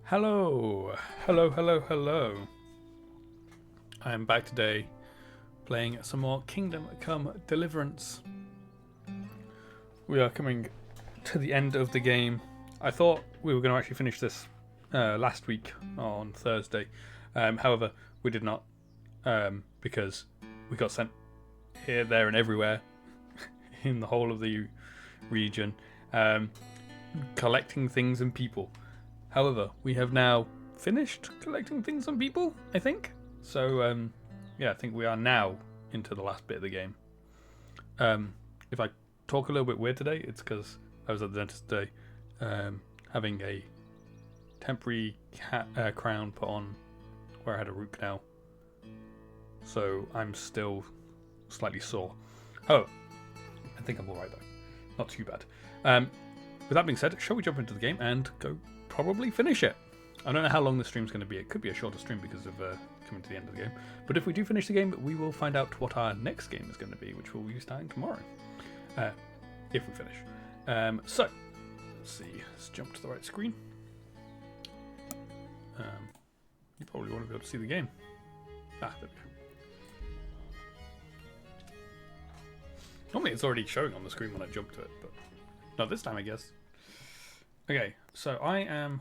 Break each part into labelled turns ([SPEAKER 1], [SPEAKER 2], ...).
[SPEAKER 1] Hello, hello, hello, hello. I am back today playing some more Kingdom Come Deliverance. We are coming to the end of the game. I thought we were going to actually finish this last week on Thursday. However, we did not because we got sent here, there, and everywhere in the whole of the region, collecting things and people. However, we have now finished collecting things and people, I think. So, yeah, I think we are now into the last bit of the game. If I talk a little bit weird today, it's because I was at the dentist today, having a temporary crown put on where I had a root canal. So I'm still slightly sore. Oh, I think I'm alright though. Not too bad. With that being said, shall we jump into the game and go probably finish it? I don't know how long the stream's going to be. It could be a shorter stream because of coming to the end of the game. But if we do finish the game, we will find out what our next game is going to be, which we'll be starting tomorrow. If we finish. So, let's see. Let's jump to the right screen. You probably want to be able to see the game. Ah, there we go. Normally it's already showing on the screen when I jump to it, but not this time, I guess. Okay, so I am...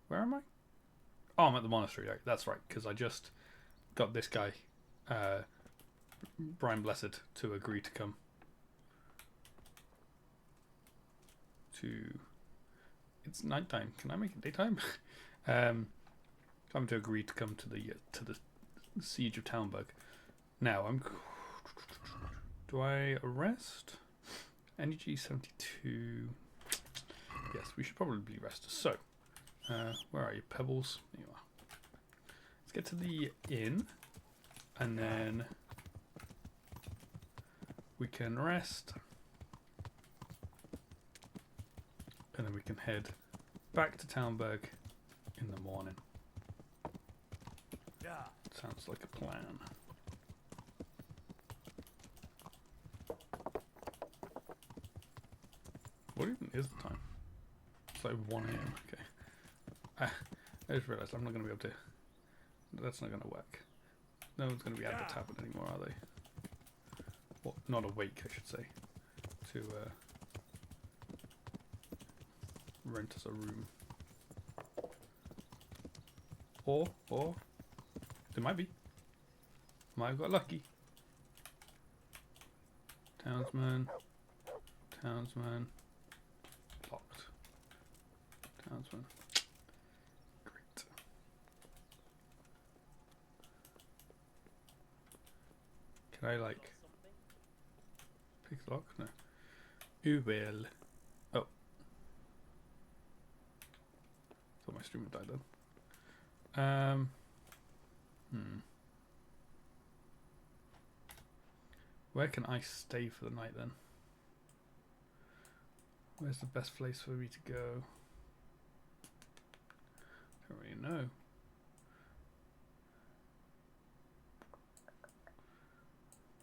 [SPEAKER 1] Where am I? Oh, I'm at the monastery. That's right, because I just got this guy, Brian Blessed, to agree to come to... It's nighttime. Can I make it daytime? Come to agree to come to the siege of Talmberg. Now I'm. Do I arrest? Energy 72. Yes, we should probably rest. So, where are you, Pebbles? There you are. Let's get to the inn, and then we can rest, and then we can head back to Talmberg in the morning. Sounds like a plan. What even is the time? It's like 1 AM. Okay. I just realised I'm not going to be able to... That's not going to work. No one's going to be at the tavern anymore, are they? Well, not awake, I should say. To rent us a room. Or... It might be. Might have got lucky. Townsman. Locked. Townsman. Great. Can I like pick the lock? No. You will. Oh. Thought my stream had died then. Where can I stay for the night then? Where's the best place for me to go? Don't really know.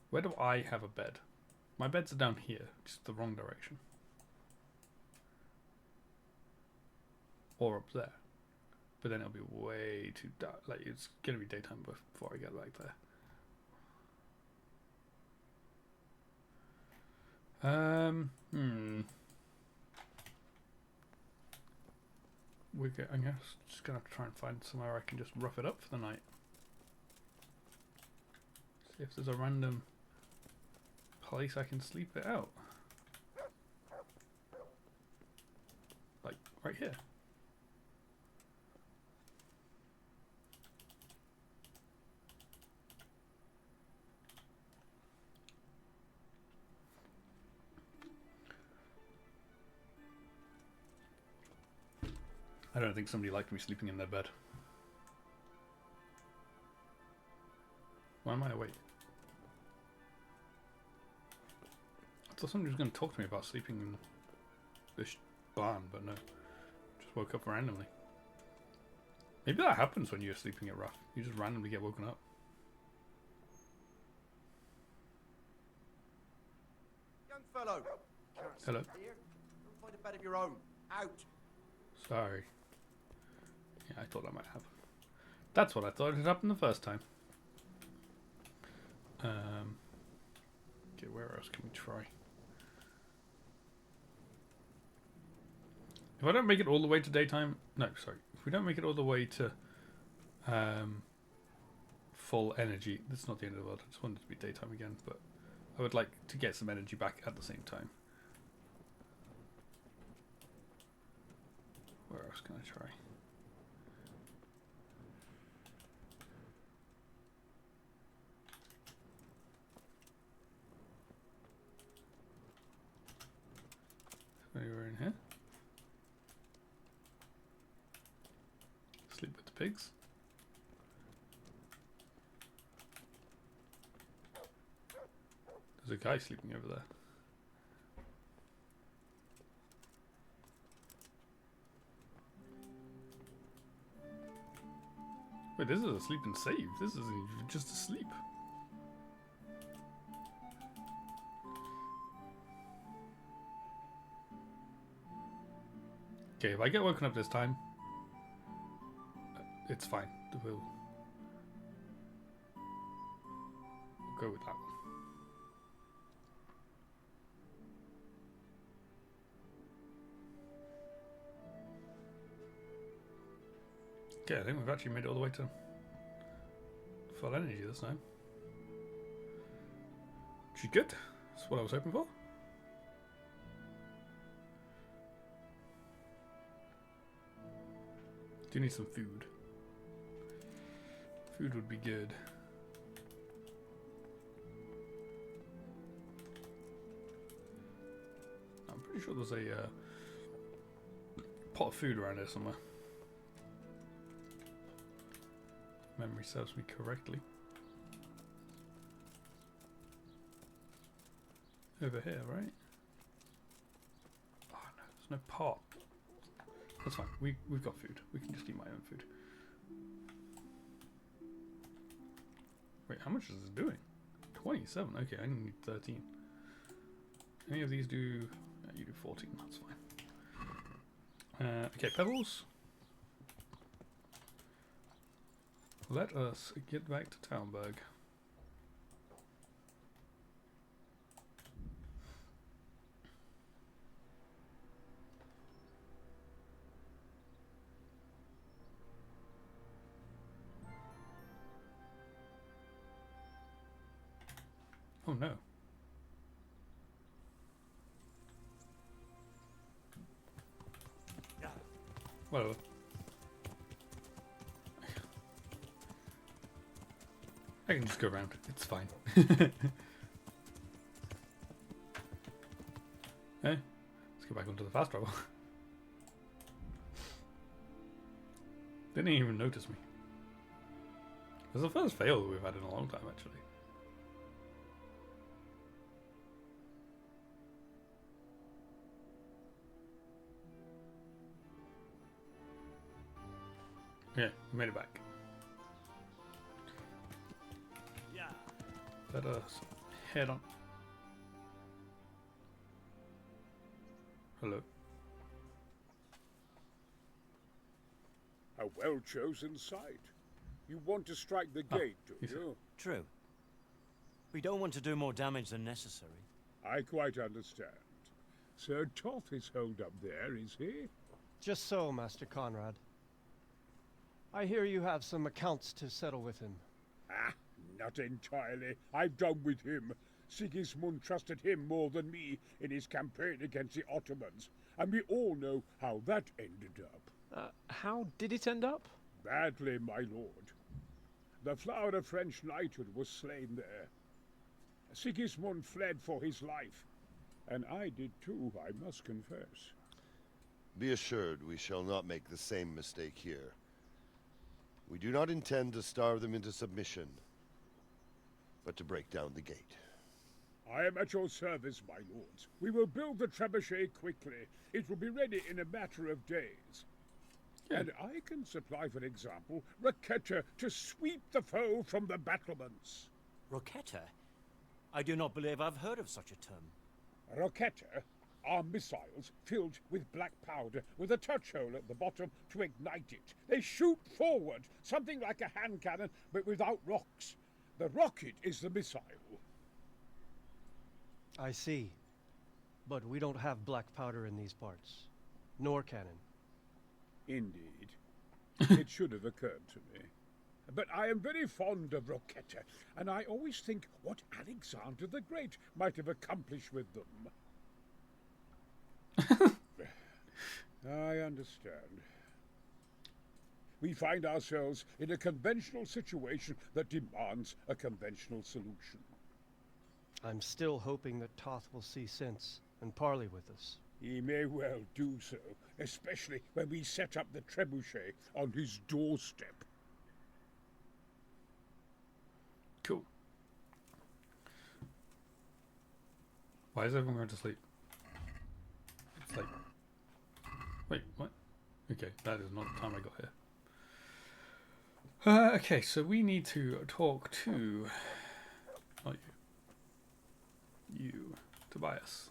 [SPEAKER 1] Where do I have a bed? My beds are down here, just the wrong direction. Or up there. But then it'll be way too dark. Like, it's gonna be daytime before I get back there. I'm just gonna have to try and find somewhere I can just rough it up for the night. See if there's a random place I can sleep it out. Like, right here. I don't think somebody liked me sleeping in their bed. Why am I awake? I thought somebody was going to talk to me about sleeping in this barn, but no. Just woke up randomly. Maybe that happens when you're sleeping at rough. You just randomly get woken up.
[SPEAKER 2] Young fellow.
[SPEAKER 1] Hello.
[SPEAKER 2] Here. Find a bed of your own. Out.
[SPEAKER 1] Sorry. Yeah, I thought that might happen. That's what I thought had happened the first time. Okay, where else can we try? If I don't make it all the way to daytime... No, sorry. If we don't make it all the way to full energy... That's not the end of the world. I just wanted it to be daytime again. But I would like to get some energy back at the same time. Where else can I try? Anywhere in here? Sleep with the pigs. There's a guy sleeping over there. Wait, this is a sleep and save. This isn't even just asleep. Okay, if I get woken up this time, it's fine. We'll go with that one. Okay, I think we've actually made it all the way to full energy this time. Which is good. That's what I was hoping for. Do need some food. Food would be good. I'm pretty sure there's a pot of food around here somewhere. If memory serves me correctly. Over here, right? Oh no, there's no pot. That's fine. We've got food. We can just eat my own food. Wait, how much is this doing? 27. Okay, I need 13. Any of these do... Yeah, you do 14. That's fine. Okay, pebbles. Let us get back to Townburg. Oh no. Whatever. I can just go around. It's fine. Okay. Let's go back onto the fast travel. They didn't even notice me. It's the first fail that we've had in a long time, actually. Yeah, we made it back.
[SPEAKER 2] Yeah.
[SPEAKER 1] Let us head on. Hello.
[SPEAKER 3] A well-chosen site. You want to strike the gate, do you?
[SPEAKER 2] True. We don't want to do more damage than necessary.
[SPEAKER 3] I quite understand. Sir Toth is holed up there, is he?
[SPEAKER 4] Just so, Master Conrad. I hear you have some accounts to settle with him.
[SPEAKER 3] Ah, not entirely. I've done with him. Sigismund trusted him more than me in his campaign against the Ottomans, and we all know how that ended up.
[SPEAKER 4] How did it end up?
[SPEAKER 3] Badly, my lord. The flower of French knighthood was slain there. Sigismund fled for his life, and I did too, I must confess.
[SPEAKER 5] Be assured we shall not make the same mistake here. We do not intend to starve them into submission, but to break down the gate.
[SPEAKER 3] I am at your service, my lords. We will build the trebuchet quickly. It will be ready in a matter of days.
[SPEAKER 1] Yeah.
[SPEAKER 3] And I can supply, for example, Raketa to sweep the foe from the battlements.
[SPEAKER 2] Roketa? I do not believe I've heard of such a term.
[SPEAKER 3] Raketa? are missiles filled with black powder with a touch hole at the bottom to ignite it. They shoot forward, something like a hand cannon, but without rocks. The rocket is the missile.
[SPEAKER 4] I see. But we don't have black powder in these parts. Nor cannon.
[SPEAKER 3] Indeed. It should have occurred to me. But I am very fond of Rocetta, and I always think what Alexander the Great might have accomplished with them. I understand. We find ourselves in a conventional situation that demands a conventional solution.
[SPEAKER 4] I'm still hoping that Toth will see sense and parley with us.
[SPEAKER 3] He may well do so, especially when we set up the trebuchet on his doorstep.
[SPEAKER 1] Cool. Why is everyone going to sleep? It's like... Wait, what? Okay, that is not the time I got here. Okay, so we need to talk to... Not you. You. Tobias.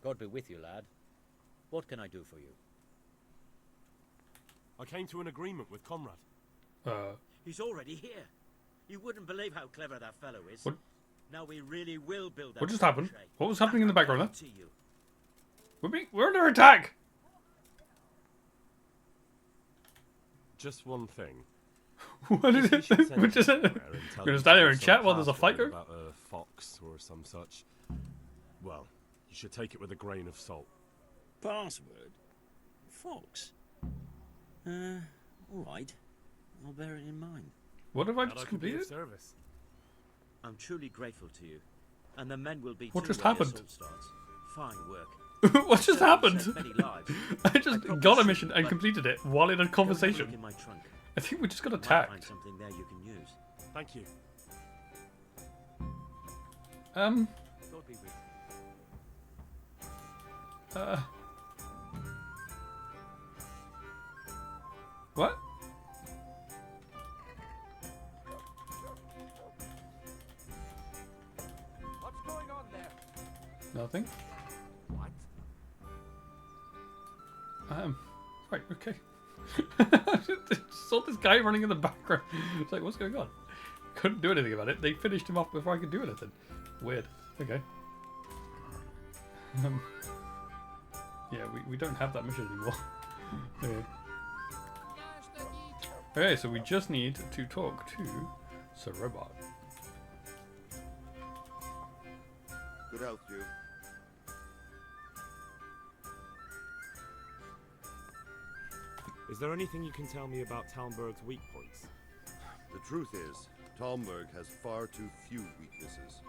[SPEAKER 6] God be with you, lad. What can I do for you?
[SPEAKER 7] I came to an agreement with Conrad.
[SPEAKER 6] He's already here. You wouldn't believe how clever that fellow is.
[SPEAKER 1] What?
[SPEAKER 6] Now we really will build that.
[SPEAKER 1] What just happened?
[SPEAKER 6] trebuchet.
[SPEAKER 1] What was happening in the background
[SPEAKER 6] To you.
[SPEAKER 1] there? We're under attack!
[SPEAKER 7] Just one thing.
[SPEAKER 1] What is it? We're just going to stand here and chat while there's a fight going?
[SPEAKER 7] About a fox or some such. Well, you should take it with a grain of salt.
[SPEAKER 6] Password? Fox? Alright. I'll bear it in mind.
[SPEAKER 1] What have I
[SPEAKER 7] Glad
[SPEAKER 1] just
[SPEAKER 7] I could be of
[SPEAKER 1] completed?
[SPEAKER 7] service.
[SPEAKER 6] I'm truly grateful to you. And the men will be
[SPEAKER 1] What
[SPEAKER 6] too
[SPEAKER 1] just
[SPEAKER 6] when the
[SPEAKER 1] happened?
[SPEAKER 6] assault starts. Fine work.
[SPEAKER 1] What just
[SPEAKER 6] Certainly
[SPEAKER 1] happened?
[SPEAKER 6] saved many lives.
[SPEAKER 1] I just
[SPEAKER 6] probably
[SPEAKER 1] got a
[SPEAKER 6] should,
[SPEAKER 1] mission and
[SPEAKER 6] but
[SPEAKER 1] completed it while in a
[SPEAKER 6] Go and have a
[SPEAKER 1] conversation.
[SPEAKER 6] look in my trunk.
[SPEAKER 1] I think we just got
[SPEAKER 6] Might
[SPEAKER 1] attacked.
[SPEAKER 6] find something there you can use.
[SPEAKER 7] Thank you.
[SPEAKER 6] God be with you.
[SPEAKER 1] What?
[SPEAKER 4] What's going on there?
[SPEAKER 1] Nothing.
[SPEAKER 7] What?
[SPEAKER 1] Right, okay. Saw this guy running in the background. It's like, what's going on? Couldn't do anything about it. They finished him off before I could do anything. Weird. Okay. Yeah, we don't have that mission anymore. Okay. Okay, so we just need to talk to Sir Robot.
[SPEAKER 5] Good health, you.
[SPEAKER 7] Is there anything you can tell me about Talmberg's weak points?
[SPEAKER 5] The truth is, Talmberg has far too few weaknesses.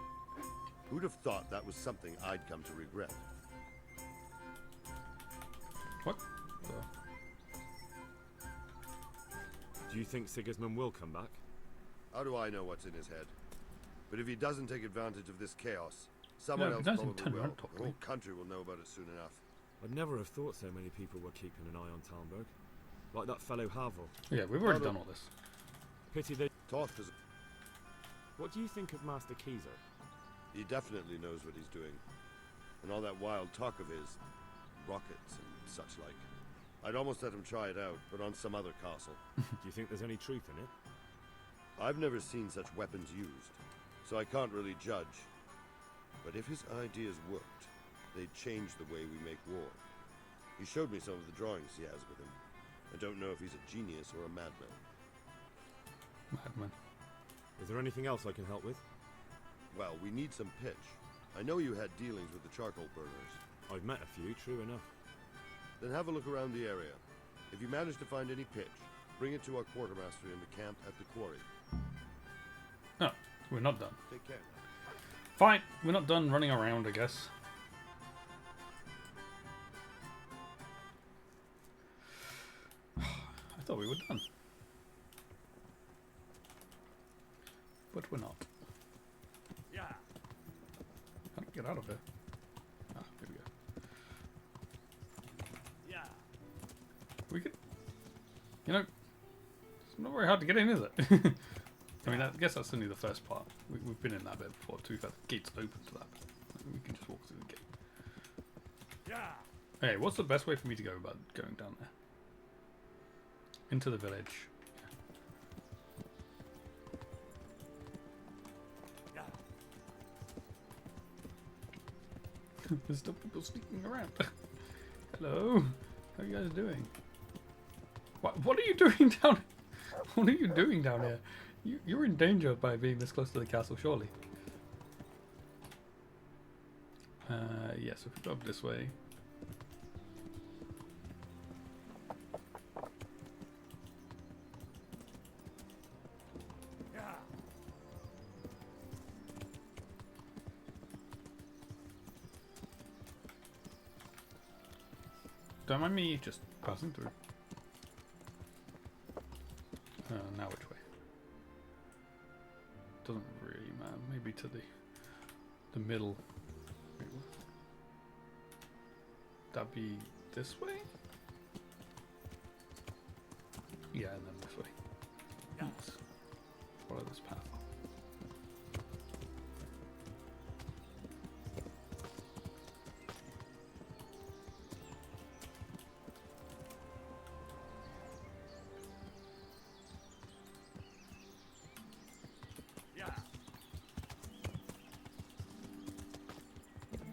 [SPEAKER 5] Who'd have thought that was something I'd come to regret?
[SPEAKER 1] What?
[SPEAKER 7] Do you think Sigismund will come back?
[SPEAKER 5] How do I know what's in his head? But if he doesn't take advantage of this chaos, someone
[SPEAKER 1] Yeah,
[SPEAKER 5] else
[SPEAKER 1] if he doesn't
[SPEAKER 5] probably
[SPEAKER 1] turn
[SPEAKER 5] will.
[SPEAKER 1] around
[SPEAKER 5] The
[SPEAKER 1] properly.
[SPEAKER 5] whole country will know about it soon enough.
[SPEAKER 7] I'd never have thought so many people were keeping an eye on Talmberg. Like that fellow Havel.
[SPEAKER 1] Yeah, we've already done all this.
[SPEAKER 7] Pity they...
[SPEAKER 5] Toth is...
[SPEAKER 7] What do you think of Master Keyser?
[SPEAKER 5] He definitely knows what he's doing. And all that wild talk of his, rockets and such like. I'd almost let him try it out, but on some other castle.
[SPEAKER 7] Do you think there's any truth in it?
[SPEAKER 5] I've never seen such weapons used, so I can't really judge. But if his ideas worked, they'd change the way we make war. He showed me some of the drawings he has with him. I don't know if he's a genius or a madman.
[SPEAKER 1] Madman.
[SPEAKER 7] Is there anything else I can help with?
[SPEAKER 5] Well, we need some pitch. I know you had dealings with the charcoal burners.
[SPEAKER 7] I've met a few, true enough.
[SPEAKER 5] Then have a look around the area. If you manage to find any pitch, bring it to our quartermaster in the camp at the quarry.
[SPEAKER 1] Oh, we're not done.
[SPEAKER 5] Take care.
[SPEAKER 1] Fine, we're not done running around, I guess. I thought we were done. But we're not.
[SPEAKER 7] Yeah.
[SPEAKER 1] How do I get out of here? Ah, here we go.
[SPEAKER 7] Yeah.
[SPEAKER 1] We could... You know, it's not very hard to get in, is it? I mean, I guess that's only the first part. We've been in that bit before too. The gate's open to that. We can just walk through the gate. Hey, what's the best way for me to go about going down there? Into the village. There's still people sneaking around. Hello, how are you guys doing? What are you doing down? What are you doing down here? You're in danger by being this close to the castle, surely. Yes, if we go up this way. Don't mind me just passing through. Now which way? Doesn't really matter. Maybe to the middle. Wait, what? That'd be this way? Yeah, and then this way. Let's follow this path.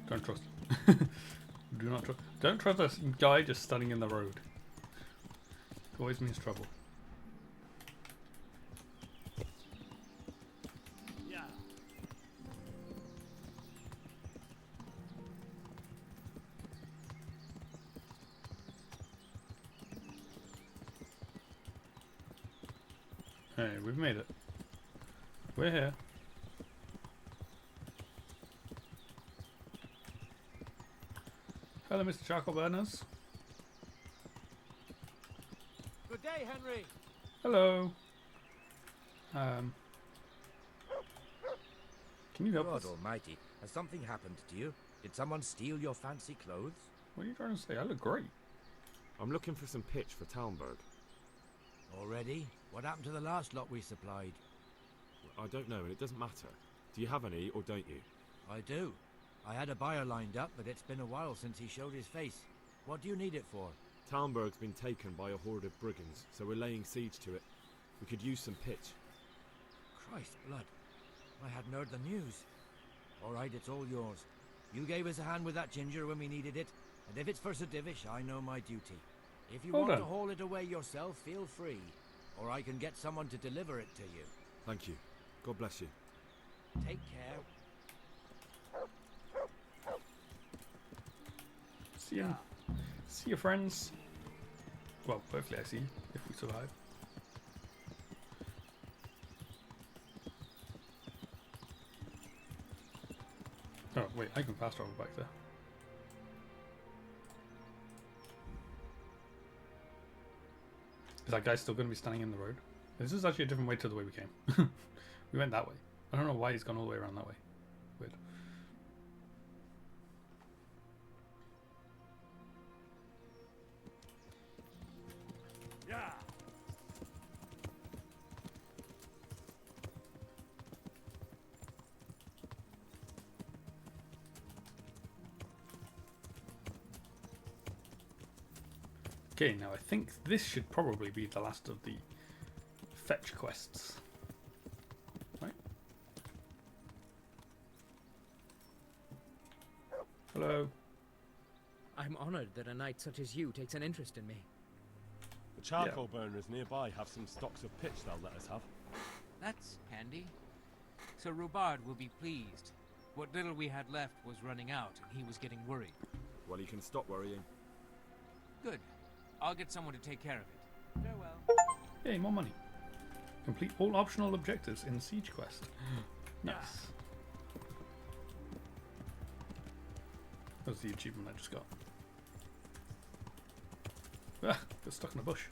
[SPEAKER 1] Don't trust. Do not trust. Don't trust a guy just standing in the road. Always means trouble. Hey, we've made it. We're here. Hello, Mr. Charcoal Burners.
[SPEAKER 6] Good day, Henry.
[SPEAKER 1] Hello. Can you help
[SPEAKER 8] God
[SPEAKER 1] us?
[SPEAKER 8] almighty, has something happened to you? Did someone steal your fancy clothes?
[SPEAKER 1] What are you trying to say? I look great.
[SPEAKER 7] I'm looking for some pitch for Talmberg.
[SPEAKER 8] Already? What happened to the last lot we supplied?
[SPEAKER 7] I don't know, and it doesn't matter. Do you have any, or don't you?
[SPEAKER 8] I do. I had a buyer lined up, but it's been a while since he showed his face. What do you need it for?
[SPEAKER 7] Talmberg's been taken by a horde of brigands, so we're laying siege to it. We could use some pitch.
[SPEAKER 8] Christ blood. I hadn't heard the news. All right, it's all yours. You gave us a hand with that ginger when we needed it, and if it's for Sir Divish, I know my duty. If you
[SPEAKER 1] Hold
[SPEAKER 8] want
[SPEAKER 1] on.
[SPEAKER 8] to haul it away yourself, feel free. Or I can get someone to deliver it to you.
[SPEAKER 7] Thank you. God bless you.
[SPEAKER 8] Take care.
[SPEAKER 1] See you. See you, friends. Well, hopefully I see you, if we survive. Oh, wait, I can fast travel back there. Is that guy still going to be standing in the road? This is actually a different way to the way we came. We went that way. I don't know why he's gone all the way around that way. Weird. Okay, now I think this should probably be the last of the fetch quests. Right? Hello.
[SPEAKER 9] I'm honored that a knight such as you takes an interest in me.
[SPEAKER 7] The charcoal burners nearby have some stocks of pitch they'll let us have.
[SPEAKER 10] That's handy. Sir Rubard will be pleased. What little we had left was running out, and he was getting worried.
[SPEAKER 7] Well, he can stop worrying.
[SPEAKER 10] Good. I'll get someone to take care of it. Farewell.
[SPEAKER 1] Yay, more money. Complete all optional objectives in Siege Quest. Nice. That was the achievement I just got. Ah, got stuck in a bush.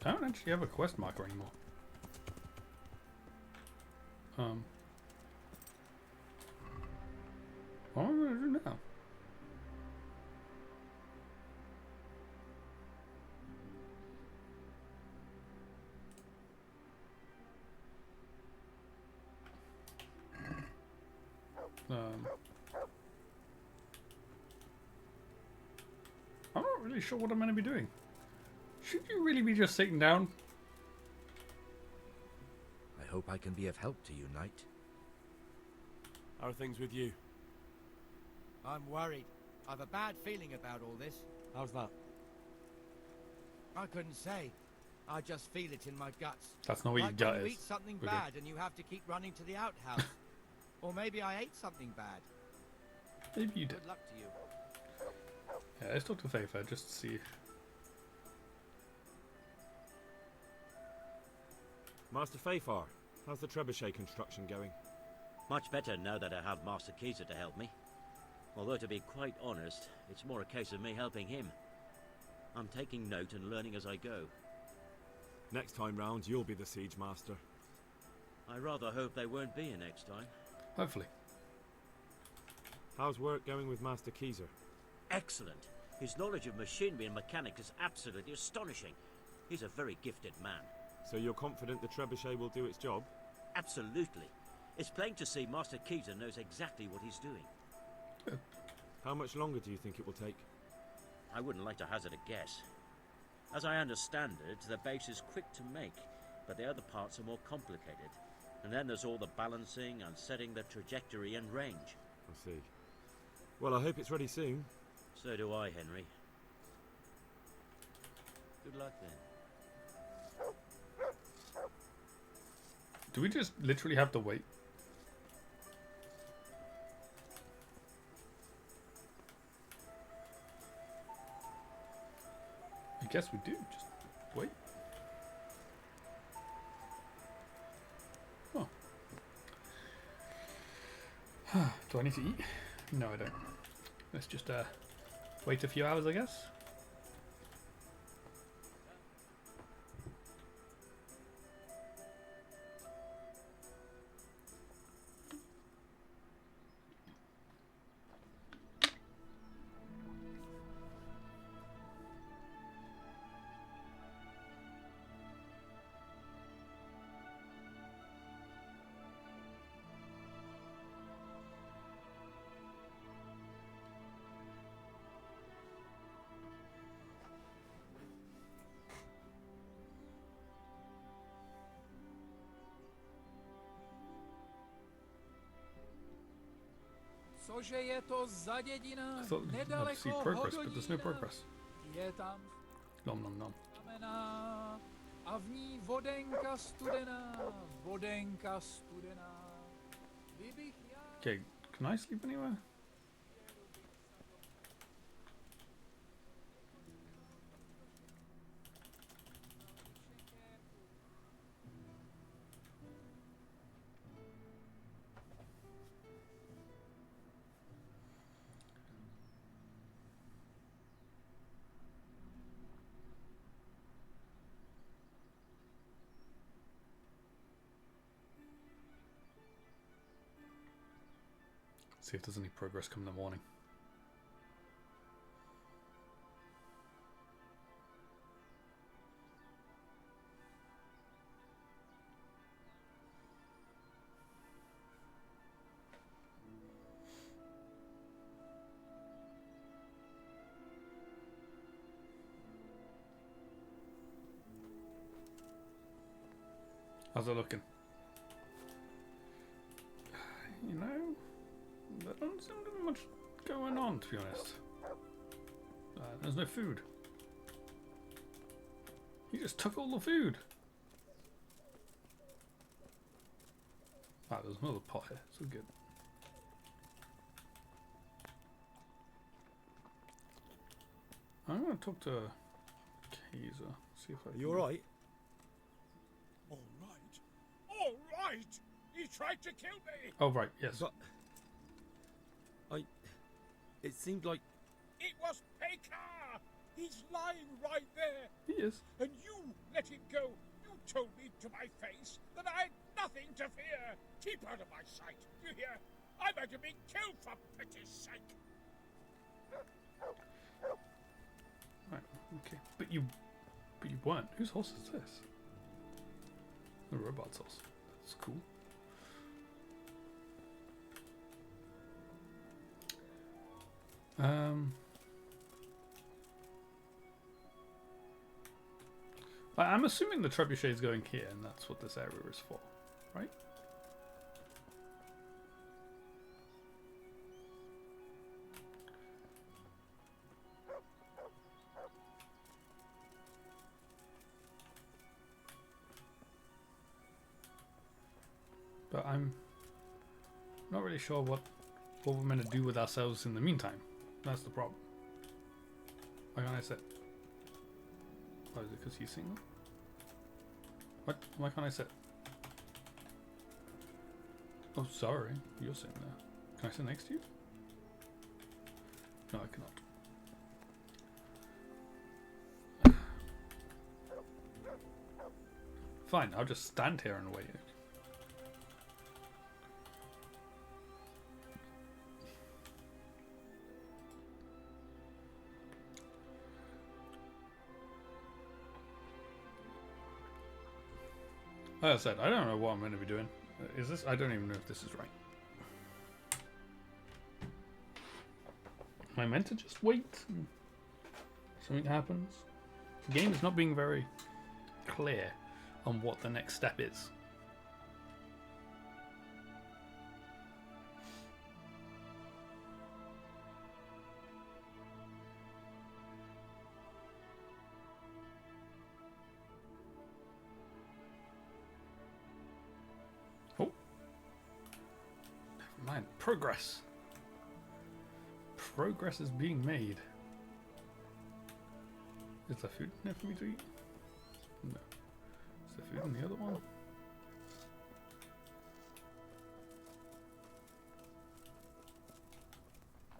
[SPEAKER 1] I don't actually have a quest marker anymore. What am I going to do now? I'm not really sure what I'm going to be doing. Should you really be just sitting down?
[SPEAKER 8] I hope I can be of help to you, Knight.
[SPEAKER 7] How are things with you?
[SPEAKER 6] I'm worried. I've a bad feeling about all this.
[SPEAKER 7] How's that?
[SPEAKER 6] I couldn't say. I just feel it in my guts.
[SPEAKER 1] That's not what
[SPEAKER 6] Like
[SPEAKER 1] your gut
[SPEAKER 6] when you
[SPEAKER 1] is.
[SPEAKER 6] eat something
[SPEAKER 1] Okay.
[SPEAKER 6] bad and you have to keep running to the outhouse. Or maybe I ate something bad.
[SPEAKER 1] Maybe you did.
[SPEAKER 6] Good luck to you.
[SPEAKER 1] Yeah, let's talk to Faither just to see.
[SPEAKER 7] Master Fafar, how's the trebuchet construction going?
[SPEAKER 6] Much better now that I have Master Keyser to help me. Although, to be quite honest, it's more a case of me helping him. I'm taking note and learning as I go.
[SPEAKER 7] Next time round, you'll be the siege master.
[SPEAKER 6] I rather hope there won't be a next time.
[SPEAKER 1] Hopefully.
[SPEAKER 7] How's work going with Master Keyser?
[SPEAKER 6] Excellent. His knowledge of machinery and mechanics is absolutely astonishing. He's a very gifted man.
[SPEAKER 7] So you're confident the trebuchet will do its job?
[SPEAKER 6] Absolutely. It's plain to see Master Keyser knows exactly what he's doing.
[SPEAKER 7] How much longer do you think it will take?
[SPEAKER 6] I wouldn't like to hazard a guess. As I understand it, the base is quick to make, but the other parts are more complicated. And then there's all the balancing and setting the trajectory and range.
[SPEAKER 7] I see. Well, I hope it's ready soon.
[SPEAKER 6] So do I, Henry. Good luck then.
[SPEAKER 1] Do we just literally have to wait? I guess we do. Just wait. Oh. Do I need to eat? No, I don't. Let's just wait a few hours, I guess.
[SPEAKER 10] Cože je to za dědina?
[SPEAKER 1] I thought I'd see progress, but there's no progress.
[SPEAKER 10] Je tam
[SPEAKER 1] Nom nom nom.
[SPEAKER 10] znamená a v ní vodenka studená, vodenka studená. Kdybych já...
[SPEAKER 1] Okay, can I sleep anywhere? See if there's any progress come in the morning. How's it looking? You know, there doesn't seem to be much going on, to be honest. There's no food. He just took all the food. Ah, there's another pot here. So good. I'm gonna talk to Keyser. See if I.
[SPEAKER 7] Are you alright?
[SPEAKER 3] All right. All right! He tried to kill me!
[SPEAKER 1] Oh right, yes.
[SPEAKER 7] But... It seemed like...
[SPEAKER 3] It was Pekar! He's lying right there!
[SPEAKER 1] He is.
[SPEAKER 3] And you let him go! You told me to my face that I had nothing to fear! Keep out of my sight, you hear? I might have been killed for pity's sake!
[SPEAKER 1] Right, okay. But you weren't. Whose horse is this? The robot's horse. That's cool. I'm assuming the trebuchet is going here, and that's what this area is for, right? But I'm not really sure what we're meant to do with ourselves in the meantime. That's the problem. Why can't I sit? Oh, is it because he's single? What? Why can't I sit? Oh, sorry. You're sitting there. Can I sit next to you? No, I cannot. Fine, I'll just stand here and wait. Like I said, I don't know what I'm going to be doing. Is this? I don't even know if this is right. Am I meant to just wait and something happens? The game is not being very clear on what the next step is. Oh. Never mind. Progress. Progress is being made. Is there food in there for me to eat? No. Is there food in the other one?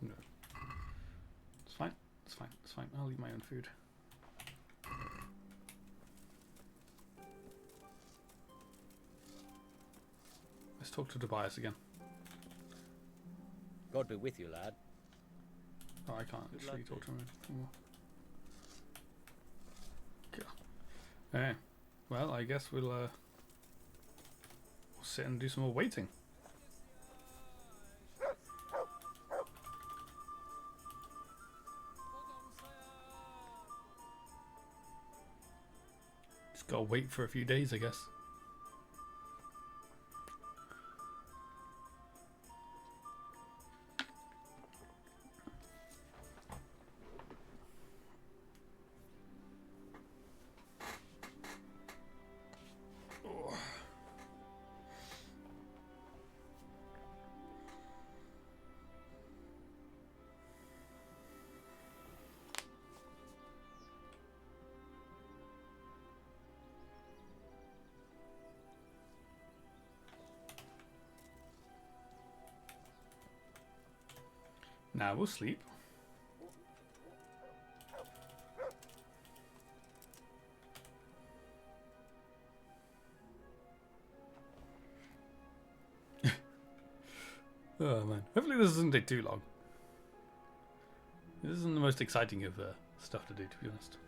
[SPEAKER 1] No. It's fine. It's fine. It's fine. I'll eat my own food. Let's talk to Tobias again.
[SPEAKER 6] God be with you, lad.
[SPEAKER 1] Oh, I can't actually talk to him anymore. Okay. Well, I guess we'll sit and do some more waiting. Just gotta wait for a few days, I guess. Now we'll sleep. Oh man, hopefully this doesn't take too long. This isn't the most exciting of stuff to do, to be honest.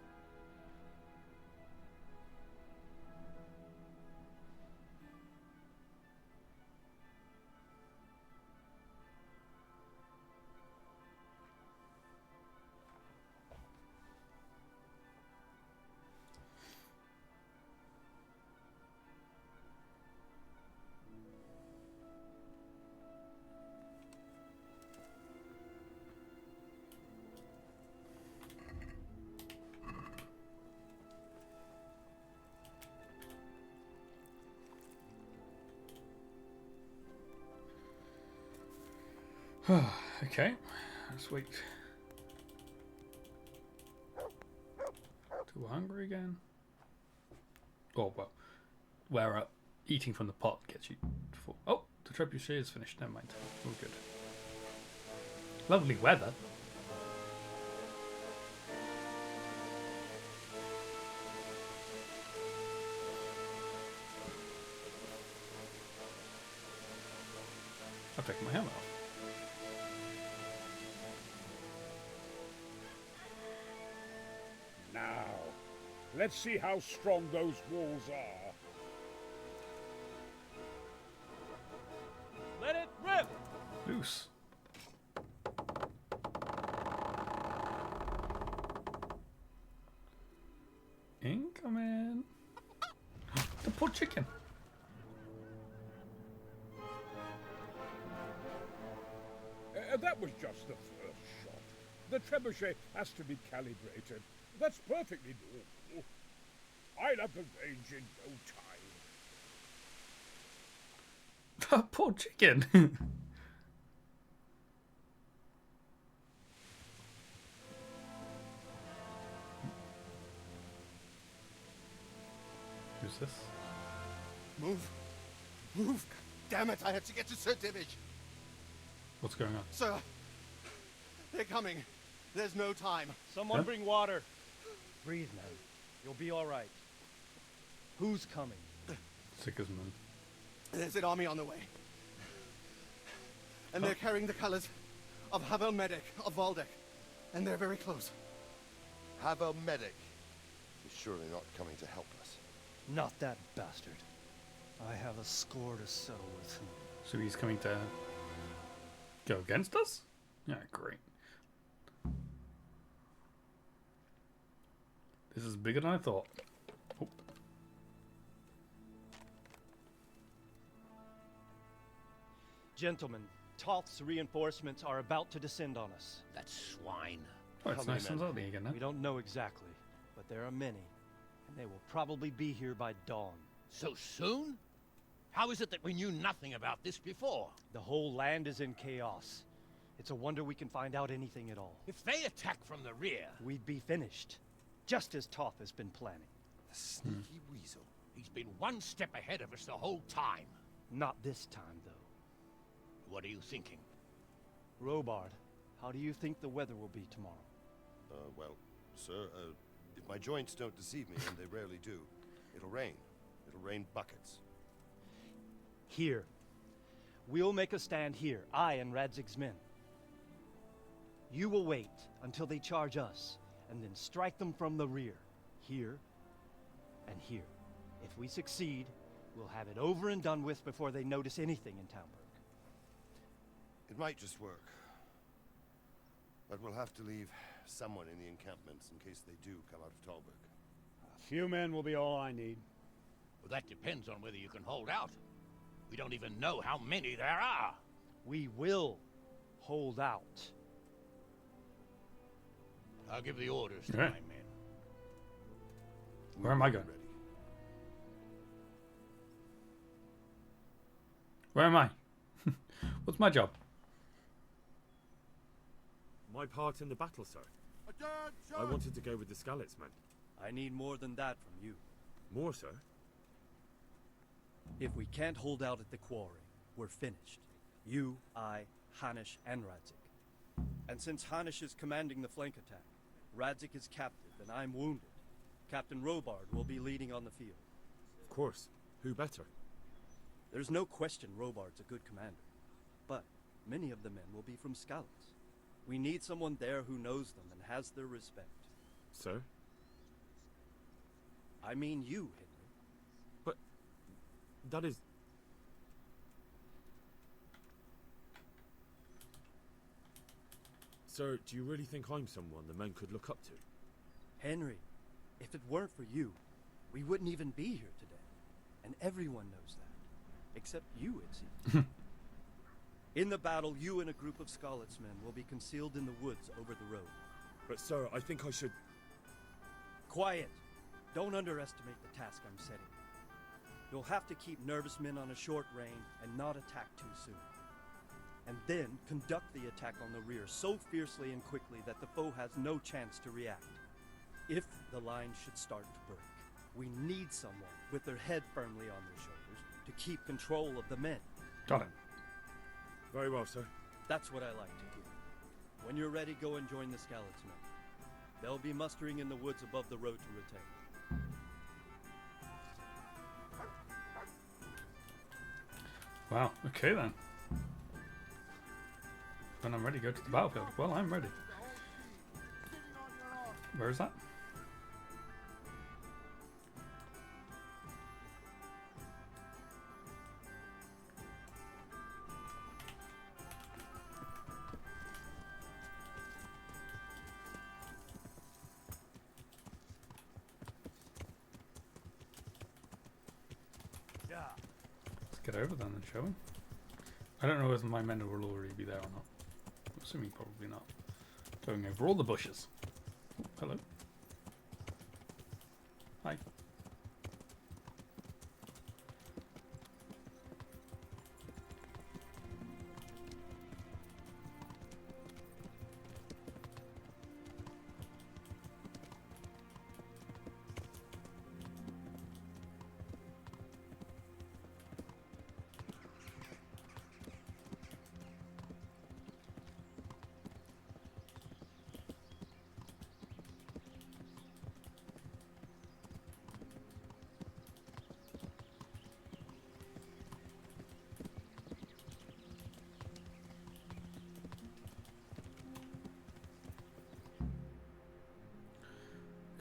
[SPEAKER 1] Okay, let's wait. Too hungry again? Oh well, where eating from the pot gets you full. Oh, the trebuchet is finished. Never mind. All good. Lovely weather. I've taken my helmet off.
[SPEAKER 3] Now, let's see how strong those walls are.
[SPEAKER 4] Let it rip!
[SPEAKER 1] Loose. Incoming. The poor chicken.
[SPEAKER 3] That was just the first shot. The trebuchet has to be calibrated. That's perfectly normal. I'll have the range in no time.
[SPEAKER 1] The poor chicken. Who's this?
[SPEAKER 5] Move! Move! Damn it, I have to get to Sir Divish!
[SPEAKER 1] What's going on?
[SPEAKER 5] Sir! They're coming! There's no time!
[SPEAKER 4] Someone
[SPEAKER 1] Huh?
[SPEAKER 4] bring water. Breathe, man. You'll be all right. Who's coming?
[SPEAKER 1] Sigismund.
[SPEAKER 5] There's an army on the way. And they're carrying the colors of Havel Medic of Valdek. And they're very close. Havel Medic is surely not coming to help us.
[SPEAKER 4] Not that bastard. I have a score to settle with him.
[SPEAKER 1] So he's coming to go against us? Yeah, great. This is bigger than I thought. Oh.
[SPEAKER 4] Gentlemen, Toth's reinforcements are about to descend on us.
[SPEAKER 8] That swine.
[SPEAKER 1] Oh, it's
[SPEAKER 5] How many
[SPEAKER 1] nice
[SPEAKER 5] men?
[SPEAKER 1] and early again now.
[SPEAKER 4] We don't know exactly, but there are many, and they will probably be here by dawn.
[SPEAKER 8] So soon? How is it that we knew nothing about this before?
[SPEAKER 4] The whole land is in chaos. It's a wonder we can find out anything at all.
[SPEAKER 8] If they attack from the rear,
[SPEAKER 4] We'd be finished, just as Toth has been planning.
[SPEAKER 5] The sneaky weasel.
[SPEAKER 8] he's been one step ahead of us the whole time.
[SPEAKER 4] Not this time, though.
[SPEAKER 8] What are you thinking?
[SPEAKER 4] Robard, how do you think the weather will be tomorrow?
[SPEAKER 5] Well, sir, if my joints don't deceive me, and they rarely do, it'll rain. It'll rain buckets.
[SPEAKER 4] Here. We'll make a stand here, I and Radzig's men. You will wait until they charge us, and then strike them from the rear. Here, and here. If we succeed, we'll have it over and done with before they notice anything in Townburg.
[SPEAKER 5] It might just work. But we'll have to leave someone in the encampments in case they do come out of Talberg.
[SPEAKER 3] A few men will be all I need.
[SPEAKER 8] Well, that depends on whether you can hold out. We don't even know how many there are.
[SPEAKER 4] We will hold out.
[SPEAKER 8] I'll give the orders to
[SPEAKER 1] Yeah.
[SPEAKER 8] my men.
[SPEAKER 1] Where am I
[SPEAKER 5] We'll be
[SPEAKER 1] going?
[SPEAKER 5] ready.
[SPEAKER 1] Where am I? What's my job?
[SPEAKER 7] My part in the battle, sir. I wanted to go with the Skalitz men.
[SPEAKER 4] I need more than that from you.
[SPEAKER 7] More, sir?
[SPEAKER 4] If we can't hold out at the quarry, we're finished. You, I, Hanish, and Radzik. And since Hanish is commanding the flank attack, Radzik is captive and I'm wounded. Captain Robard will be leading on the field.
[SPEAKER 7] Of course. Who better?
[SPEAKER 4] There's no question Robard's a good commander, but many of the men will be from Skalitz. We need someone there who knows them and has their respect.
[SPEAKER 7] Sir?
[SPEAKER 4] I mean you, Henry.
[SPEAKER 7] That is... Sir, do you really think I'm someone the men could look up to?
[SPEAKER 4] Henry, if it weren't for you, we wouldn't even be here today. And everyone knows that. Except you, it seems. In the battle, you and a group of Skalitz men will be concealed in the woods over the road.
[SPEAKER 7] But sir, I think I should...
[SPEAKER 4] Quiet! Don't underestimate the task I'm setting. You'll have to keep nervous men on a short range and not attack too soon. And then conduct the attack on the rear so fiercely and quickly that the foe has no chance to react. If the line should start to break, we need someone with their head firmly on their shoulders to keep control of the men.
[SPEAKER 1] Got it.
[SPEAKER 7] Very well, sir.
[SPEAKER 4] That's what I like to hear. When you're ready, go and join the Skalitz men. They'll be mustering in the woods above the road to Retail.
[SPEAKER 1] Wow. Okay then. When I'm ready, go to the battlefield. Well, I'm ready. Where is that? get over then and show him. I don't know whether my men will already be there or not. I'm assuming probably not. Going over all the bushes. Hello. Hi.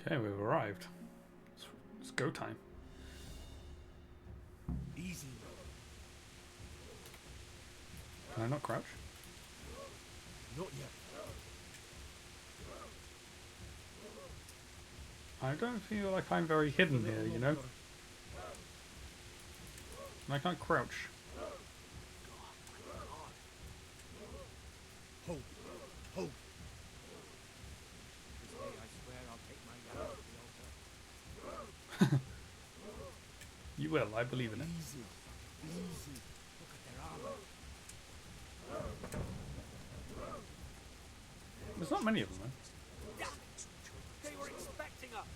[SPEAKER 1] Okay, we've arrived. It's go time.
[SPEAKER 8] Easy.
[SPEAKER 1] Can I not crouch?
[SPEAKER 8] Not yet.
[SPEAKER 1] I don't feel like I'm very hidden here, you know? I can't crouch.
[SPEAKER 8] Hold. Hold. This day I swear I'll take my yard to the altar.
[SPEAKER 1] You will, I believe in it.
[SPEAKER 8] Easy. Easy. Look at their armor.
[SPEAKER 1] There's not many of them, though.
[SPEAKER 11] They were expecting us.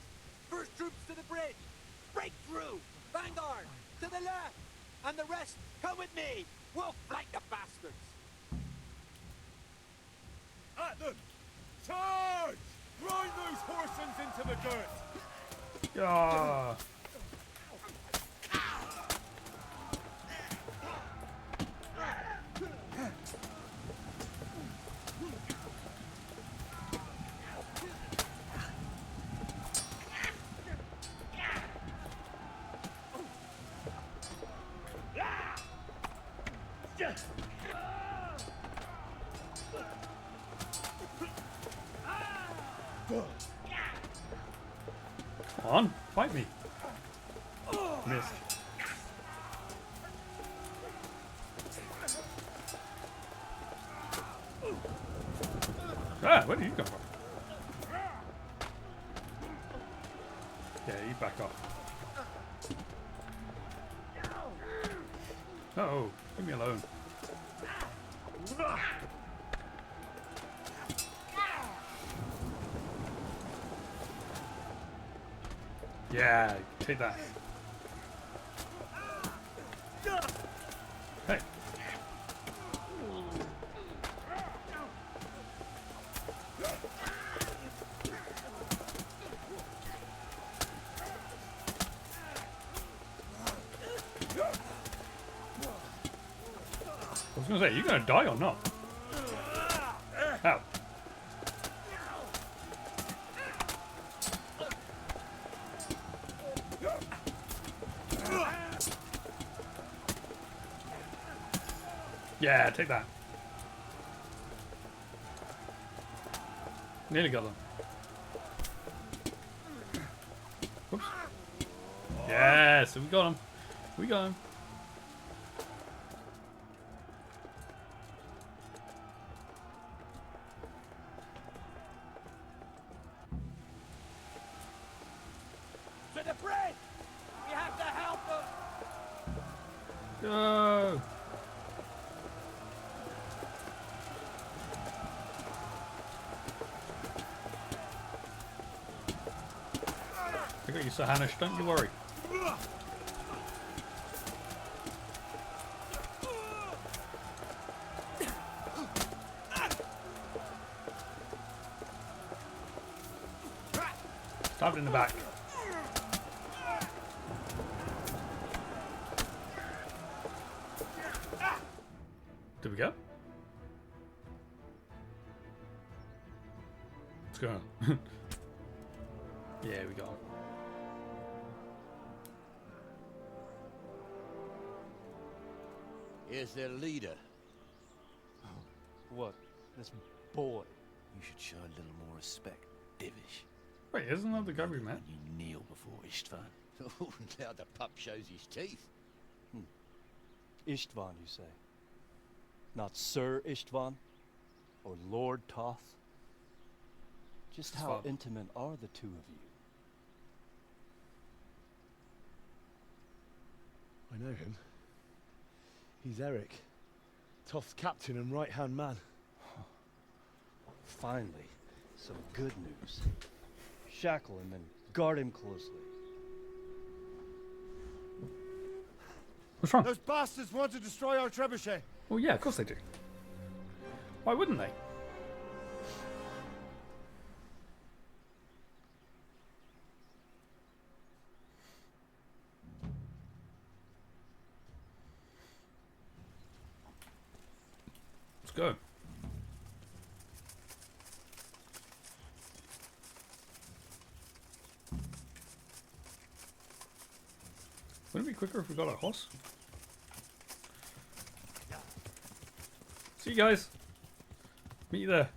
[SPEAKER 11] First troops to the bridge. Break through. Vanguard to the left. And the rest, come with me. We'll flank the bastards.
[SPEAKER 3] At them! Charge! Grind those horsens into the dirt!
[SPEAKER 1] Yeah. Come on, fight me. Missed. Ah, where did you come from? Yeah, you back off. Oh, leave me alone. Yeah, take that. Hey. I was gonna say, are you gonna die or not? Ow. Yeah, take that. Nearly got them. Whoops. Yes, we got him. We got him.
[SPEAKER 11] To the bridge. We have to help them.
[SPEAKER 1] Go. I got you, Sir Hanish, don't you worry. Stabbed in the back. Did we go? Let's go on. Yeah, we got him.
[SPEAKER 12] Here's their leader.
[SPEAKER 2] What? This boy?
[SPEAKER 12] You should show a little more respect, Divish.
[SPEAKER 1] Wait, isn't that the guy we met?
[SPEAKER 12] When you kneel before Istvan. Oh, now the pup shows his teeth.
[SPEAKER 4] Istvan, you say? Not Sir Istvan? Or Lord Toth? Just how
[SPEAKER 1] Istvan.
[SPEAKER 4] intimate are the two of you?
[SPEAKER 13] I know him. He's Eric, Toth's captain and right-hand man.
[SPEAKER 4] Finally, some good news. Shackle him and guard him closely.
[SPEAKER 1] What's wrong?
[SPEAKER 5] Those bastards want to destroy our trebuchet.
[SPEAKER 1] Well, yeah, of course they do. Why wouldn't they? Let's go. Wouldn't it be quicker if we got a horse? See you guys. Meet you there.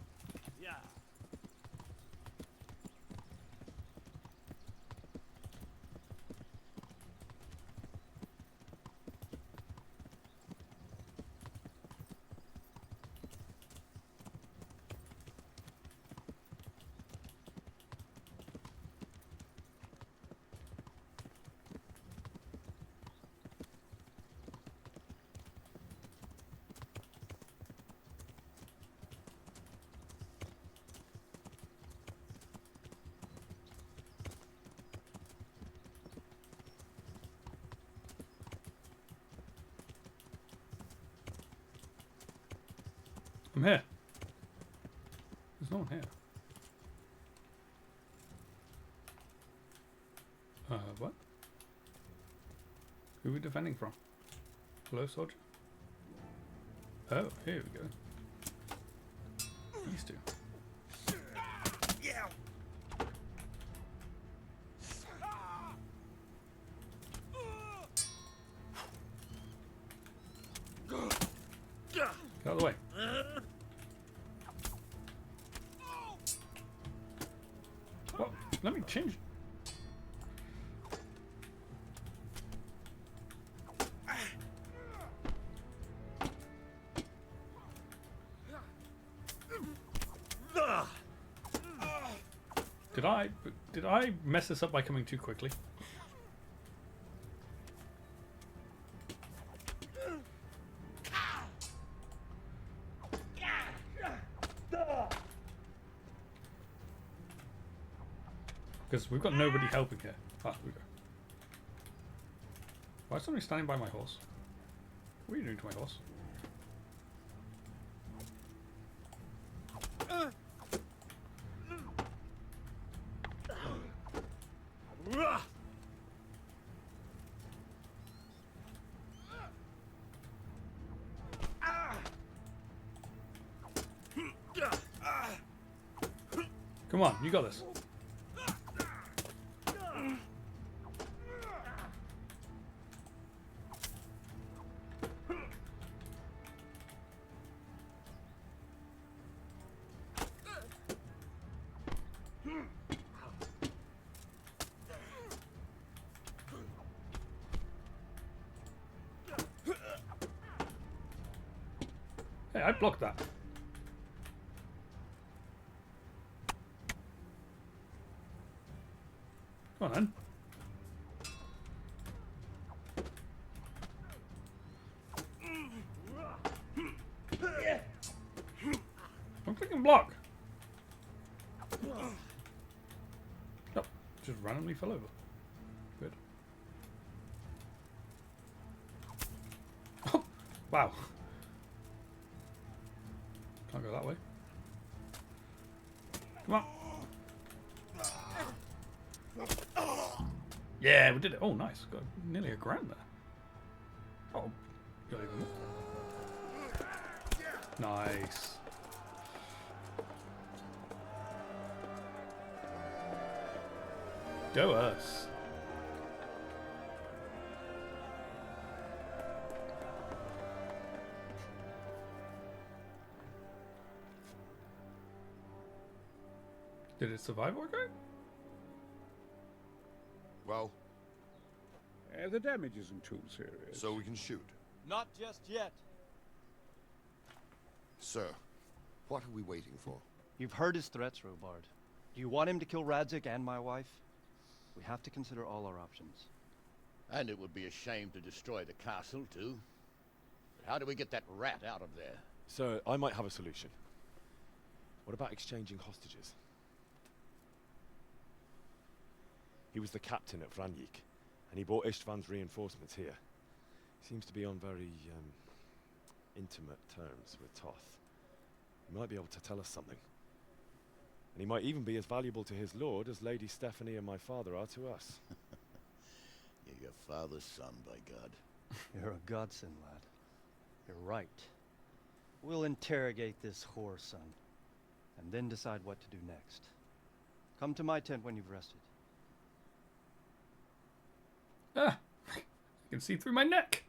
[SPEAKER 1] I'm here. There's no one here. What? Who are we defending from? Hello, soldier? Oh, here we go. These two. Get out of the way. Well, let me change. Did I mess this up by coming too quickly? Because we've got nobody helping here. Ah, here we go. Why is somebody standing by my horse? What are you doing to my horse? Come on, you got this. Hey, I blocked that. Come on, then. I'm clicking block. Oh, just randomly fell over. Good. Oh, wow. Can't go that way. Come on. Yeah, we did it. Oh, nice. Got nearly a grand there. Oh, got even more. Nice. Go us. Did it survive okay?
[SPEAKER 5] Well,
[SPEAKER 3] The damage isn't too serious.
[SPEAKER 5] so we can shoot.
[SPEAKER 4] Not just yet.
[SPEAKER 5] Sir, what are we waiting for?
[SPEAKER 4] You've heard his threats, Robard. Do you want him to kill Radzig and my wife? We have to consider all our options.
[SPEAKER 14] And it would be a shame to destroy the castle, too. But how do we get that rat out of there?
[SPEAKER 7] Sir, I might have a solution. What about exchanging hostages? He was the captain at Vranjik, and he brought Istvan's reinforcements here. He seems to be on very, intimate terms with Toth. He might be able to tell us something. And he might even be as valuable to his lord as Lady Stephanie and my father are to us.
[SPEAKER 14] You're your father's son, by God.
[SPEAKER 4] You're a godsend, lad. You're right. We'll interrogate this whore son, and then decide what to do next. Come to my tent when you've rested.
[SPEAKER 1] Ah! I can see through my neck!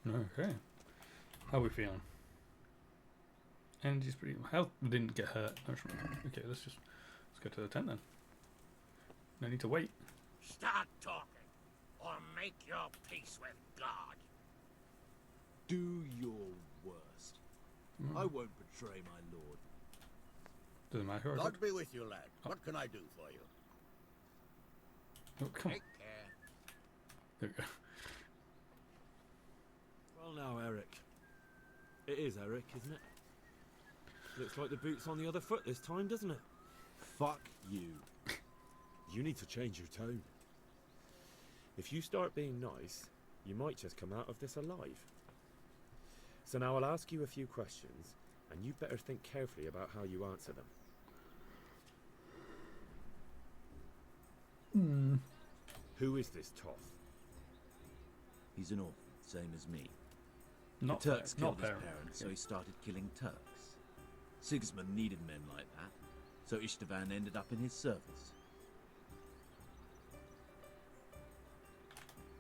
[SPEAKER 1] Okay. How are we feeling? Energy's pretty... Health didn't get hurt. Actually. Okay, let's go to the tent then. No need to wait.
[SPEAKER 11] Start talking, or make your peace with God.
[SPEAKER 12] Do your worst. I won't betray my lord.
[SPEAKER 1] Doesn't matter. Who I
[SPEAKER 14] God
[SPEAKER 1] pick.
[SPEAKER 14] be with you, lad. What can I do for you?
[SPEAKER 1] Oh, come on.
[SPEAKER 11] Take care.
[SPEAKER 1] There we go.
[SPEAKER 7] Well now, Eric. It is Eric, isn't it? Looks like the boot's on the other foot this time, doesn't it? Fuck you. You need to change your tone. If you start being nice, you might just come out of this alive. So now I'll ask you a few questions, and you better think carefully about how you answer them. Who is this Toth?
[SPEAKER 15] He's an orphan, same as me.
[SPEAKER 1] Not
[SPEAKER 15] the Turks
[SPEAKER 1] fair,
[SPEAKER 15] killed
[SPEAKER 1] not
[SPEAKER 15] his
[SPEAKER 1] fair.
[SPEAKER 15] parents, so he started killing Turks. Sigismund needed men like that, so Istvan ended up in his service.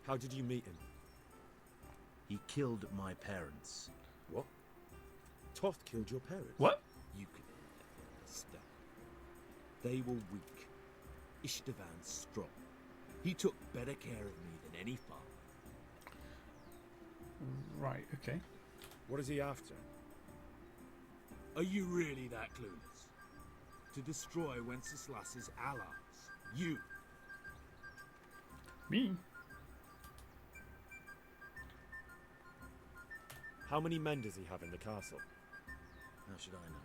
[SPEAKER 7] How did you meet him?
[SPEAKER 15] He killed my parents.
[SPEAKER 7] What? Toth killed your parents?
[SPEAKER 1] What?
[SPEAKER 15] You can understand. They were weak. Istvan strong. He took better care of me than any father.
[SPEAKER 1] Right, okay.
[SPEAKER 7] What is he after?
[SPEAKER 12] Are you really that clueless? To destroy Wenceslas's allies. You.
[SPEAKER 1] Me?
[SPEAKER 7] How many men does he have in the castle?
[SPEAKER 15] How should I know?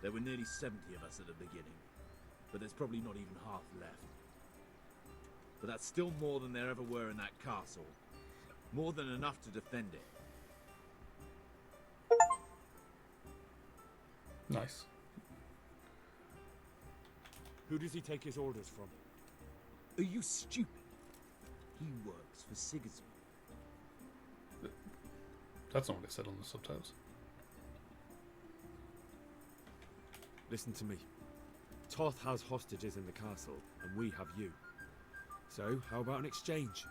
[SPEAKER 15] There were nearly 70 of us at the beginning, but there's probably not even half left. But that's still more than there ever were in that castle. More than enough to defend it.
[SPEAKER 1] Nice.
[SPEAKER 7] Who does he take his orders from?
[SPEAKER 15] Are you stupid? He works for Sigismund.
[SPEAKER 1] That's not what it said on the subtitles.
[SPEAKER 7] Listen to me. Toth has hostages in the castle, and we have you. So, how about an exchange?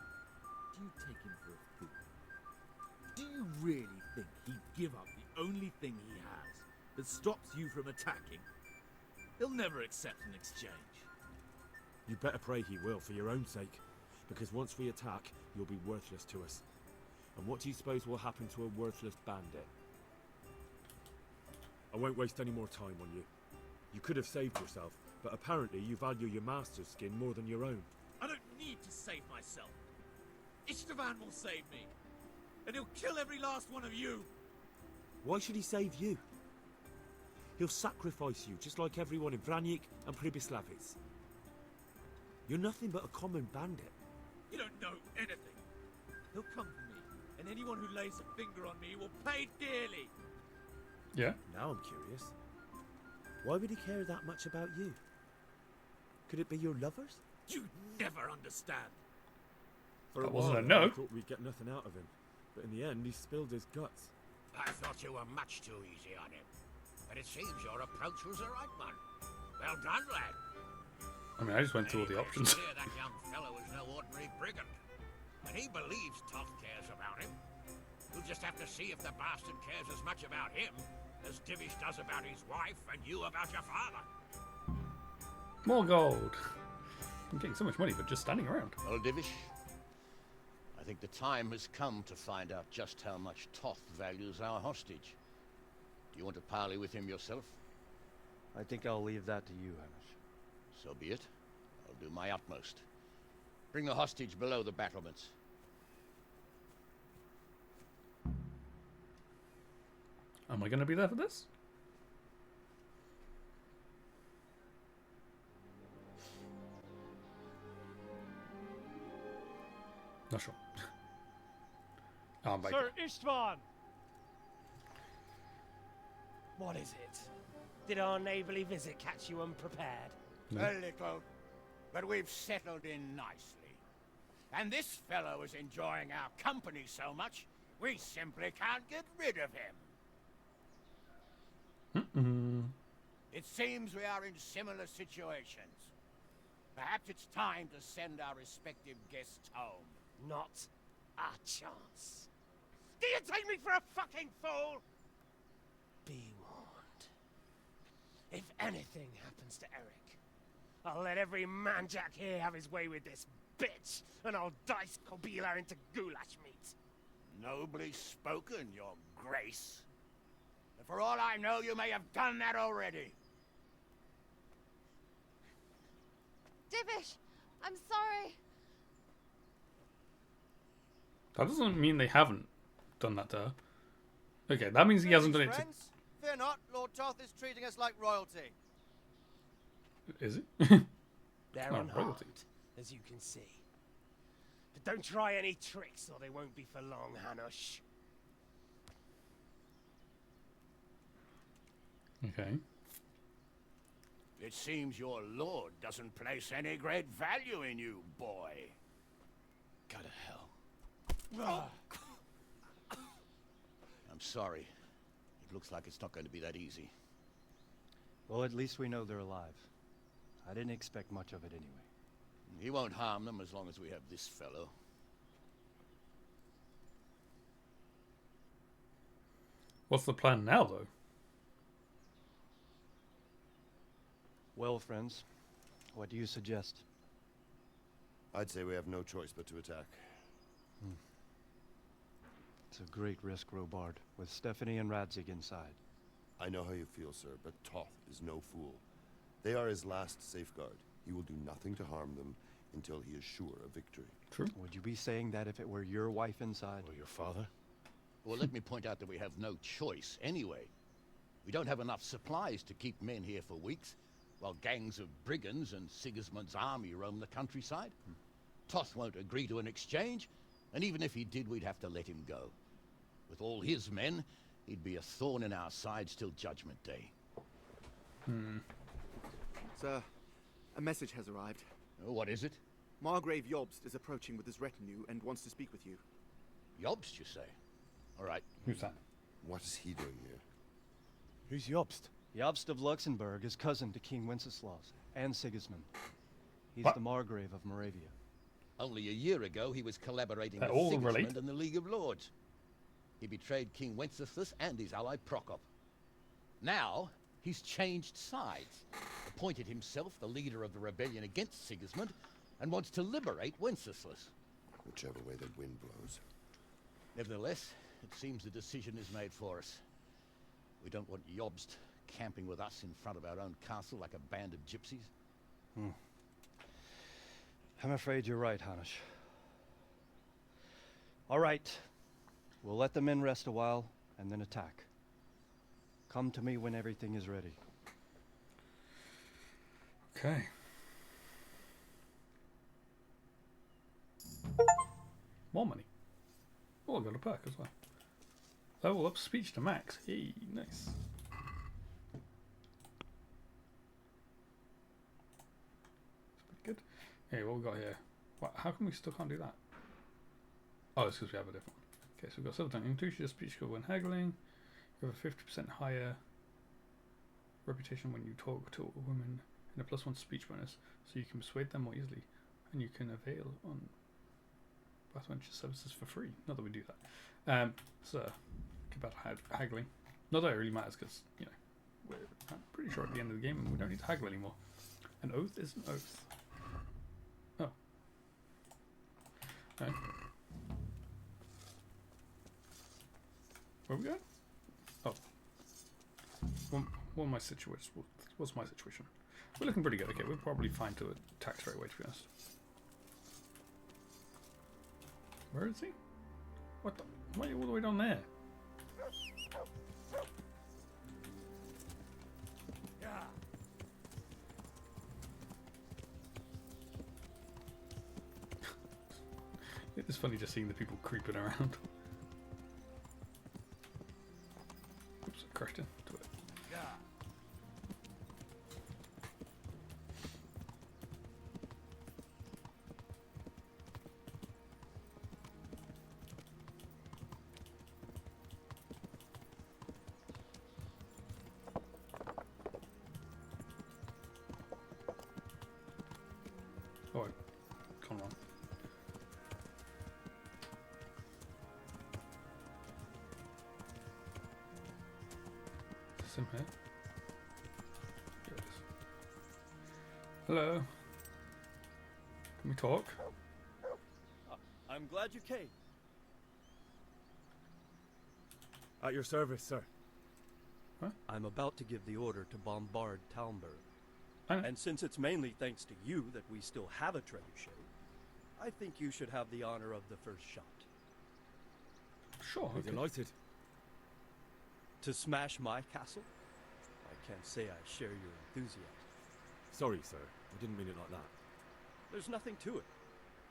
[SPEAKER 15] Do you take him for a fool? Do you really think he'd give up the only thing he has that stops you from attacking? He'll never accept an exchange.
[SPEAKER 7] You better pray he will, for your own sake. Because once we attack, you'll be worthless to us. And what do you suppose will happen to a worthless bandit? I won't waste any more time on you. You could have saved yourself, but apparently you value your master's skin more than your own.
[SPEAKER 15] I don't need to save myself. Istvan will save me. And he'll kill every last one of you.
[SPEAKER 7] Why should he save you? He'll sacrifice you, just like everyone in Vranjik and Pribislavic. You're nothing but a common bandit.
[SPEAKER 15] You don't know anything. He'll come for me, and anyone who lays a finger on me will pay dearly.
[SPEAKER 1] Yeah.
[SPEAKER 7] Now I'm curious. Why would he care that much about you? Could it be your lovers?
[SPEAKER 15] You never understand.
[SPEAKER 7] For
[SPEAKER 1] That
[SPEAKER 7] a
[SPEAKER 1] wasn't
[SPEAKER 7] while
[SPEAKER 1] a
[SPEAKER 7] there,
[SPEAKER 1] no.
[SPEAKER 7] I thought we'd get nothing out of him. But in the end, he spilled his guts.
[SPEAKER 11] I thought you were much too easy on him. But it seems your approach was the right one. Well done, lad.
[SPEAKER 1] I mean, I just went through all the options.
[SPEAKER 11] It's clear that young fellow is no ordinary brigand. And he believes Toth cares about him. We'll just have to see if the bastard cares as much about him as Divish does about his wife and you about your father.
[SPEAKER 1] More gold. I'm getting so much money for just standing around.
[SPEAKER 14] Well, Divish, I think the time has come to find out just how much Toth values our hostage. Do you want to parley with him yourself?
[SPEAKER 4] I think I'll leave that to you, Hamish.
[SPEAKER 14] So be it. I'll do my utmost. Bring the hostage below the battlements.
[SPEAKER 1] Am I going to be there for this? Not sure. Oh, my
[SPEAKER 16] Sir Istvan!
[SPEAKER 17] What is it? Did our neighbourly visit catch you unprepared?
[SPEAKER 14] Hmm?
[SPEAKER 18] A little, but we've settled in nicely. And this fellow is enjoying our company so much, we simply can't get rid of him. It seems we are in similar situations. Perhaps it's time to send our respective guests home.
[SPEAKER 17] Not a chance. Do you take me for a fucking fool? Be warned. If anything happens to Eric, I'll let every manjack here have his way with this bitch, and I'll dice Kobila into goulash meat.
[SPEAKER 18] Nobly spoken, your grace. But for all I know, you may have done that already.
[SPEAKER 19] Divish, I'm sorry.
[SPEAKER 1] That doesn't mean they haven't done that to her. Okay, that means he hasn't done it to...
[SPEAKER 20] Friends, fear not, Lord Toth is treating us like royalty.
[SPEAKER 1] Is it?
[SPEAKER 17] They're
[SPEAKER 1] Oh,
[SPEAKER 17] unharmed,
[SPEAKER 1] royalty.
[SPEAKER 17] as you can see. But don't try any tricks, or they won't be for long, Hanush.
[SPEAKER 1] Okay.
[SPEAKER 18] It seems your lord doesn't place any great value in you, boy.
[SPEAKER 14] Go to hell. I'm sorry. It looks like it's not going to be that easy.
[SPEAKER 4] Well, at least we know they're alive. I didn't expect much of it anyway.
[SPEAKER 14] He won't harm them as long as we have this fellow.
[SPEAKER 1] What's the plan now, though?
[SPEAKER 4] Well, friends, what do you suggest?
[SPEAKER 5] I'd say we have no choice but to attack.
[SPEAKER 4] It's a great risk, Robard, with Stephanie and Radzig inside.
[SPEAKER 5] I know how you feel, sir, but Toth is no fool. They are his last safeguard. He will do nothing to harm them until he is sure of victory.
[SPEAKER 1] True.
[SPEAKER 4] Would you be saying that if it were your wife inside?
[SPEAKER 5] Or your father?
[SPEAKER 14] Well, let me point out that we have no choice anyway. We don't have enough supplies to keep men here for weeks, while gangs of brigands and Sigismund's army roam the countryside. Toth won't agree to an exchange, and even if he did, we'd have to let him go. With all his men, he'd be a thorn in our sides till Judgment Day.
[SPEAKER 21] Sir, a message has arrived.
[SPEAKER 14] Oh, what is it?
[SPEAKER 21] Margrave Jobst is approaching with his retinue and wants to speak with you.
[SPEAKER 14] Jobst, you say? All right.
[SPEAKER 1] Who's that?
[SPEAKER 5] What is he doing here?
[SPEAKER 4] Who's Jobst? Jobst of Luxembourg is cousin to King Wenceslas and Sigismund. He's
[SPEAKER 1] What?
[SPEAKER 4] the Margrave of Moravia.
[SPEAKER 14] Only a year ago, he was collaborating
[SPEAKER 1] They're
[SPEAKER 14] with
[SPEAKER 1] all
[SPEAKER 14] Sigismund
[SPEAKER 1] related?
[SPEAKER 14] and the League of Lords. He betrayed King Wenceslas and his ally Prokop. Now, he's changed sides, appointed himself the leader of the rebellion against Sigismund, and wants to liberate Wenceslas.
[SPEAKER 5] Whichever way the wind blows.
[SPEAKER 14] Nevertheless, it seems the decision is made for us. We don't want Jobst camping with us in front of our own castle like a band of gypsies.
[SPEAKER 4] I'm afraid you're right, Hanush. All right. We'll let the men rest a while, and then attack. Come to me when everything is ready.
[SPEAKER 1] Okay. More money. Oh, I got a perk as well. Level up speech to max. Hey, nice. That's pretty good. Hey, what we got here? What, how come we still can't do that? Oh, it's because we have a different one. Okay, so we've got Silver Tongue. Increase your speech skill when haggling. You have a 50% higher reputation when you talk to a woman, and a +1 speech bonus, so you can persuade them more easily, and you can avail on Bathwench services for free. Not that we do that. So, keep out haggling. Not that it really matters, because, you know, I'm pretty sure at the end of the game we don't need to haggle anymore. An oath is an oath. Okay. Where are we going? Oh. What my situation? What's my situation? We're looking pretty good. Okay, we're probably fine to attack straight away, to be honest. Where is he? What the? Why are you all the way down there? It's funny just seeing the people creeping around. Oops, I crashed into it. Oh, come on. Is this him here? Here it is. Hello. Can we talk?
[SPEAKER 4] I'm glad you came.
[SPEAKER 7] At your service, sir.
[SPEAKER 1] Huh?
[SPEAKER 4] I'm about to give the order to bombard Talmberg. And since it's mainly thanks to you that we still have a trebuchet, I think you should have the honor of the first shot.
[SPEAKER 1] Sure.
[SPEAKER 7] Okay. Delighted.
[SPEAKER 4] To smash my castle? I can't say I share your enthusiasm.
[SPEAKER 7] Sorry, sir. I didn't mean it like that.
[SPEAKER 4] There's nothing to it.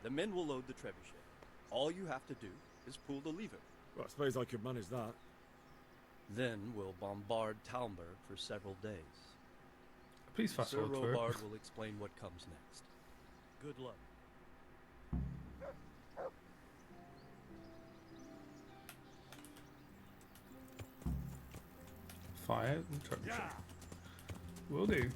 [SPEAKER 4] The men will load the trebuchet. All you have to do is pull the lever.
[SPEAKER 7] Well, I suppose I could manage that.
[SPEAKER 4] Then we'll bombard Talmberg for several days.
[SPEAKER 1] Please fast
[SPEAKER 4] Sir
[SPEAKER 1] forward through it.
[SPEAKER 4] Robard will explain what comes next. Good luck.
[SPEAKER 1] Fire the trebuchet. Will do.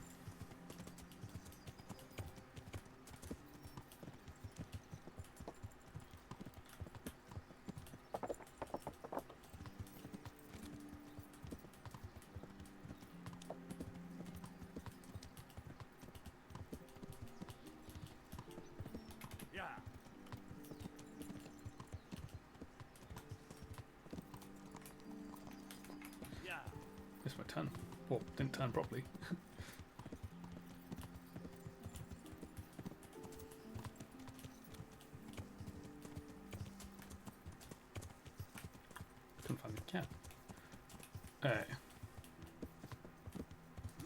[SPEAKER 1] Missed my turn. Well, didn't turn properly. Couldn't find the cap. Hey.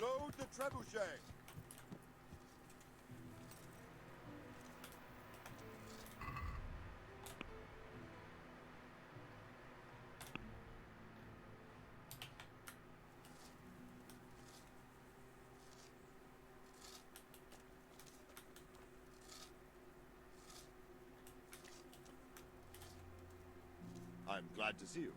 [SPEAKER 5] Load the trebuchet! I'm glad to see you.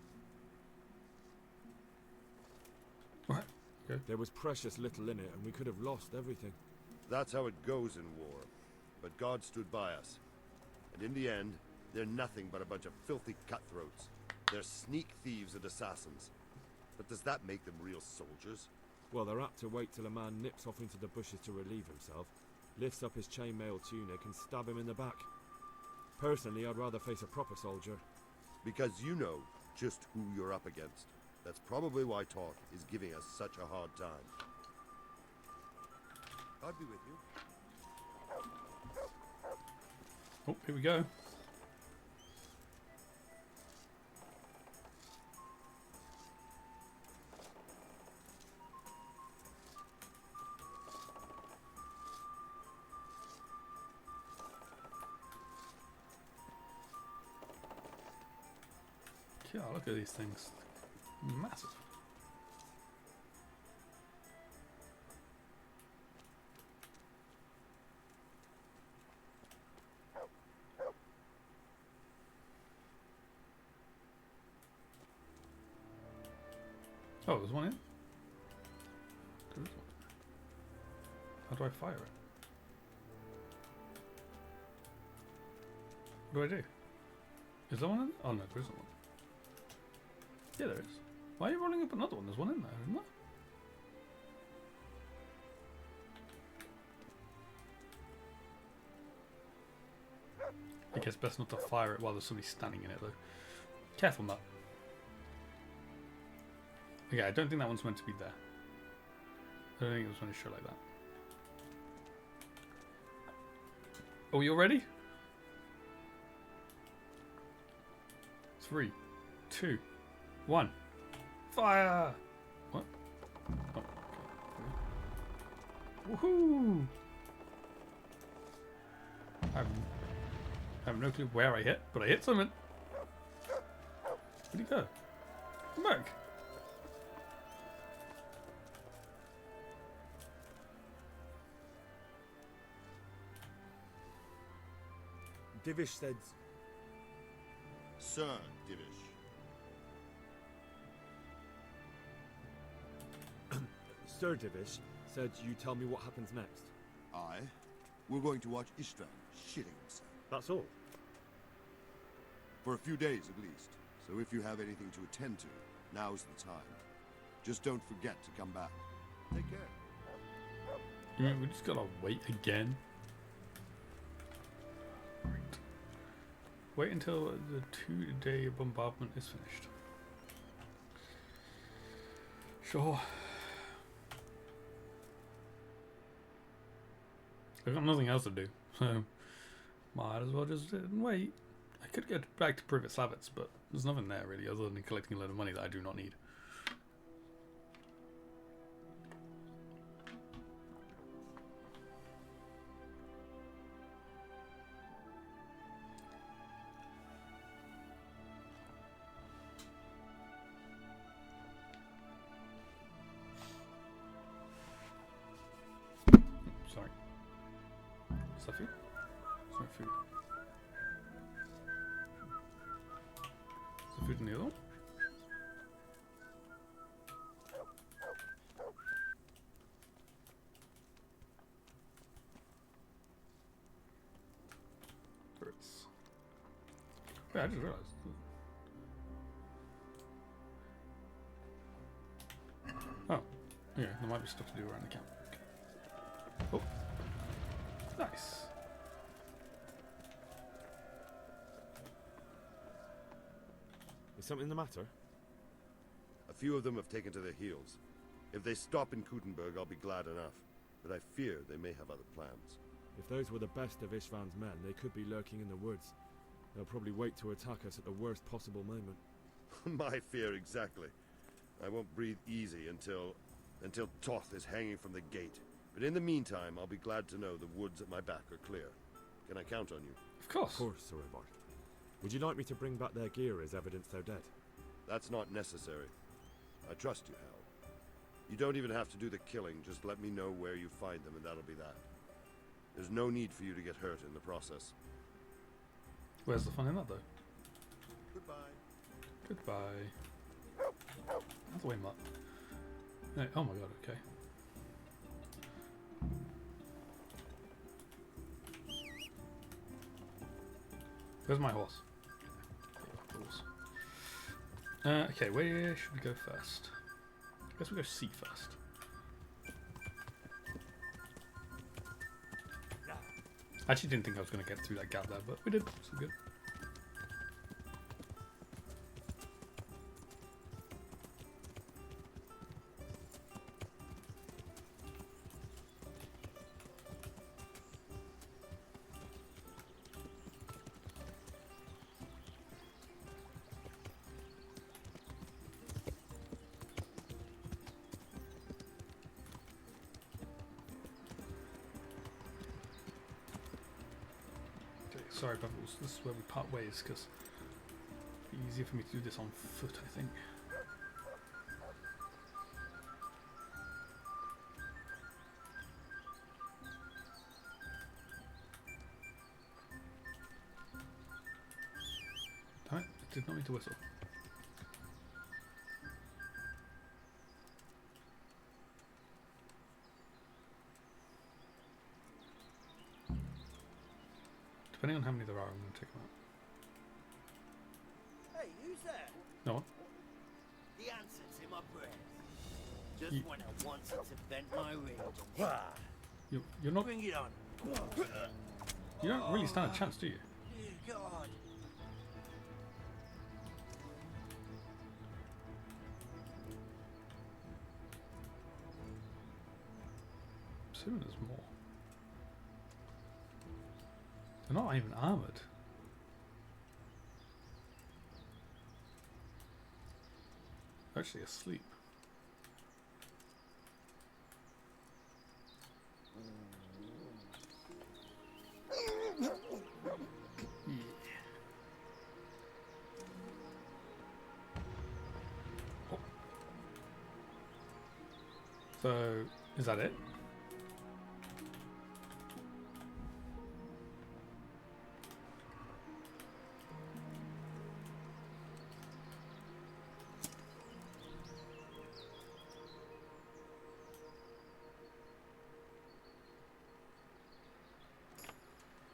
[SPEAKER 1] What? Okay.
[SPEAKER 7] There was precious little in it, and we could have lost everything.
[SPEAKER 5] That's how it goes in war. But God stood by us. And in the end, they're nothing but a bunch of filthy cutthroats. They're sneak thieves and assassins. But does that make them real soldiers?
[SPEAKER 7] Well, they're apt to wait till a man nips off into the bushes to relieve himself, lifts up his chainmail tunic and stab him in the back. Personally, I'd rather face a proper soldier.
[SPEAKER 5] Because you know just who you're up against. That's probably why Toth is giving us such a hard time. I'll be with you.
[SPEAKER 1] Oh, here we go. Yeah, look at these things. Massive. Oh, there's one in? There is one. How do I fire it? What do I do? Is there one in? Oh no, there isn't one. Yeah, there is. Why are you rolling up another one? There's one in there, isn't there? I guess best not to fire it while there's somebody standing in it, though. Careful, Nut. Okay, I don't think that one's meant to be there. I don't think it was meant to show like that. Are we all ready? 3, 2, 1. Fire! What? Oh, okay. Woohoo! I have no clue where I hit, but I hit something. Where'd he go? Come back.
[SPEAKER 7] Divish said...
[SPEAKER 5] Sir Divish.
[SPEAKER 7] Sir Divish said you tell me what happens next.
[SPEAKER 5] Aye. We're going to watch Istvan shitting himself.
[SPEAKER 7] That's all?
[SPEAKER 5] For a few days at least. So if you have anything to attend to, now's the time. Just don't forget to come back. Take care.
[SPEAKER 1] You mean we just gotta wait again? Right. Wait until the 2-day bombardment is finished. Sure. I've got nothing else to do, so might as well just sit and wait. I could get back to Privet Slavitz, but there's nothing there really other than collecting a load of money that I do not need. Sorry. Is that food? It's not food. Is there food in the other one? Turrets. Wait, I just realized. Oh, yeah, there might be stuff to do around the camp. Oh, nice.
[SPEAKER 7] Is something the matter?
[SPEAKER 5] A few of them have taken to their heels. If they stop in Kutenberg, I'll be glad enough. But I fear they may have other plans.
[SPEAKER 7] If those were the best of Istvan's men, they could be lurking in the woods. They'll probably wait to attack us at the worst possible moment.
[SPEAKER 5] My fear exactly. I won't breathe easy until Toth is hanging from the gate. But in the meantime, I'll be glad to know the woods at my back are clear. Can I count on you?
[SPEAKER 1] Of course.
[SPEAKER 7] Of course, Sir Robert. Would you like me to bring back their gear as evidence they're dead?
[SPEAKER 5] That's not necessary. I trust you, Hal. You don't even have to do the killing, just let me know where you find them and that'll be that. There's no need for you to get hurt in the process.
[SPEAKER 1] Where's the fun in that, though?
[SPEAKER 5] Goodbye.
[SPEAKER 1] Goodbye. That's the way, Mutt. Hey, oh my god, okay. Where's my horse? Okay, where should we go first? I guess we go C first. I actually didn't think I was going to get through that gap there, but we did, so good. Sorry, Bubbles, this is where we part ways, because it's easier for me to do this on foot, I think. Damn it, I did not mean to whistle. Depending on how many there are, I'm going to take them out.
[SPEAKER 18] Hey, who's that?
[SPEAKER 1] No one?
[SPEAKER 18] The answer's in my breath. Just
[SPEAKER 1] You-
[SPEAKER 18] when I wanted to bend my range.
[SPEAKER 1] You're not.
[SPEAKER 18] Bring it on.
[SPEAKER 1] You don't really stand a chance, do you?
[SPEAKER 11] God.
[SPEAKER 1] Assuming there's more. They're not even armoured. They're actually asleep. Oh. So, is that it?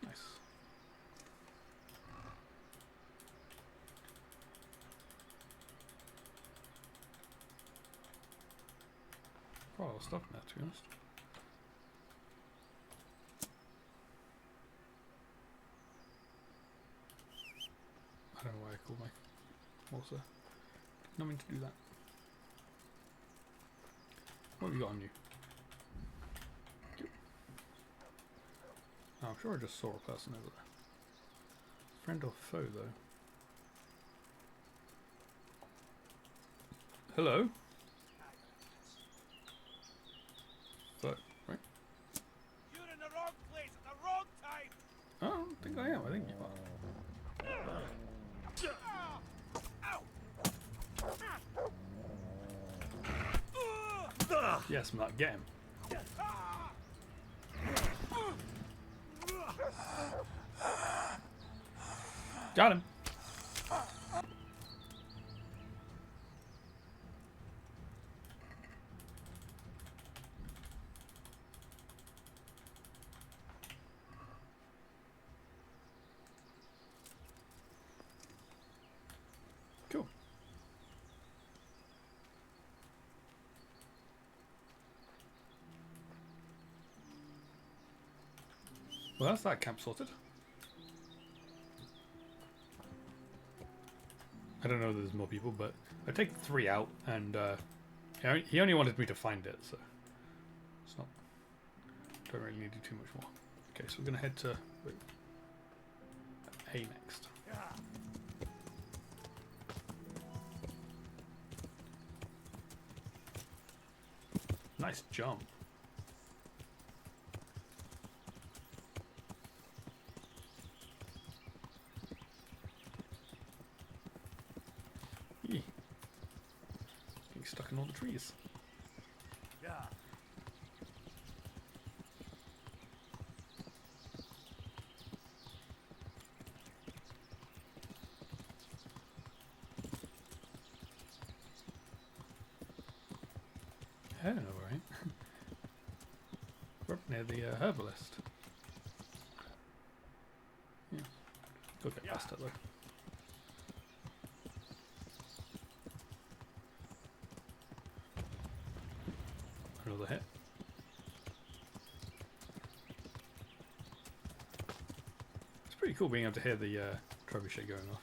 [SPEAKER 1] Nice. Quite a lot of stuff in there, to be honest. I don't know why I called my Morsa. Did not mean to do that. What have you got on you? Oh, I'm sure I just saw a person over there. Friend or foe, though? Hello? Foe, right?
[SPEAKER 11] You're in the wrong place at the wrong time.
[SPEAKER 1] I don't think I am. I think you are. Yes, Mark, get him. Got him. Cool. Well, that's that camp sorted. I don't know if there's more people, but I take 3 out, and he only wanted me to find it, so it's not. Don't really need to do too much more. Okay, so we're gonna head to A next. Nice jump. Getting stuck in all the trees.
[SPEAKER 11] Yeah.
[SPEAKER 1] I don't know, right? We're up near the herbalist. Yeah. Go get past it though. Another hit. It's pretty cool being able to hear the trebuchet going off.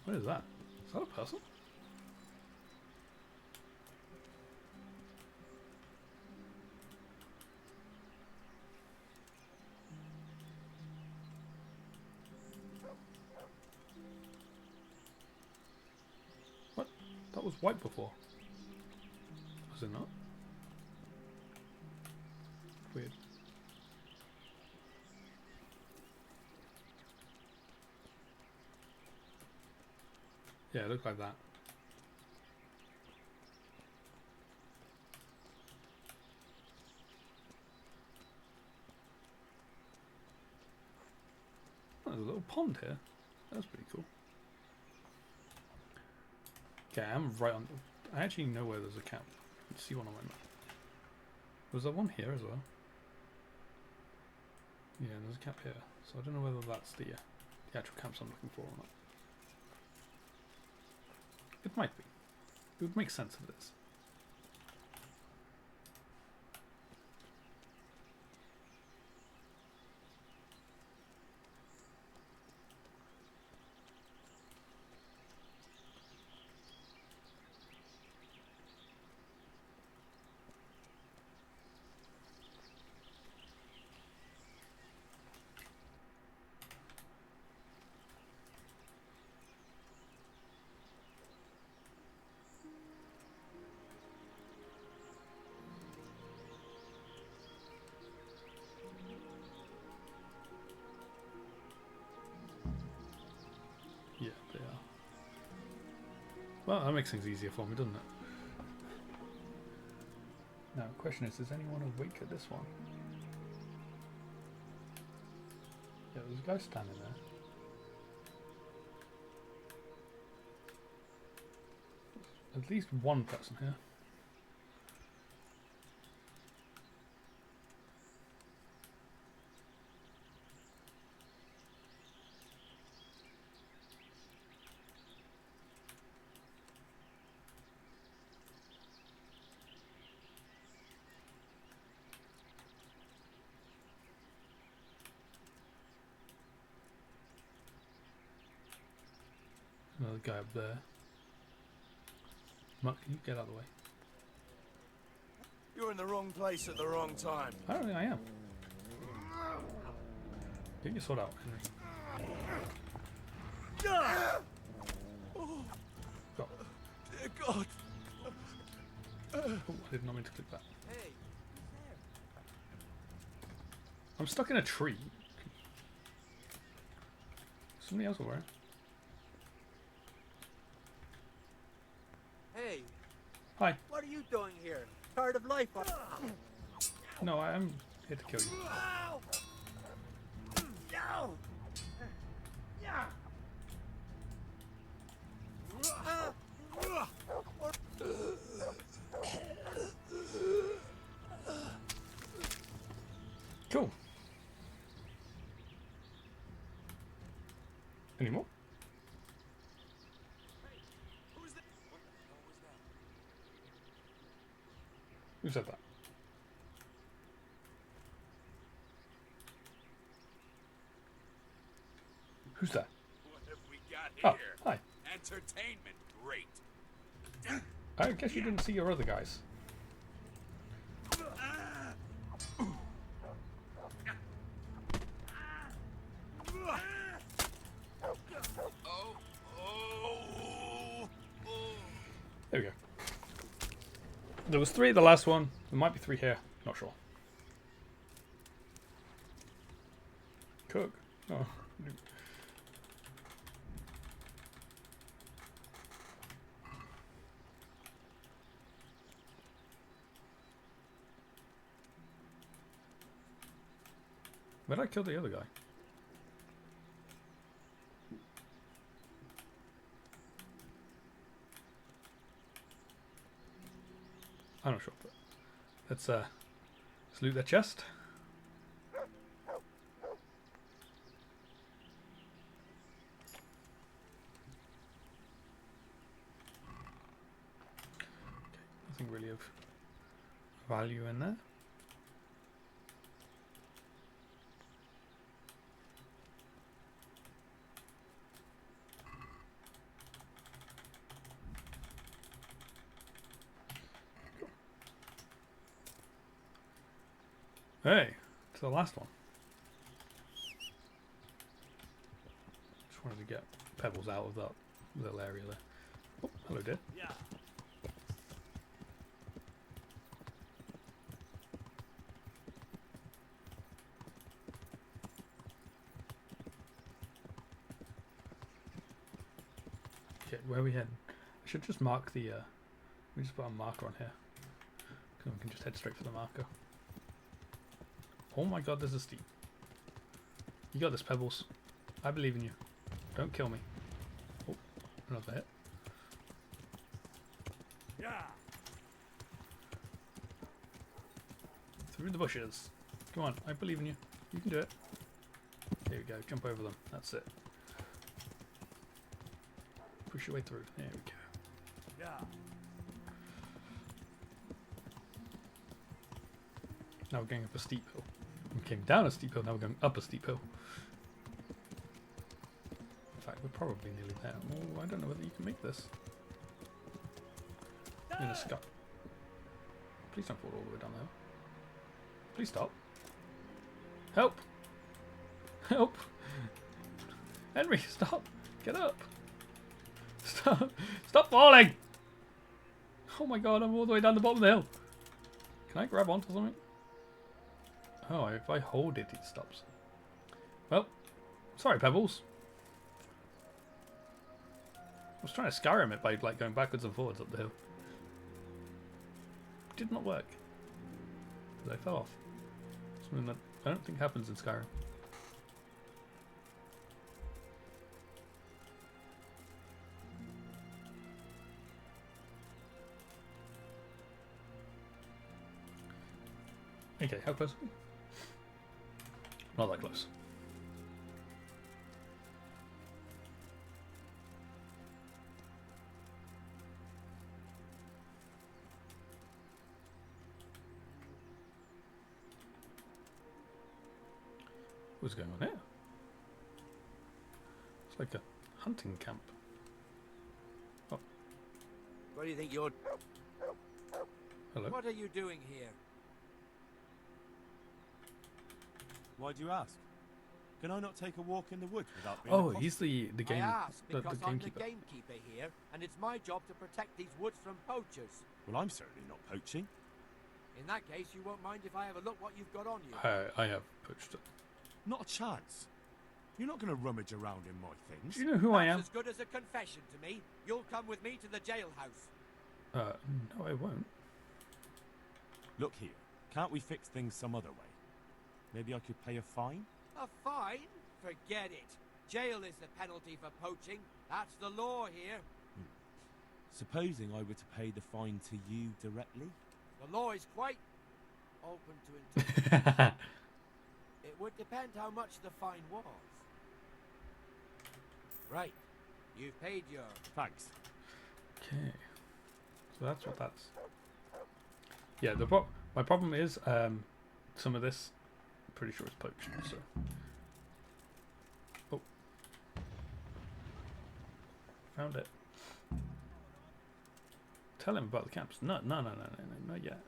[SPEAKER 1] What is that? Is that a person? What? That was white before. Was it not? Weird. Yeah, it looked like that. Oh, there's a little pond here. That's pretty cool. Okay, I'm right on. I actually know where there's a camp. I can see one on my map. Was there one here as well? Yeah, there's a camp here. So I don't know whether that's the actual camps I'm looking for or not. It might be. It would make sense if it is. Yeah, they are. Well, that makes things easier for me, doesn't it? Now, the question is anyone awake at this one? Yeah, there's a guy standing there. At least one person here. Another guy up there. Mark, can you get out of the way?
[SPEAKER 16] You're in the wrong place at the wrong time.
[SPEAKER 1] I don't think I am. Get your sword out, Henry.
[SPEAKER 16] Oh,
[SPEAKER 1] Go.
[SPEAKER 16] dear God.
[SPEAKER 1] Oh, I did not mean to click that.
[SPEAKER 11] Hey,
[SPEAKER 1] I'm stuck in a tree. Somebody else over.
[SPEAKER 11] hey.
[SPEAKER 1] Hi.
[SPEAKER 11] What are you doing here? Tired of life?
[SPEAKER 1] No, I am here to kill you.
[SPEAKER 11] No!
[SPEAKER 1] Cool. Any more? Who said that? Who's that?
[SPEAKER 16] What have we got
[SPEAKER 1] Oh,
[SPEAKER 16] here?
[SPEAKER 1] hi.
[SPEAKER 16] Entertainment, great.
[SPEAKER 1] I guess you didn't see your other guys. There we go. There was 3 at the last one. There might be 3 here. Not sure. Cook. Oh. Where did I kill the other guy? I'm not sure, but let's loot that chest. Okay, nothing really of value in there. Hey, it's the last one. Just wanted to get pebbles out of that little area there. Oh, hello, dear.
[SPEAKER 4] Yeah.
[SPEAKER 1] Okay, where are we heading? I should just mark the. We just put a marker on here, because we can just head straight for the marker. Oh my God, this is steep. You got this, Pebbles. I believe in you. Don't kill me. Oh, another hit.
[SPEAKER 4] Yeah.
[SPEAKER 1] Through the bushes. Come on, I believe in you. You can do it. There we go. Jump over them. That's it. Push your way through. There we go. Now we're going up a steep hill. We came down a steep hill, now we're going up a steep hill. In fact, we're probably nearly there. Oh, I don't know whether you can make this. In a sky. Please don't fall all the way down there. Please stop. Help! Help! Henry, stop! Get up! Stop! Stop falling! Oh my god, I'm all the way down the bottom of the hill. Can I grab onto something? Oh, if I hold it, it stops. Well, sorry, Pebbles. I was trying to Skyrim it by like going backwards and forwards up the hill. It did not work. Because I fell off. Something that I don't think happens in Skyrim. Okay, how close are we? Not that close. What's going on here? It's like a hunting camp. Oh.
[SPEAKER 8] What do you think you're...
[SPEAKER 1] Hello?
[SPEAKER 8] What are you doing here?
[SPEAKER 4] Why do you ask? Can I not take a walk in the woods without being
[SPEAKER 1] Oh,
[SPEAKER 4] accosted?
[SPEAKER 1] he's the game...
[SPEAKER 8] I ask
[SPEAKER 1] the
[SPEAKER 8] because I'm the
[SPEAKER 1] gamekeeper.
[SPEAKER 8] gamekeeper here, and it's my job to protect these woods from poachers.
[SPEAKER 4] Well, I'm certainly not poaching.
[SPEAKER 8] In that case, you won't mind if I have a look what you've got on you.
[SPEAKER 1] I have poached it.
[SPEAKER 4] Not a chance. You're not going to rummage around in my things.
[SPEAKER 1] Do you know who I am?
[SPEAKER 8] That's as good as a confession to me. You'll come with me to the jailhouse.
[SPEAKER 1] No, I won't.
[SPEAKER 4] Look here. Can't we fix things some other way? Maybe I could pay a fine?
[SPEAKER 8] A fine? Forget it. Jail is the penalty for poaching. That's the law here.
[SPEAKER 4] Supposing I were to pay the fine to you directly?
[SPEAKER 8] The law is quite open to interpretation. It would depend how much the fine was. Right. You've paid your...
[SPEAKER 4] Thanks.
[SPEAKER 1] Okay. So that's what that's... Yeah, my problem is some of this, I'm pretty sure it's poached, so... Oh. Found it. Tell him about the camps. No, not yet.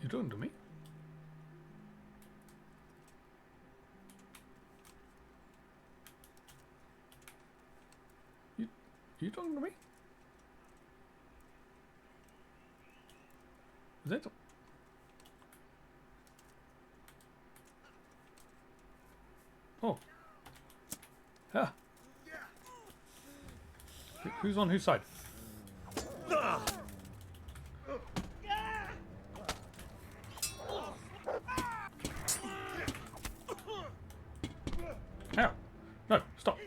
[SPEAKER 1] You talking to me? You talking to me? Is that? Oh. Ah. Who's on whose side? Ow. No, stop.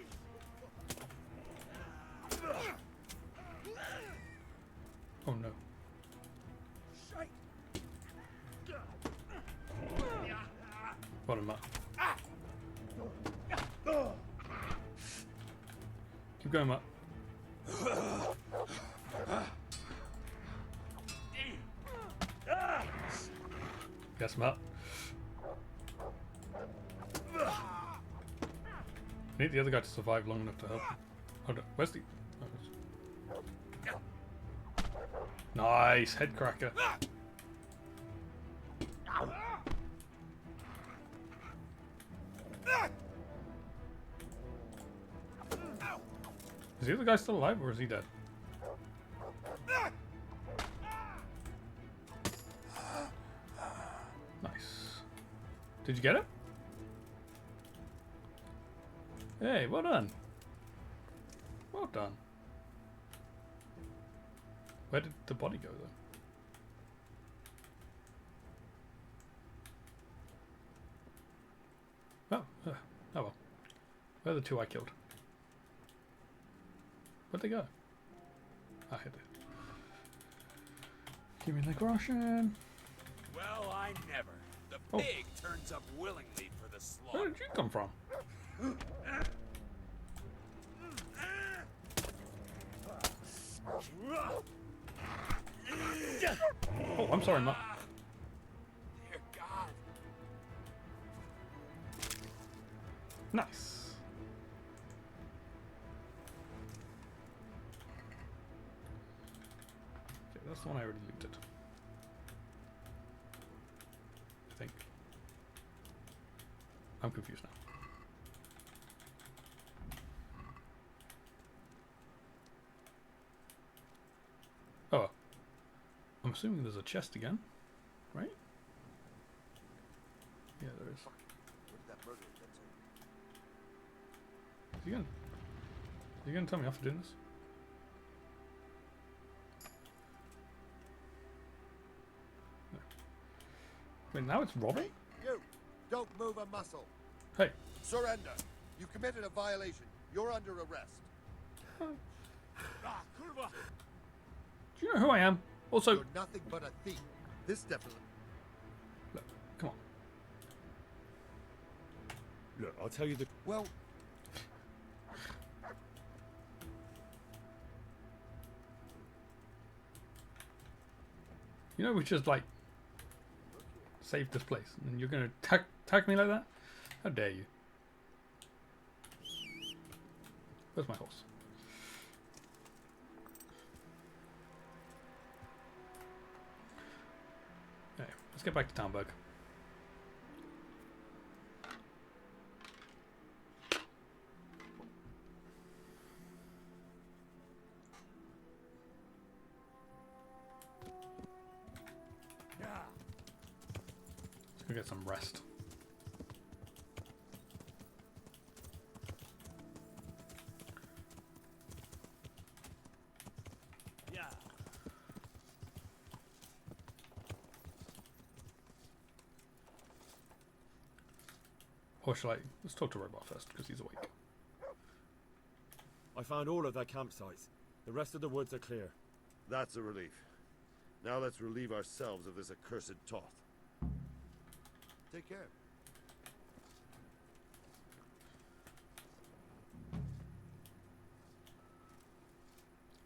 [SPEAKER 1] Oh no. Bottom up. Keep going up. Gas him up. I need the other guy to survive long enough to help him. Hold on, where's the... Nice, head cracker. Is the other guy still alive or is he dead? Nice. Did you get it? Hey, well done. Well done. Where did the body go then? Oh, oh well. Where are the two I killed? Where'd they go? Ah, here they are. Give me the groschen.
[SPEAKER 16] Well, I never. The pig turns up willingly for the slaughter.
[SPEAKER 1] Where did you come from? Oh, I'm sorry, Matt.
[SPEAKER 16] Dear God.
[SPEAKER 1] Nice. Okay, that's the one I already looted. I think. I'm confused now. Oh. I'm assuming there's a chest again, right? Yeah, there is. Is he gonna tell me off for doing this? No. Wait, now it's robbing?
[SPEAKER 5] You! Don't move a muscle.
[SPEAKER 1] Hey.
[SPEAKER 5] Surrender. You committed a violation. You're under arrest.
[SPEAKER 1] Do you know who I am? Also,
[SPEAKER 5] You're nothing but a thief. This definitely.
[SPEAKER 1] look, come on.
[SPEAKER 7] Look, I'll tell you the...
[SPEAKER 5] Well...
[SPEAKER 1] You know, we just like saved this place, and you're gonna tag me like that? How dare you? Where's my horse? Okay, let's get back to Townburg. Let's go get some rest.
[SPEAKER 4] Yeah.
[SPEAKER 1] Or shall I? Let's talk to Robot first, because he's awake.
[SPEAKER 7] I found all of their campsites. The rest of the woods are clear.
[SPEAKER 5] That's a relief. Now let's relieve ourselves of this accursed Toth. Take care.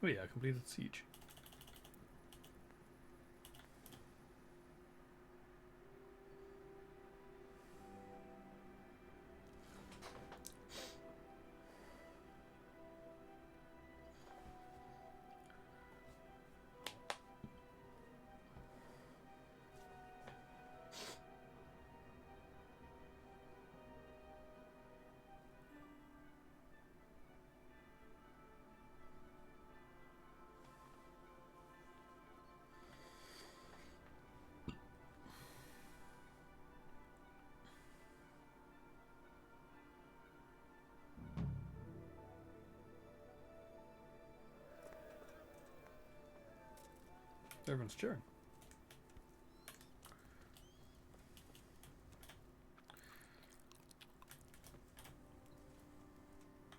[SPEAKER 1] Oh yeah, I completed Siege. Everyone's cheering.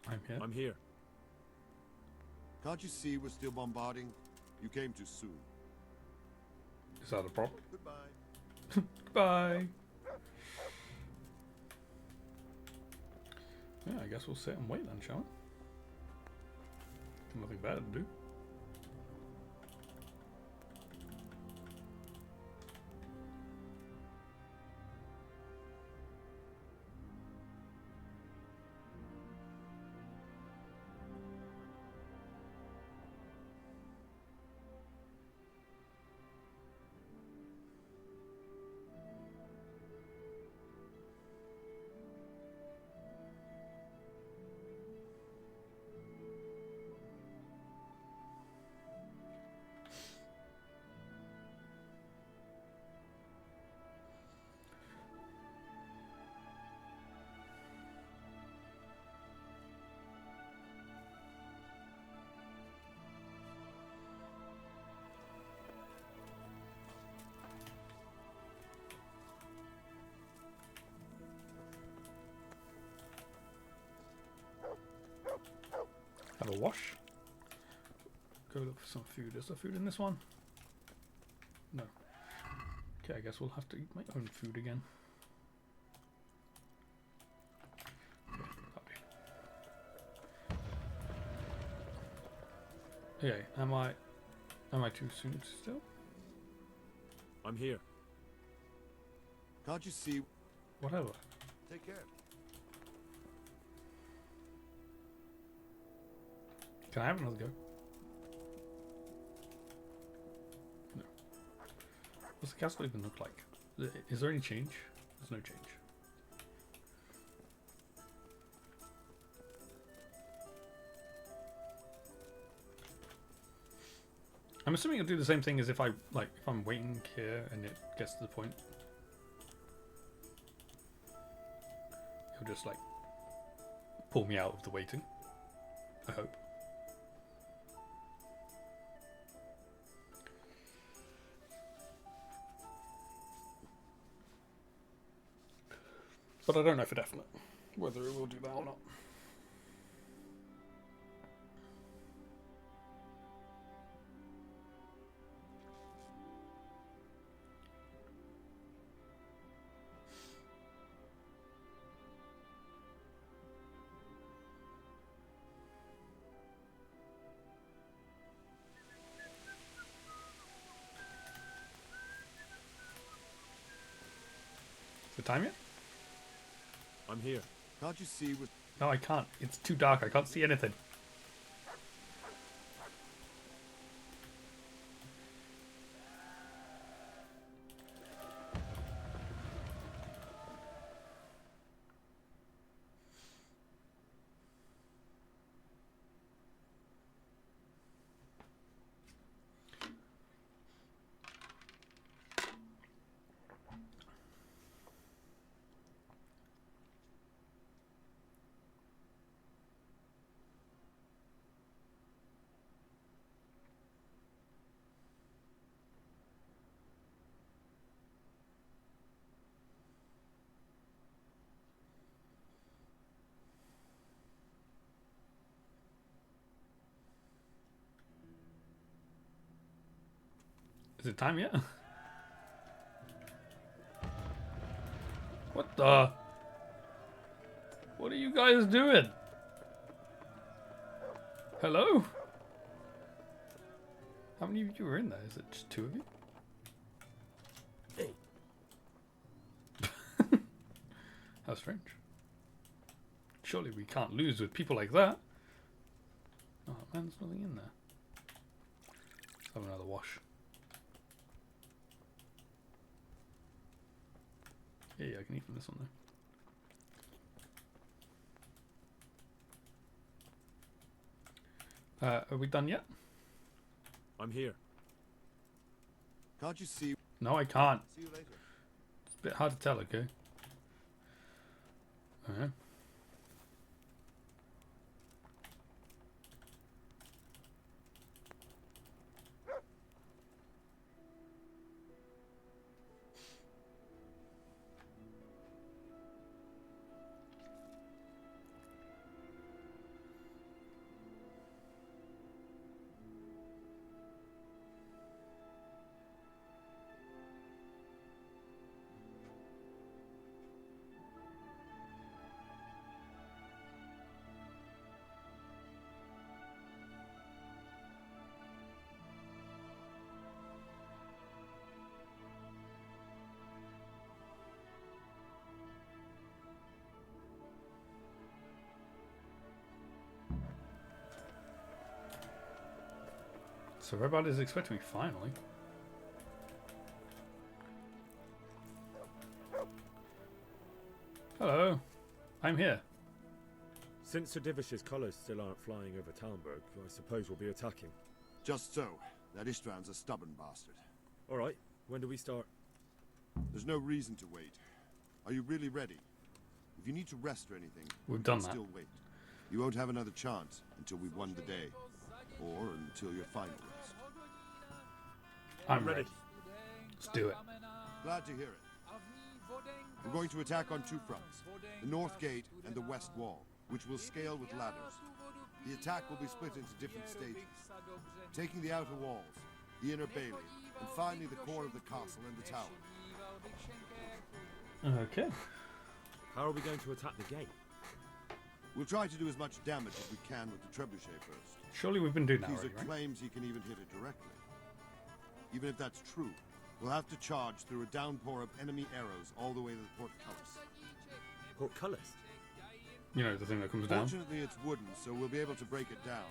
[SPEAKER 1] I'm here.
[SPEAKER 7] I'm here.
[SPEAKER 5] Can't you see we're still bombarding? You came too soon.
[SPEAKER 1] Is that a problem?
[SPEAKER 5] Goodbye.
[SPEAKER 1] Goodbye. Yeah, I guess we'll sit and wait then, shall we? Nothing better to do. wash. Go look for some food. Is there food in this one? No. Okay, I guess we'll have to eat my own food again. Okay, am I too soon still?
[SPEAKER 7] I'm here.
[SPEAKER 5] Can't you see?
[SPEAKER 1] Whatever.
[SPEAKER 5] Take care.
[SPEAKER 1] Can I have another go? No. What's the castle even look like? Is there any change? There's no change. I'm assuming it'll do the same thing as if if I'm waiting here and it gets to the point. It'll just pull me out of the waiting. I hope. But I don't know for definite whether it will do that or not. Is it time yet?
[SPEAKER 7] I'm here.
[SPEAKER 5] Can't you see what...
[SPEAKER 1] No, I can't. It's too dark. I can't see anything. Is it time yet? What the? What are you guys doing? Hello? How many of you are in there? Is it just 2 of you? How strange. Surely we can't lose with people like that. Oh man, there's nothing in there. Let's have another wash. Yeah, I can eat from this one though. Are we done yet?
[SPEAKER 7] I'm here.
[SPEAKER 5] Can't you see?
[SPEAKER 1] No, I can't.
[SPEAKER 5] See you later.
[SPEAKER 1] It's a bit hard to tell, okay? Alright. So everybody's expecting me finally. Hello, I'm here.
[SPEAKER 7] Since Sir Divish's colours still aren't flying over Talmberg, I suppose we'll be attacking.
[SPEAKER 5] Just so. That Istran's a stubborn bastard.
[SPEAKER 7] Alright, when do we start?
[SPEAKER 5] There's no reason to wait. Are you really ready? If you need to rest or anything,
[SPEAKER 1] we've done that.
[SPEAKER 5] Still wait. You won't have another chance until we've won the day. Or until your final rest.
[SPEAKER 1] I'm ready. Let's do it.
[SPEAKER 5] Glad to hear it. We're going to attack on 2 fronts. The North Gate and the West Wall, which we'll scale with ladders. The attack will be split into different stages. Taking the outer walls, the inner bailey, and finally the core of the castle and the tower.
[SPEAKER 1] Okay.
[SPEAKER 7] How are we going to attack the gate?
[SPEAKER 5] We'll try to do as much damage as we can with the trebuchet first.
[SPEAKER 1] Surely we've been doing that
[SPEAKER 5] Caesar
[SPEAKER 1] already, right?
[SPEAKER 5] claims he can even hit it directly. Even if that's true, we'll have to charge through a downpour of enemy arrows all the way to the portcullis.
[SPEAKER 7] Portcullis?
[SPEAKER 1] You know, the thing that comes down.
[SPEAKER 5] Fortunately, it's wooden, so we'll be able to break it down.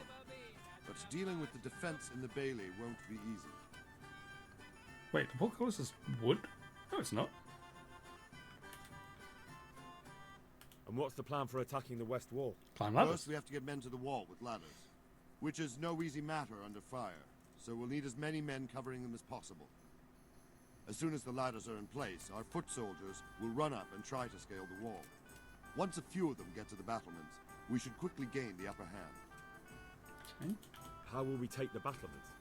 [SPEAKER 5] But dealing with the defense in the bailey won't be easy.
[SPEAKER 1] Wait, the portcullis is wood? No, it's not.
[SPEAKER 7] And what's the plan for attacking the west wall?
[SPEAKER 1] Climb ladders.
[SPEAKER 5] First, we have to get men to the wall with ladders, which is no easy matter under fire, so we'll need as many men covering them as possible. As soon as the ladders are in place, our foot soldiers will run up and try to scale the wall. Once a few of them get to the battlements, we should quickly gain the upper hand.
[SPEAKER 1] Okay.
[SPEAKER 7] How will we take the battlements?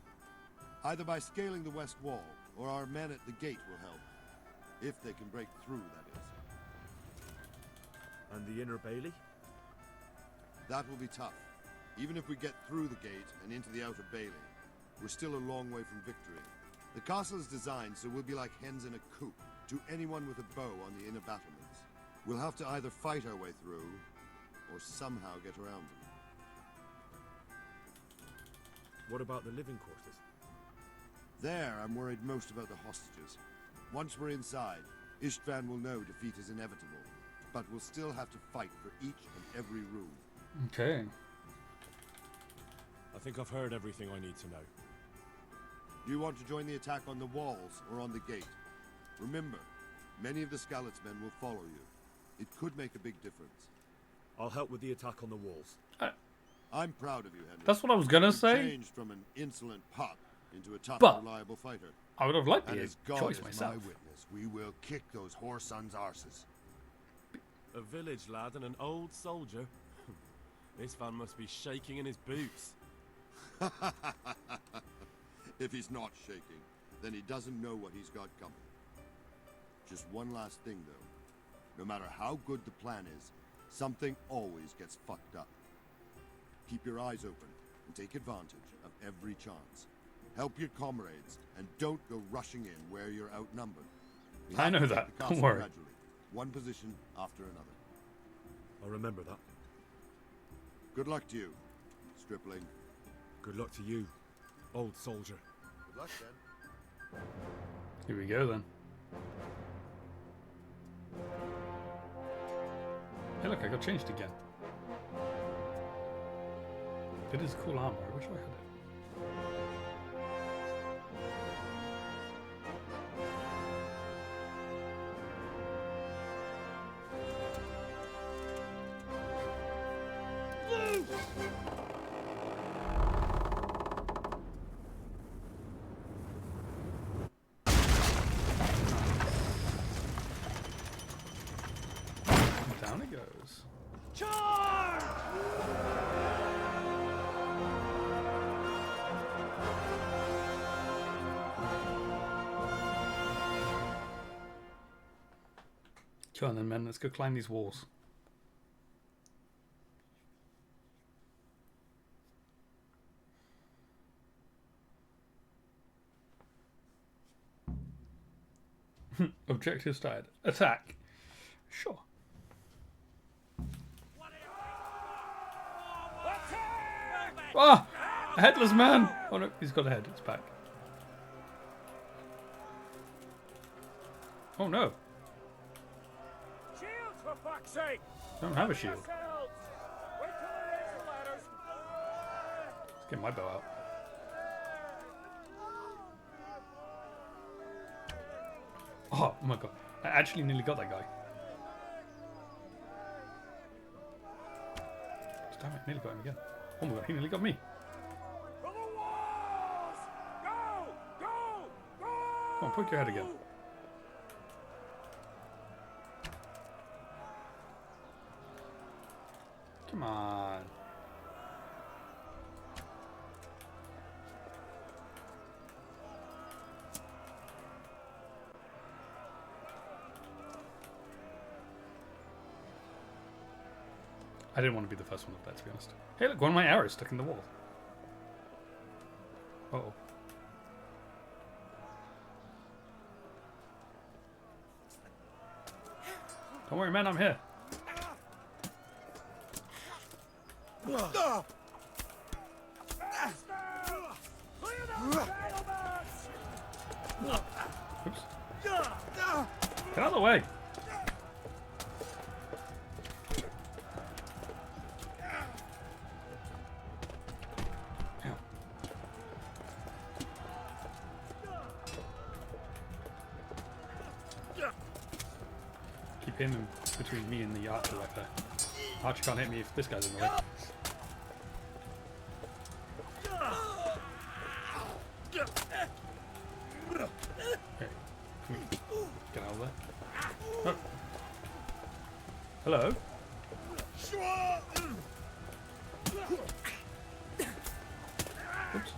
[SPEAKER 5] Either by scaling the west wall, or our men at the gate will help. If they can break through, that is.
[SPEAKER 7] And the inner bailey?
[SPEAKER 5] That will be tough. Even if we get through the gate and into the outer bailey, we're still a long way from victory. The castle is designed so we'll be like hens in a coop to anyone with a bow on the inner battlements. We'll have to either fight our way through, or somehow get around them.
[SPEAKER 7] What about the living quarters?
[SPEAKER 5] There, I'm worried most about the hostages. Once we're inside, Istvan will know defeat is inevitable, but we'll still have to fight for each and every room.
[SPEAKER 1] Okay.
[SPEAKER 7] I think I've heard everything I need to know.
[SPEAKER 5] Do you want to join the attack on the walls or on the gate? Remember, many of the Skalitz men will follow you. It could make a big difference.
[SPEAKER 7] I'll help with the attack on the walls.
[SPEAKER 5] I'm proud of you, Henry.
[SPEAKER 1] That's what I was gonna
[SPEAKER 5] You've
[SPEAKER 1] say.
[SPEAKER 5] changed from an insolent pup into a tough,
[SPEAKER 1] But
[SPEAKER 5] reliable fighter.
[SPEAKER 1] I would have liked
[SPEAKER 5] And
[SPEAKER 1] the
[SPEAKER 5] as God
[SPEAKER 1] choice
[SPEAKER 5] is
[SPEAKER 1] myself.
[SPEAKER 5] my witness, we will kick those whore sons' arses.
[SPEAKER 7] A village lad and an old soldier? This man must be shaking in his boots.
[SPEAKER 5] If he's not shaking, then he doesn't know what he's got coming. Just one last thing, though. No matter how good the plan is, something always gets fucked up. Keep your eyes open and take advantage of every chance. Help your comrades and don't go rushing in where you're outnumbered. We
[SPEAKER 1] I
[SPEAKER 5] have
[SPEAKER 1] know
[SPEAKER 5] to take
[SPEAKER 1] that.
[SPEAKER 5] the
[SPEAKER 1] Don't
[SPEAKER 5] castle
[SPEAKER 1] worry.
[SPEAKER 5] gradually, one position after another.
[SPEAKER 7] I'll remember that.
[SPEAKER 5] Good luck to you, stripling.
[SPEAKER 7] Good luck to you, old soldier.
[SPEAKER 5] Good luck, then.
[SPEAKER 1] Here we go then. Hey look, I got changed again. It is cool armor, I wish I had it. Down it goes.
[SPEAKER 11] Charge!
[SPEAKER 1] Come on then, men, let's go climb these walls. Objective started. Attack. Sure. Ah! A headless man! Oh no, he's got a head. It's back. Oh no.
[SPEAKER 12] Shields, for fuck's sake!
[SPEAKER 1] I don't have a shield.
[SPEAKER 12] Yourselves! Wait till I raise the ladders!
[SPEAKER 1] Let's get my bow out. Oh my god. I actually nearly got that guy. Damn it, nearly got him again. Oh my god, he nearly got me.
[SPEAKER 12] For the walls! Go! Go! Go!
[SPEAKER 1] Come on, poke your head again. Come on. I didn't want to be the first one up there, to be honest. Hey, look, one of my arrows stuck in the wall. Uh-oh. Don't worry, man, I'm here. Oops. Get out of the way. Keep him in between me and the archer right there. Archer can't hit me if this guy's in the way. Okay. Get out of there. Oh. Hello? Oops.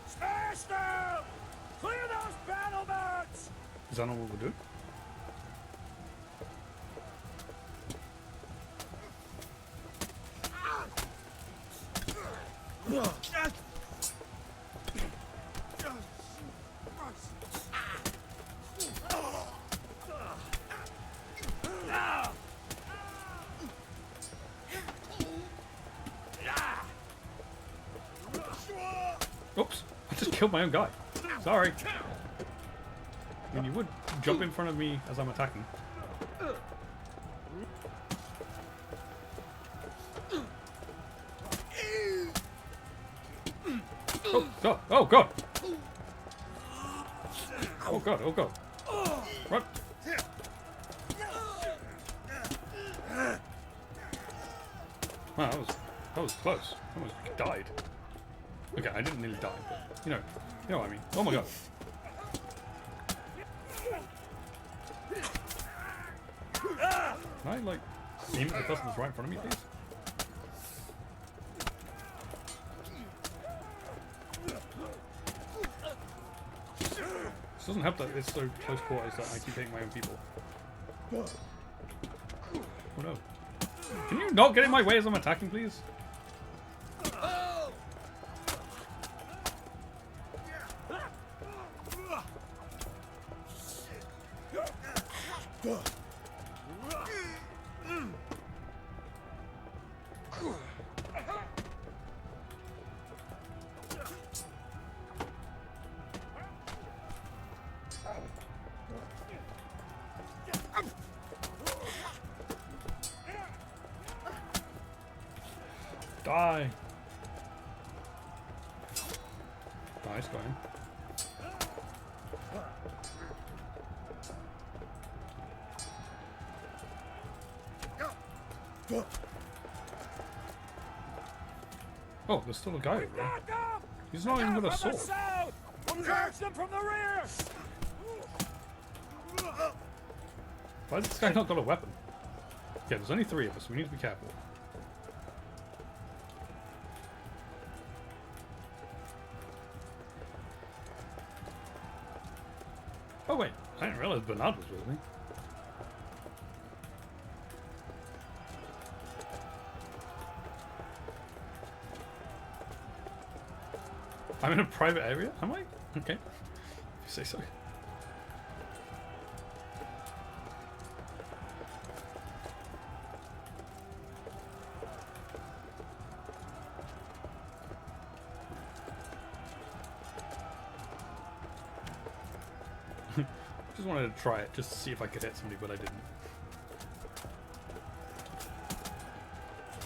[SPEAKER 12] Smash them! Clear those battle boats!
[SPEAKER 1] Is that not what we'll do? Oops, I just killed my own guy. Sorry. I mean, you would jump in front of me as I'm attacking. Oh god! Oh god! Oh god! Oh god! Run! Wow, that was close. I almost died. Okay, I didn't nearly die, but you know what I mean. Oh my god! Can I like aim at the person that's right in front of me, please? This doesn't help that it's so close quarters that I keep hitting my own people. Oh no. Can you not get in my way as I'm attacking, please? Die! Nice going. Oh, there's still a guy over there. He's not even got a sword.
[SPEAKER 12] We'll charge them from the rear!
[SPEAKER 1] Why has this guy not got a weapon? Yeah, there's only 3 of us. We need to be careful. Oh wait, I didn't realize Bernard was with me. I'm in a private area, am I? Okay, if you say so. Just wanted to try it, just to see if I could hit somebody, but I didn't.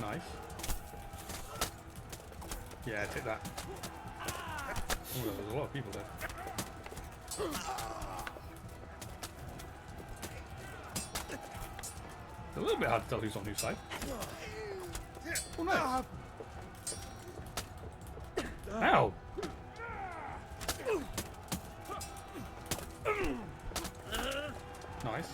[SPEAKER 1] Nice. Yeah, take that. Oh, there's a lot of people there. It's a little bit hard to tell who's on whose side. Oh, nice. Ow! Nice.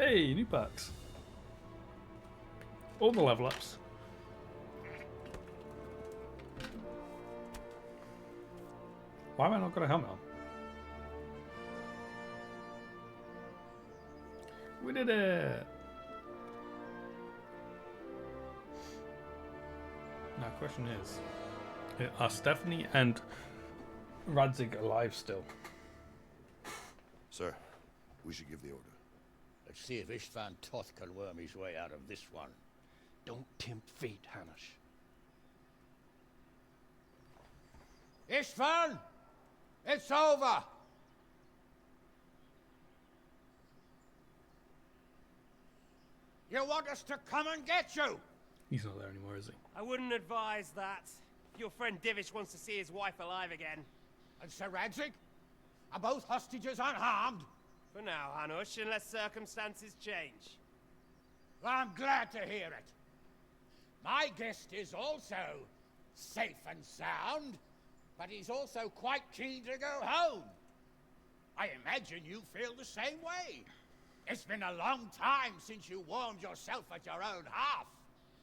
[SPEAKER 1] Hey, new perks. All the level ups. Why have I not got a helmet on? We did it! Now, question is, are Stephanie and Radzig alive still?
[SPEAKER 5] Sir, we should give the order.
[SPEAKER 14] Let's see if Istvan Toth can worm his way out of this one.
[SPEAKER 17] Don't tempt fate, Hanush.
[SPEAKER 18] Istvan! It's over! You want us to come and get you?
[SPEAKER 1] He's not there anymore, is he?
[SPEAKER 11] I wouldn't advise that. Your friend Divish wants to see his wife alive again.
[SPEAKER 18] And Sir Radzig? Are both hostages unharmed?
[SPEAKER 11] For now, Hanush, unless circumstances change.
[SPEAKER 18] Well, I'm glad to hear it. My guest is also safe and sound, but he's also quite keen to go home. I imagine you feel the same way. It's been a long time since you warmed yourself at your own hearth.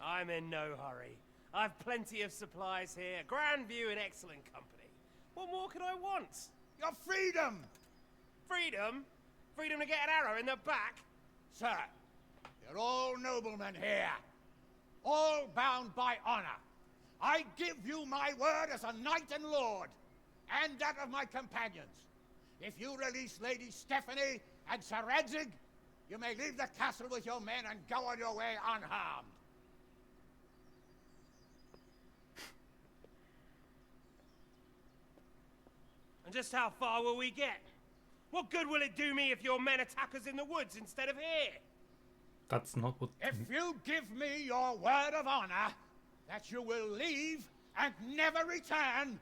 [SPEAKER 11] I'm in no hurry. I've plenty of supplies here, grand view and excellent company. What more could I want?
[SPEAKER 18] Your freedom!
[SPEAKER 11] Freedom? Freedom to get an arrow in the back?
[SPEAKER 18] Sir, you're all noblemen here. All bound by honor. I give you my word as a knight and lord, and that of my companions. If you release Lady Stephanie and Sir Radzig, you may leave the castle with your men and go on your way unharmed.
[SPEAKER 11] And just how far will we get? What good will it do me if your men attack us in the woods instead of here?
[SPEAKER 1] That's not what...
[SPEAKER 18] If you give me your word of honor that you will leave and never return,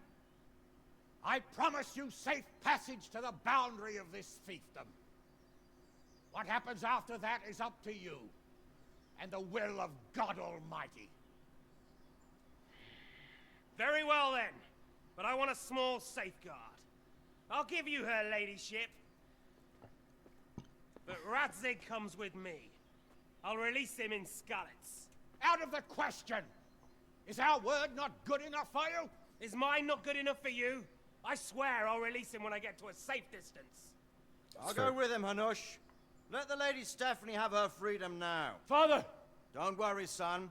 [SPEAKER 18] I promise you safe passage to the boundary of this fiefdom. What happens after that is up to you and the will of God Almighty.
[SPEAKER 11] Very well then, but I want a small safeguard. I'll give you her ladyship, but Radzig comes with me. I'll release him in Skalitz.
[SPEAKER 18] Out of the question! Is our word not good enough for you?
[SPEAKER 11] Is mine not good enough for you? I swear I'll release him when I get to a safe distance.
[SPEAKER 20] I'll go with him, Hanush. Let the Lady Stephanie have her freedom now.
[SPEAKER 18] Father!
[SPEAKER 20] Don't worry, son.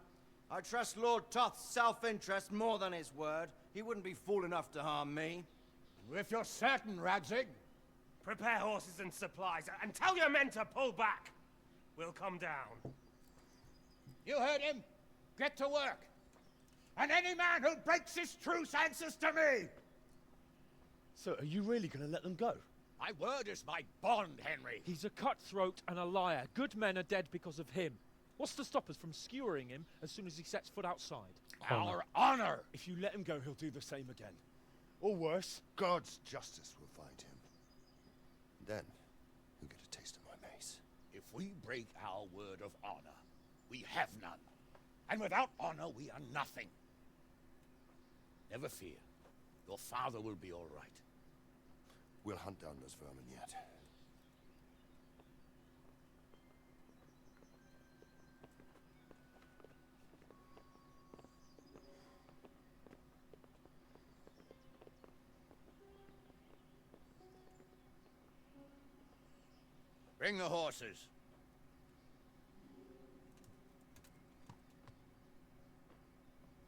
[SPEAKER 20] I trust Lord Toth's self-interest more than his word. He wouldn't be fool enough to harm me.
[SPEAKER 18] If you're certain, Radzig.
[SPEAKER 11] Prepare horses and supplies, and tell your men to pull back. We'll come down.
[SPEAKER 18] You heard him. Get to work. And any man who breaks this truce answers to me!
[SPEAKER 13] So, are you really going to let them go?
[SPEAKER 18] My word is my bond, Henry.
[SPEAKER 12] He's a cutthroat and a liar. Good men are dead because of him. What's to stop us from skewering him as soon as he sets foot outside?
[SPEAKER 18] Our honor!
[SPEAKER 13] If you let him go, he'll do the same again. Or worse.
[SPEAKER 5] God's justice will find him. Then, he'll get a taste of my mace.
[SPEAKER 18] If we break our word of honor, we have none. And without honor, we are nothing.
[SPEAKER 14] Never fear. Your father will be all right.
[SPEAKER 5] We'll hunt down those vermin yet.
[SPEAKER 18] Bring the horses.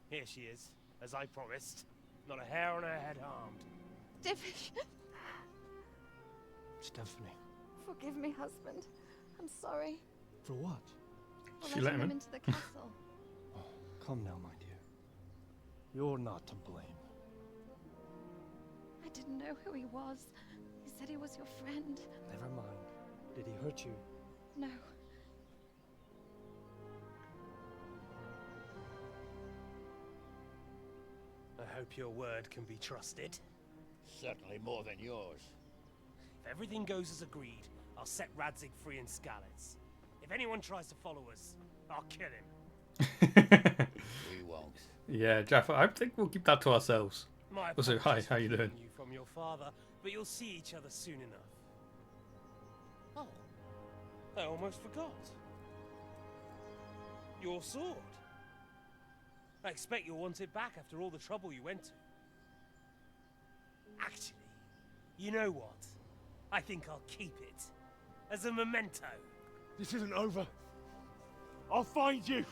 [SPEAKER 11] Here she is, as I promised. Not a hair on her head harmed.
[SPEAKER 19] Divish!
[SPEAKER 13] Stephanie.
[SPEAKER 19] Forgive me, husband. I'm sorry.
[SPEAKER 13] For what?
[SPEAKER 19] For letting him into the castle.
[SPEAKER 17] Come now, my dear. You're not to blame.
[SPEAKER 19] I didn't know who he was. He said he was your friend.
[SPEAKER 17] Never mind. Did he hurt you?
[SPEAKER 19] No.
[SPEAKER 11] I hope your word can be trusted.
[SPEAKER 14] Certainly more than yours.
[SPEAKER 11] If everything goes as agreed, I'll set Radzig free in Skalitz. If anyone tries to follow us, I'll kill him.
[SPEAKER 14] We won't.
[SPEAKER 1] Yeah, Jaffa, I think we'll keep that to ourselves.
[SPEAKER 11] My
[SPEAKER 1] Also, hi,
[SPEAKER 11] apologies
[SPEAKER 1] how
[SPEAKER 11] for
[SPEAKER 1] you doing?
[SPEAKER 11] keeping you from your father, but you'll see each other soon enough.
[SPEAKER 18] Oh.
[SPEAKER 17] I almost forgot. Your sword. I expect you'll want it back after all the trouble you went to. Actually, you know what? I think I'll keep it. As a memento.
[SPEAKER 13] This isn't over. I'll find you.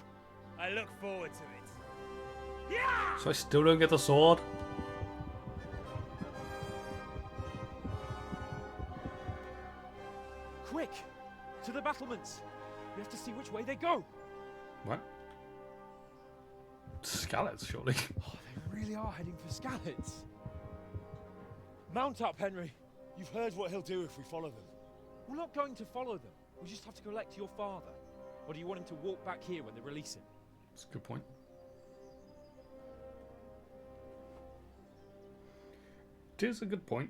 [SPEAKER 17] I look forward to it. Yeah!
[SPEAKER 1] So I still don't get the sword?
[SPEAKER 12] Quick! To the battlements! We have to see which way they go!
[SPEAKER 1] What? Scallops, surely.
[SPEAKER 12] Oh, they really are heading for Scallops. Mount up, Henry.
[SPEAKER 13] You've heard what he'll do if we follow them.
[SPEAKER 12] We're not going to follow them. We just have to collect your father. Or do you want him to walk back here when they release him?
[SPEAKER 1] That's a good point. It is a good point.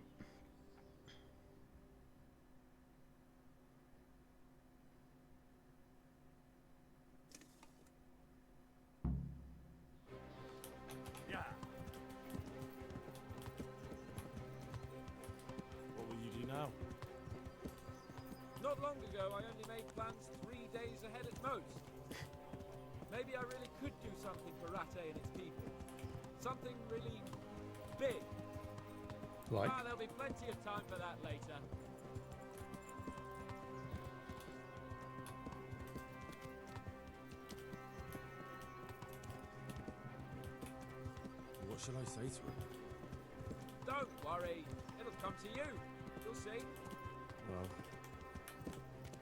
[SPEAKER 7] What will you do now?
[SPEAKER 12] Not long ago, I only made plans 3 days ahead at most. Maybe I really could do something for Rattay and its people. Something really big.
[SPEAKER 1] Like?
[SPEAKER 12] Ah, there'll be plenty of time for that later.
[SPEAKER 7] What shall I say to him?
[SPEAKER 12] Don't worry. It'll come to you. You'll see.
[SPEAKER 7] Well,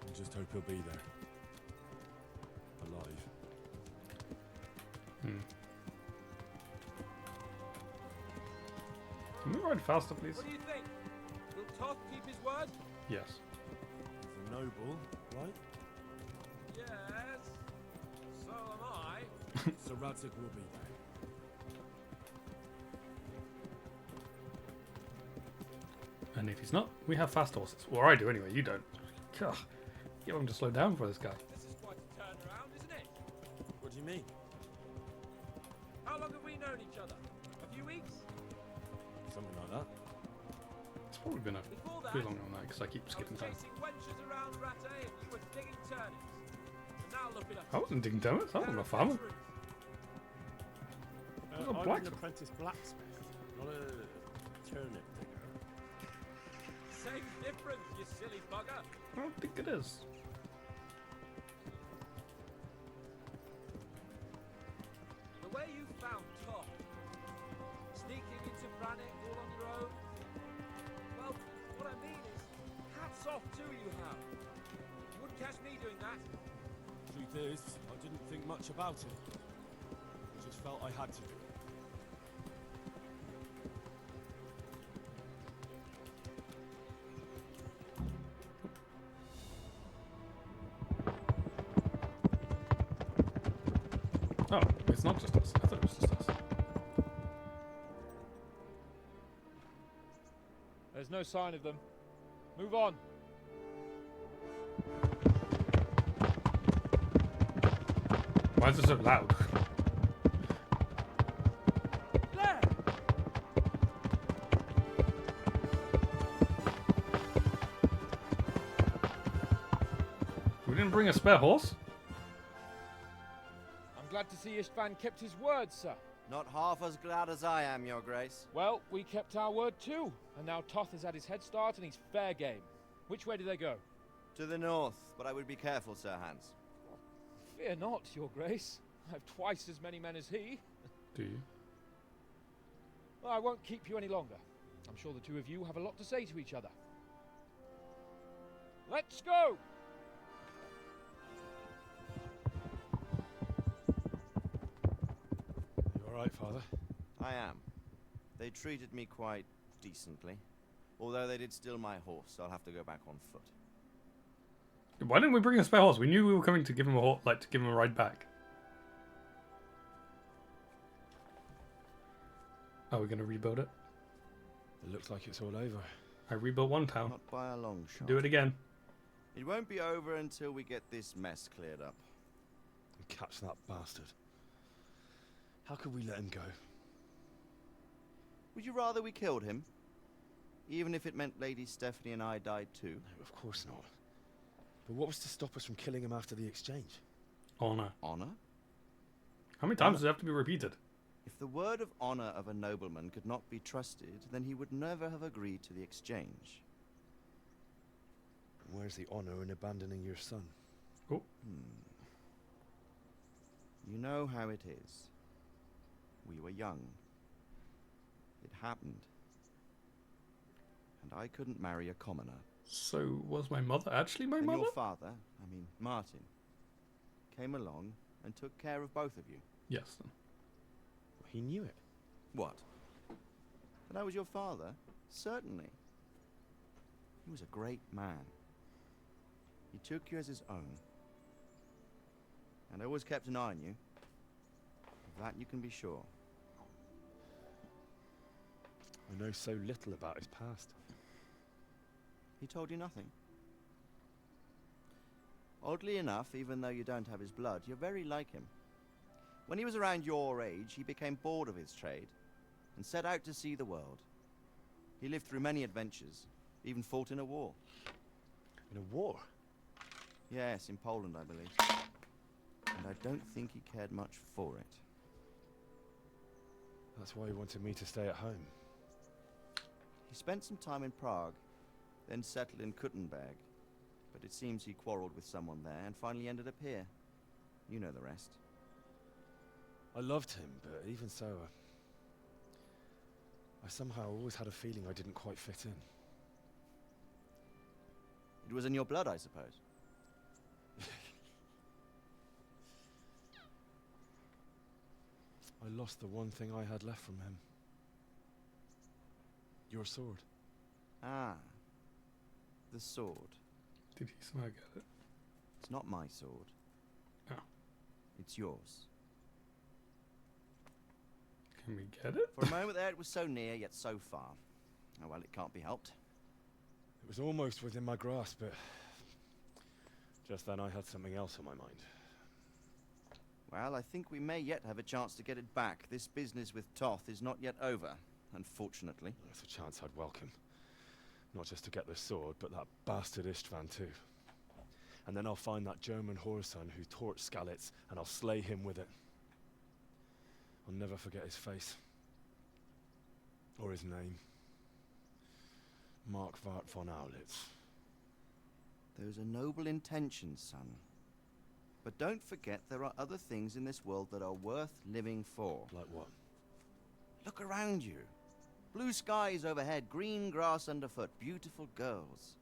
[SPEAKER 7] I just hope he'll be there. Alive.
[SPEAKER 1] Can we ride faster, please?
[SPEAKER 12] What do you think? Will Toth keep his word?
[SPEAKER 1] Yes.
[SPEAKER 7] He's a noble, right?
[SPEAKER 12] Yes. So am I.
[SPEAKER 7] So Radzik will be there.
[SPEAKER 1] And if he's not, we have fast horses. Or I do anyway, you don't. Ugh. Get him to slow down for this guy.
[SPEAKER 12] This is quite a turnaround, isn't it?
[SPEAKER 7] What do you mean?
[SPEAKER 12] How long have we known each other? A few weeks?
[SPEAKER 7] Something like that.
[SPEAKER 1] It's probably been a bit longer than that because I keep skipping time.
[SPEAKER 12] Chasing wenches around Rattay and you were digging turnips. And now look at us.
[SPEAKER 1] I wasn't digging turnips. I wasn't a farmer. I was a
[SPEAKER 7] I'm an
[SPEAKER 1] blacksmith.
[SPEAKER 7] apprentice blacksmith, not a turnip digger.
[SPEAKER 12] Same difference, you silly bugger.
[SPEAKER 1] I don't think it is.
[SPEAKER 12] The way you found Toth, sneaking into Brannick all on your own, well, what I mean is, hats off to you, Hal. You wouldn't catch me doing that.
[SPEAKER 7] Truth is, I didn't think much about it. I just felt I had to do it.
[SPEAKER 1] Oh, it's not just us. I thought it was just us.
[SPEAKER 12] There's no sign of them. Move on.
[SPEAKER 1] Why is it so loud?
[SPEAKER 12] There!
[SPEAKER 1] We didn't bring a spare horse?
[SPEAKER 12] I'm glad to see Istvan kept his word, sir.
[SPEAKER 20] Not half as glad as I am, Your Grace.
[SPEAKER 12] Well, we kept our word too. And now Toth has had his head start and he's fair game. Which way do they go?
[SPEAKER 20] To the north, but I would be careful, Sir Hans.
[SPEAKER 12] Fear not, Your Grace. I have twice as many men as he.
[SPEAKER 1] Do you?
[SPEAKER 12] Well, I won't keep you any longer. I'm sure the two of you have a lot to say to each other. Let's go!
[SPEAKER 13] You alright, Father?
[SPEAKER 20] I am. They treated me quite decently. Although they did steal my horse, so I'll have to go back on foot.
[SPEAKER 1] Why didn't we bring a spare horse? We knew we were coming to give him a horse, to give him a ride back. Are we going to rebuild it?
[SPEAKER 13] It looks like it's all over.
[SPEAKER 1] I rebuilt one town.
[SPEAKER 20] Not by a long shot.
[SPEAKER 1] Do it again.
[SPEAKER 20] It won't be over until we get this mess cleared up.
[SPEAKER 13] And catch that bastard. How could we let him go?
[SPEAKER 20] Would you rather we killed him? Even if it meant Lady Stephanie and I died too?
[SPEAKER 13] No, of course not. But what was to stop us from killing him after the exchange?
[SPEAKER 1] Honor.
[SPEAKER 20] Honor?
[SPEAKER 1] How many times does it have to be repeated?
[SPEAKER 20] If the word of honor of a nobleman could not be trusted, then he would never have agreed to the exchange.
[SPEAKER 13] Where's the honor in abandoning your son?
[SPEAKER 1] Oh.
[SPEAKER 20] You know how it is. We were young. It happened. And I couldn't marry a commoner.
[SPEAKER 1] So was my mother actually my
[SPEAKER 20] and
[SPEAKER 1] mother?
[SPEAKER 20] Your father, I mean Martin, came along and took care of both of you.
[SPEAKER 1] Yes. Then.
[SPEAKER 13] He knew it.
[SPEAKER 20] What? That I was your father? Certainly. He was a great man. He took you as his own. And always kept an eye on you. Of that you can be sure.
[SPEAKER 13] I know so little about his past.
[SPEAKER 20] He told you nothing? Oddly enough, even though you don't have his blood, you're very like him. When he was around your age, he became bored of his trade and set out to see the world. He lived through many adventures, even fought in a war.
[SPEAKER 13] In a war?
[SPEAKER 20] Yes, in Poland, I believe. And I don't think he cared much for it.
[SPEAKER 13] That's why he wanted me to stay at home.
[SPEAKER 20] He spent some time in Prague, then settled in Kuttenberg. But it seems he quarreled with someone there and finally ended up here. You know the rest.
[SPEAKER 13] I loved him, but even so, I somehow always had a feeling I didn't quite fit in.
[SPEAKER 20] It was in your blood, I suppose.
[SPEAKER 13] I lost the one thing I had left from him. Your sword.
[SPEAKER 20] Ah. The sword.
[SPEAKER 1] Did he somehow get it?
[SPEAKER 20] It's not my sword.
[SPEAKER 1] Oh.
[SPEAKER 20] It's yours.
[SPEAKER 1] Can we get it?
[SPEAKER 20] For a moment there, it was so near, yet so far. Oh well, it can't be helped.
[SPEAKER 13] It was almost within my grasp, but just then I had something else on my mind.
[SPEAKER 20] Well, I think we may yet have a chance to get it back. This business with Toth is not yet over, unfortunately.
[SPEAKER 13] That's a chance I'd welcome. Not just to get the sword, but that bastard Istvan too. And then I'll find that German whoreson who torched Skalitz, and I'll slay him with it. I'll never forget his face. Or his name. Markvart von Aulitz.
[SPEAKER 20] Those are noble intentions, son. But don't forget there are other things in this world that are worth living for.
[SPEAKER 13] Like what?
[SPEAKER 20] Look around you. Blue skies overhead, green grass underfoot, beautiful girls.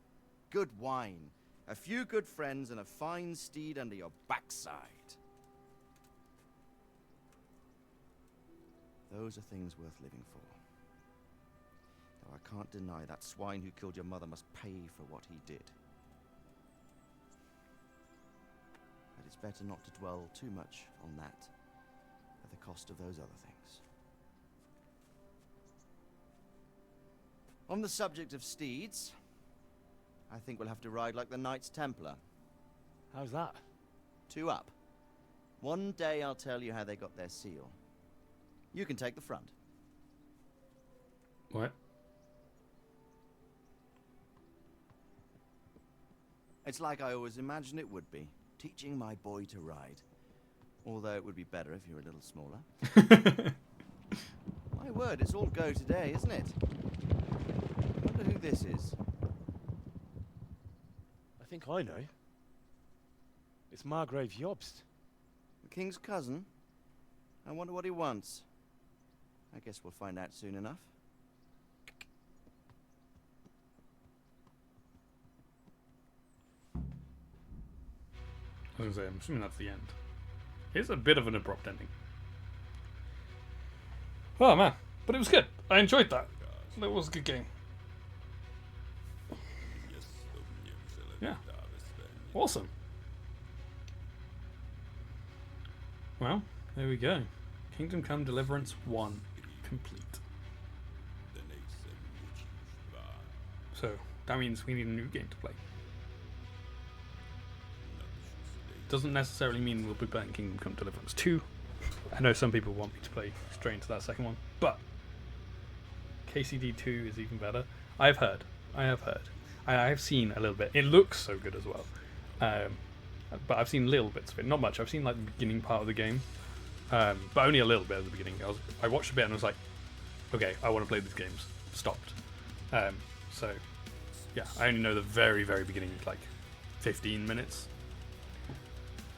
[SPEAKER 20] Good wine, a few good friends, and a fine steed under your backside. Those are things worth living for. Though I can't deny that swine who killed your mother must pay for what he did. But it's better not to dwell too much on that at the cost of those other things. On the subject of steeds, I think we'll have to ride like the Knights Templar.
[SPEAKER 13] How's that?
[SPEAKER 20] 2 up. One day I'll tell you how they got their seal. You can take the front.
[SPEAKER 1] What?
[SPEAKER 20] It's like I always imagined it would be, teaching my boy to ride. Although it would be better if you were a little smaller. My word, it's all go today, isn't it? I wonder who this is.
[SPEAKER 13] I think I know. It's Margrave Jobst.
[SPEAKER 20] The king's cousin? I wonder what he wants. I guess we'll find out soon enough.
[SPEAKER 1] I was going to say, I'm assuming that's the end. It's a bit of an abrupt ending. Oh man, but it was good. I enjoyed that. That was a good game. Yeah. Awesome. Well, there we go. Kingdom Come Deliverance 1 complete. So, that means we need a new game to play. Doesn't necessarily mean we'll be playing Kingdom Come Deliverance 2. I know some people want me to play straight into that second one, but KCD 2 is even better. I have heard. I have seen a little bit. It looks so good as well. But I've seen little bits of it, not much. I've seen like the beginning part of the game, but only a little bit at the beginning. I watched a bit and was like, okay, I want to play these games. Stopped. So yeah, I only know the very, very beginning, like 15 minutes,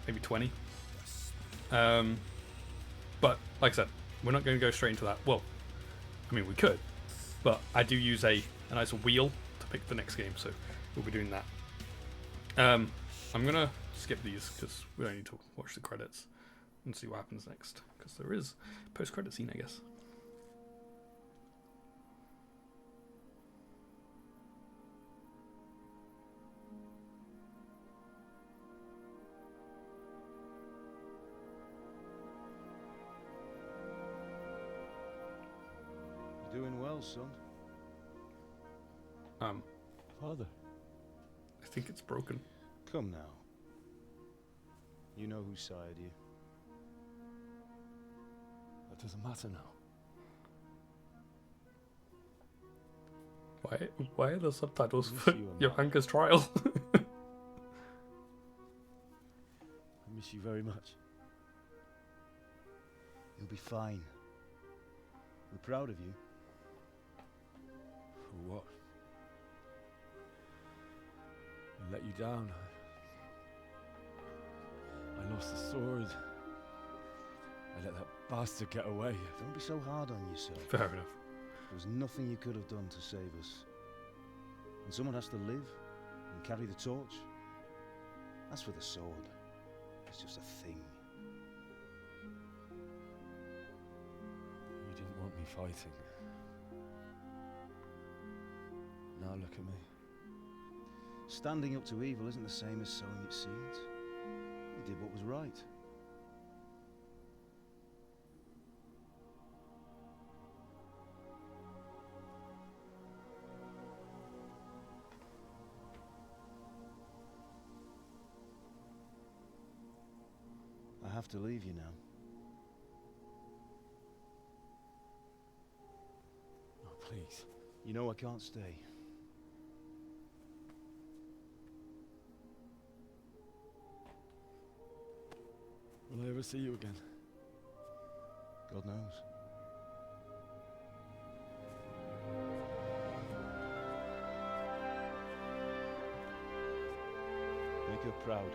[SPEAKER 1] maybe 20. But like I said, we're not going to go straight into that. Well, I mean we could, but I do use a nice wheel to pick the next game, so we'll be doing that. I'm gonna skip these because we don't need to watch the credits and see what happens next, because there is a post-credit scene, I guess.
[SPEAKER 9] You're doing well, son. Father.
[SPEAKER 1] I think it's broken.
[SPEAKER 9] Come now. You know who sired you.
[SPEAKER 13] That doesn't matter now.
[SPEAKER 1] Why are the subtitles
[SPEAKER 9] Miss
[SPEAKER 1] for
[SPEAKER 9] you and
[SPEAKER 1] Johanka's trial?
[SPEAKER 9] I miss you very much. You'll be fine. We're proud of you.
[SPEAKER 13] For what? I let you down. I lost the sword. I let that bastard get away.
[SPEAKER 9] Don't be so hard on yourself.
[SPEAKER 1] Fair enough.
[SPEAKER 9] There was nothing you could have done to save us. And someone has to live and carry the torch. As for the sword, it's just a thing.
[SPEAKER 13] You didn't want me fighting.
[SPEAKER 9] Now look at me. Standing up to evil isn't the same as sowing its seeds. You did what was right. I have to leave you now.
[SPEAKER 13] Oh, please.
[SPEAKER 9] You know I can't stay.
[SPEAKER 13] Will I ever see you again?
[SPEAKER 9] God knows. Make her proud.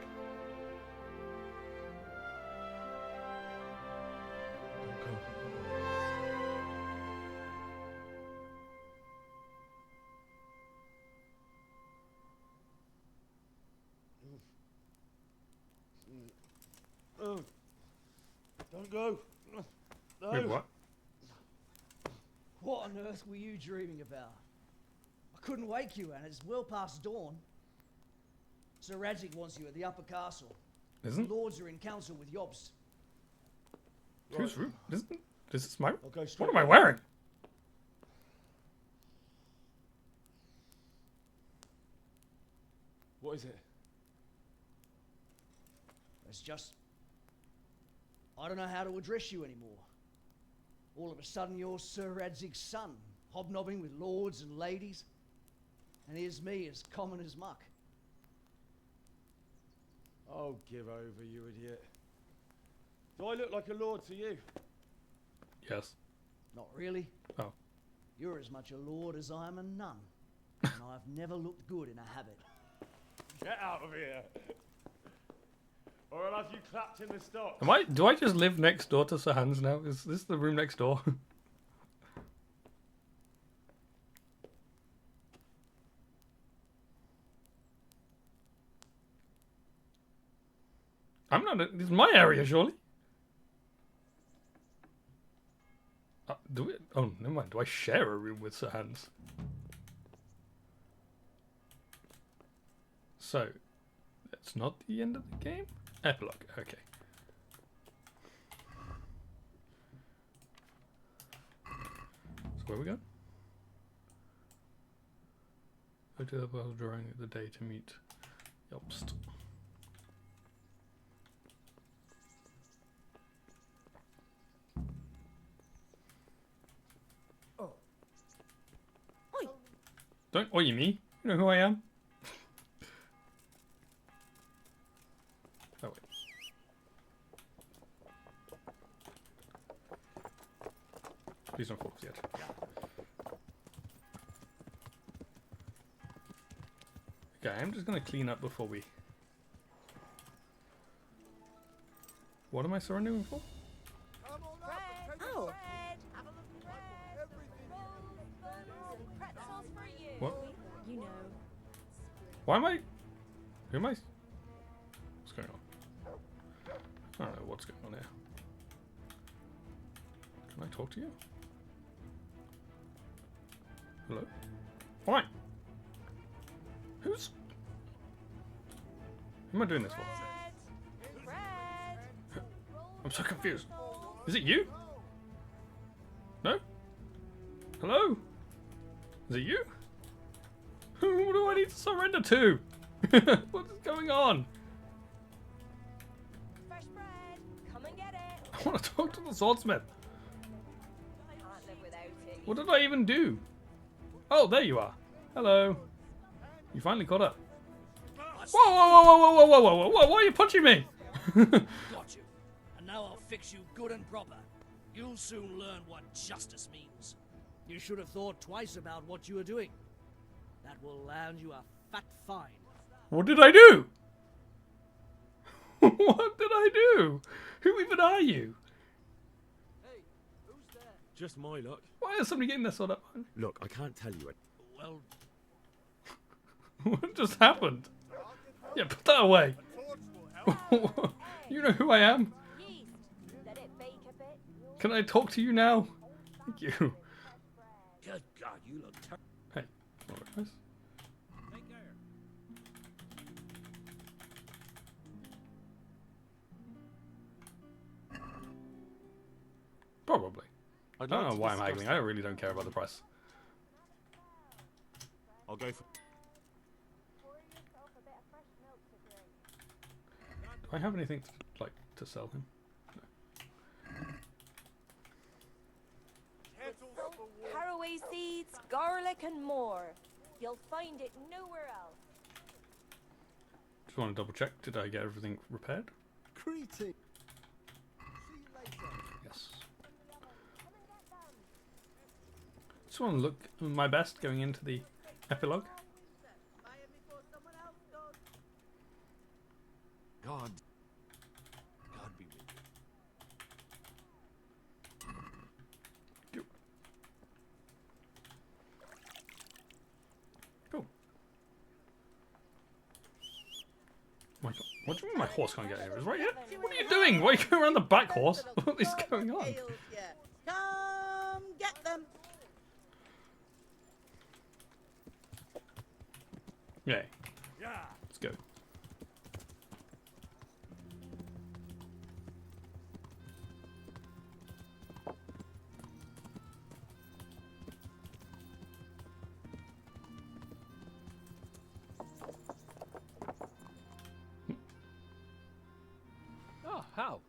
[SPEAKER 13] Don't go.
[SPEAKER 4] Don't go. No.
[SPEAKER 1] Wait, what?
[SPEAKER 22] What on earth were you dreaming about? I couldn't wake you, and it's well past dawn. Sir Radzik wants you at the upper castle.
[SPEAKER 1] Isn't?
[SPEAKER 22] The lords are in council with Jobst.
[SPEAKER 1] Whose room? This is my.
[SPEAKER 4] I'll go
[SPEAKER 1] What
[SPEAKER 4] straight
[SPEAKER 1] am I
[SPEAKER 4] there.
[SPEAKER 1] wearing?
[SPEAKER 13] What is it?
[SPEAKER 22] It's just... I don't know how to address you anymore. All of a sudden you're Sir Radzig's son, hobnobbing with lords and ladies. And here's me, as common as muck.
[SPEAKER 13] Oh, give over, you idiot. Do I look like a lord to you?
[SPEAKER 1] Yes.
[SPEAKER 22] Not really.
[SPEAKER 1] Oh.
[SPEAKER 22] You're as much a lord as I am a nun. And I've never looked good in a habit.
[SPEAKER 13] Get out of here! Or I'll have you clapped in the stocks.
[SPEAKER 1] Do I just live next door to Sir Hans now? Is this the room next door? I'm not. This is my area, surely. Do we? Oh, never mind. Do I share a room with Sir Hans? So, that's not the end of the game? Epilogue, okay. So where we go? Go to the world during the day to meet Jobst.
[SPEAKER 22] Oh. Oi!
[SPEAKER 1] Don't oi me. You know who I am. Please don't fall off yet. Okay, I'm just gonna clean up before we... What am I surrendering for?
[SPEAKER 19] Oh.
[SPEAKER 1] What?
[SPEAKER 19] You know.
[SPEAKER 1] Why am I... Who am I... What's going on? I don't know what's going on here. Can I talk to you? Hello? Why? Who's... Who am I doing this for? I'm so confused. Is it you? No? Hello? Is it you? What do I need to surrender to? What is going on?
[SPEAKER 19] Fresh bread. Come and get it.
[SPEAKER 1] I want to talk to the swordsmith.
[SPEAKER 19] I can't live without it.
[SPEAKER 1] What did I even do? Oh, there you are. Hello. You finally caught up. Whoa, whoa, whoa, whoa, whoa, whoa, whoa, whoa, whoa, why are you punching me?
[SPEAKER 22] Got you. And now I'll fix you good and proper. You'll soon learn what justice means. You should have thought twice about what you were doing. That will land you a fat fine.
[SPEAKER 1] What did I do? What did I do? Who even are you?
[SPEAKER 7] Just my luck.
[SPEAKER 1] Why is somebody getting this sort of...
[SPEAKER 7] Look, I can't tell you it.
[SPEAKER 22] Well,
[SPEAKER 1] What just happened? Yeah, put that away. You know who I am? Can I talk to you now? Thank you.
[SPEAKER 22] good God, you look terrible.
[SPEAKER 1] Hey, alright, guys. Probably. I don't know why I'm haggling. I really don't care about the price.
[SPEAKER 7] I'll go for...
[SPEAKER 1] Do I have anything to, like, to sell him?
[SPEAKER 19] Caraway seeds, garlic, and more. You'll find it nowhere else.
[SPEAKER 1] Just want to double check. Did I get everything repaired?
[SPEAKER 4] Greeting.
[SPEAKER 1] Yes. Just want to look my best going into the epilogue.
[SPEAKER 15] God be with you.
[SPEAKER 1] Cool. My God. What do you mean my horse can't get here? Is right here? What are you doing? Why are you going around the back, horse? What is going on?
[SPEAKER 6] Come get them.
[SPEAKER 1] Yeah. Let's go.
[SPEAKER 10] Oh, Hal.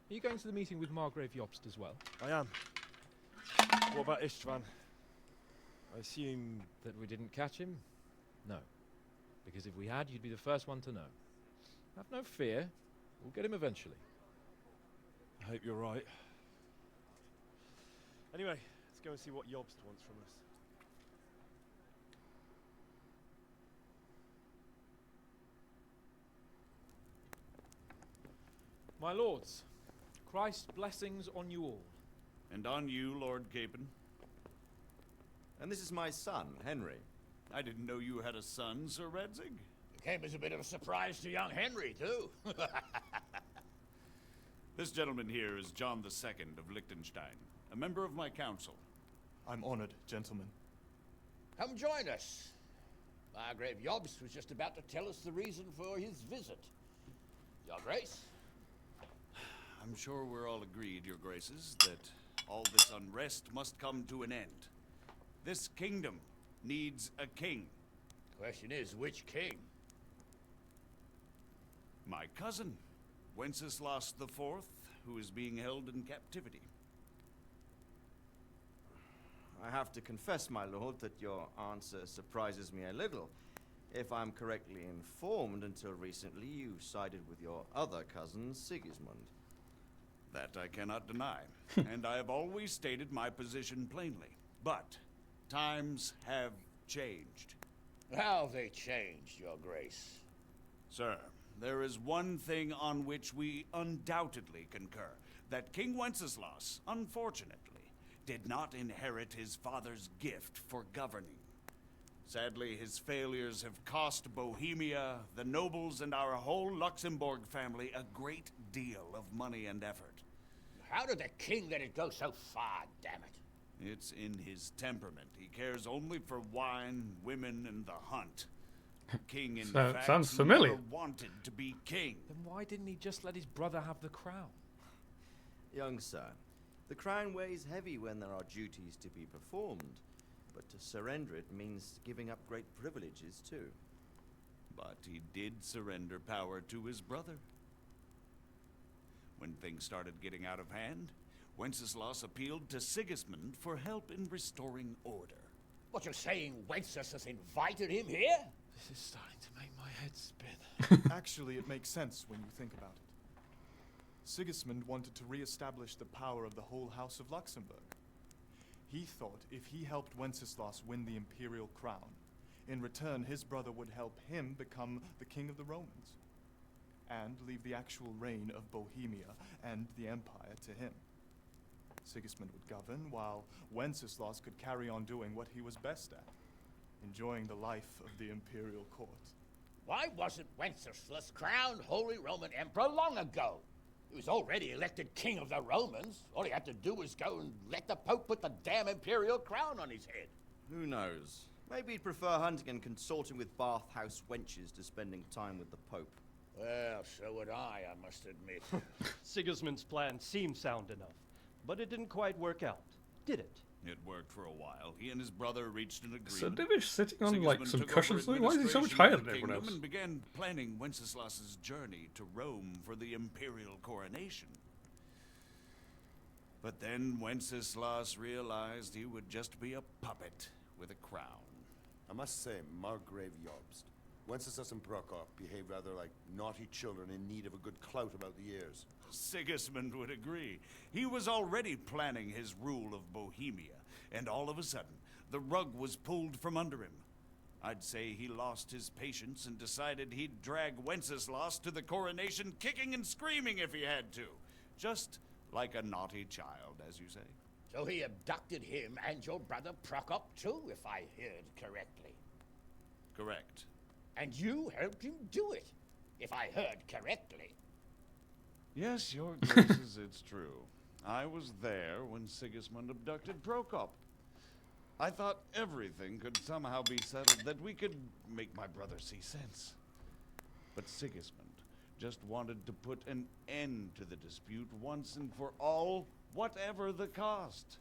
[SPEAKER 10] Are you going to the meeting with Margrave Jobst as well?
[SPEAKER 13] I am. What about Istvan? I assume...
[SPEAKER 10] That we didn't catch him? No. Because if we had, you'd be the first one to know. Have no fear. We'll get him eventually.
[SPEAKER 13] I hope you're right. Anyway, let's go and see what Jobst wants from us.
[SPEAKER 10] My lords, Christ's blessings on you all.
[SPEAKER 23] And on you, Lord Capon.
[SPEAKER 20] And this is my son, Henry.
[SPEAKER 23] I didn't know you had a son, Sir Radzig.
[SPEAKER 14] It came as a bit of a surprise to young Henry, too.
[SPEAKER 23] This gentleman here is John II of Liechtenstein, a member of my council.
[SPEAKER 24] I'm honored, gentlemen.
[SPEAKER 14] Come join us. Margrave Jobst was just about to tell us the reason for his visit. Your Grace?
[SPEAKER 23] I'm sure we're all agreed, Your Graces, that all this unrest must come to an end. This kingdom needs a king.
[SPEAKER 14] Question is, which king?
[SPEAKER 23] My cousin, Wenceslas IV, who is being held in captivity.
[SPEAKER 20] I have to confess, my lord, that your answer surprises me a little. If I'm correctly informed, until recently you sided with your other cousin, Sigismund.
[SPEAKER 23] That I cannot deny, and I have always stated my position plainly. But times have changed.
[SPEAKER 14] How have they changed, Your Grace?
[SPEAKER 23] Sir, there is one thing on which we undoubtedly concur. That King Wenceslas, unfortunately, did not inherit his father's gift for governing. Sadly, his failures have cost Bohemia, the nobles, and our whole Luxembourg family a great deal of money and effort.
[SPEAKER 14] How did the king let it go so far, damn it?
[SPEAKER 23] It's in his temperament. He cares only for wine, women, and the hunt. King, in fact,
[SPEAKER 1] sounds
[SPEAKER 23] who
[SPEAKER 1] familiar.
[SPEAKER 23] never wanted to be king.
[SPEAKER 10] Then why didn't he just let his brother have the crown?
[SPEAKER 20] Young sir, the crown weighs heavy when there are duties to be performed, but to surrender it means giving up great privileges too.
[SPEAKER 23] But he did surrender power to his brother. When things started getting out of hand, Wenceslas appealed to Sigismund for help in restoring order.
[SPEAKER 14] What, you're saying Wenceslas has invited him here?
[SPEAKER 10] This is starting to make my head spin.
[SPEAKER 24] Actually, it makes sense when you think about it. Sigismund wanted to re-establish the power of the whole House of Luxembourg. He thought if he helped Wenceslas win the imperial crown, in return his brother would help him become the king of the Romans, and leave the actual reign of Bohemia and the empire to him. Sigismund would govern, while Wenceslas could carry on doing what he was best at, enjoying the life of the imperial court.
[SPEAKER 14] Why wasn't Wenceslas crowned Holy Roman Emperor long ago? He was already elected king of the Romans. All he had to do was go and let the Pope put the damn imperial crown on his head.
[SPEAKER 20] Who knows? Maybe he'd prefer hunting and consorting with bathhouse wenches to spending time with the Pope.
[SPEAKER 14] Well, so would I must admit.
[SPEAKER 4] Sigismund's plan seemed sound enough, but it didn't quite work out, did it?
[SPEAKER 23] It worked for a while. He and his brother reached an agreement.
[SPEAKER 1] So Divish sitting on like
[SPEAKER 23] Sigismund
[SPEAKER 1] some
[SPEAKER 23] took
[SPEAKER 1] cushions.
[SPEAKER 23] over
[SPEAKER 1] Why is he so much
[SPEAKER 23] administration
[SPEAKER 1] higher
[SPEAKER 23] of
[SPEAKER 1] than
[SPEAKER 23] the
[SPEAKER 1] everyone
[SPEAKER 23] kingdom
[SPEAKER 1] else?
[SPEAKER 23] and began planning Wenceslas's journey to Rome for the imperial coronation. But then Wenceslas realized he would just be a puppet with a crown.
[SPEAKER 5] I must say, Margrave Jobst, Wenceslas and Prokop behave rather like naughty children in need of a good clout about the ears.
[SPEAKER 23] Sigismund would agree. He was already planning his rule of Bohemia, and all of a sudden, the rug was pulled from under him. I'd say he lost his patience and decided he'd drag Wenceslas to the coronation kicking and screaming if he had to. Just like a naughty child, as you say.
[SPEAKER 14] So he abducted him and your brother Prokop too, if I heard correctly.
[SPEAKER 23] Correct.
[SPEAKER 14] And you helped him do it, if I heard correctly.
[SPEAKER 23] Yes, your graces, it's true. I was there when Sigismund abducted Prokop. I thought everything could somehow be settled, that we could make my brother see sense. But Sigismund just wanted to put an end to the dispute once and for all, whatever the cost.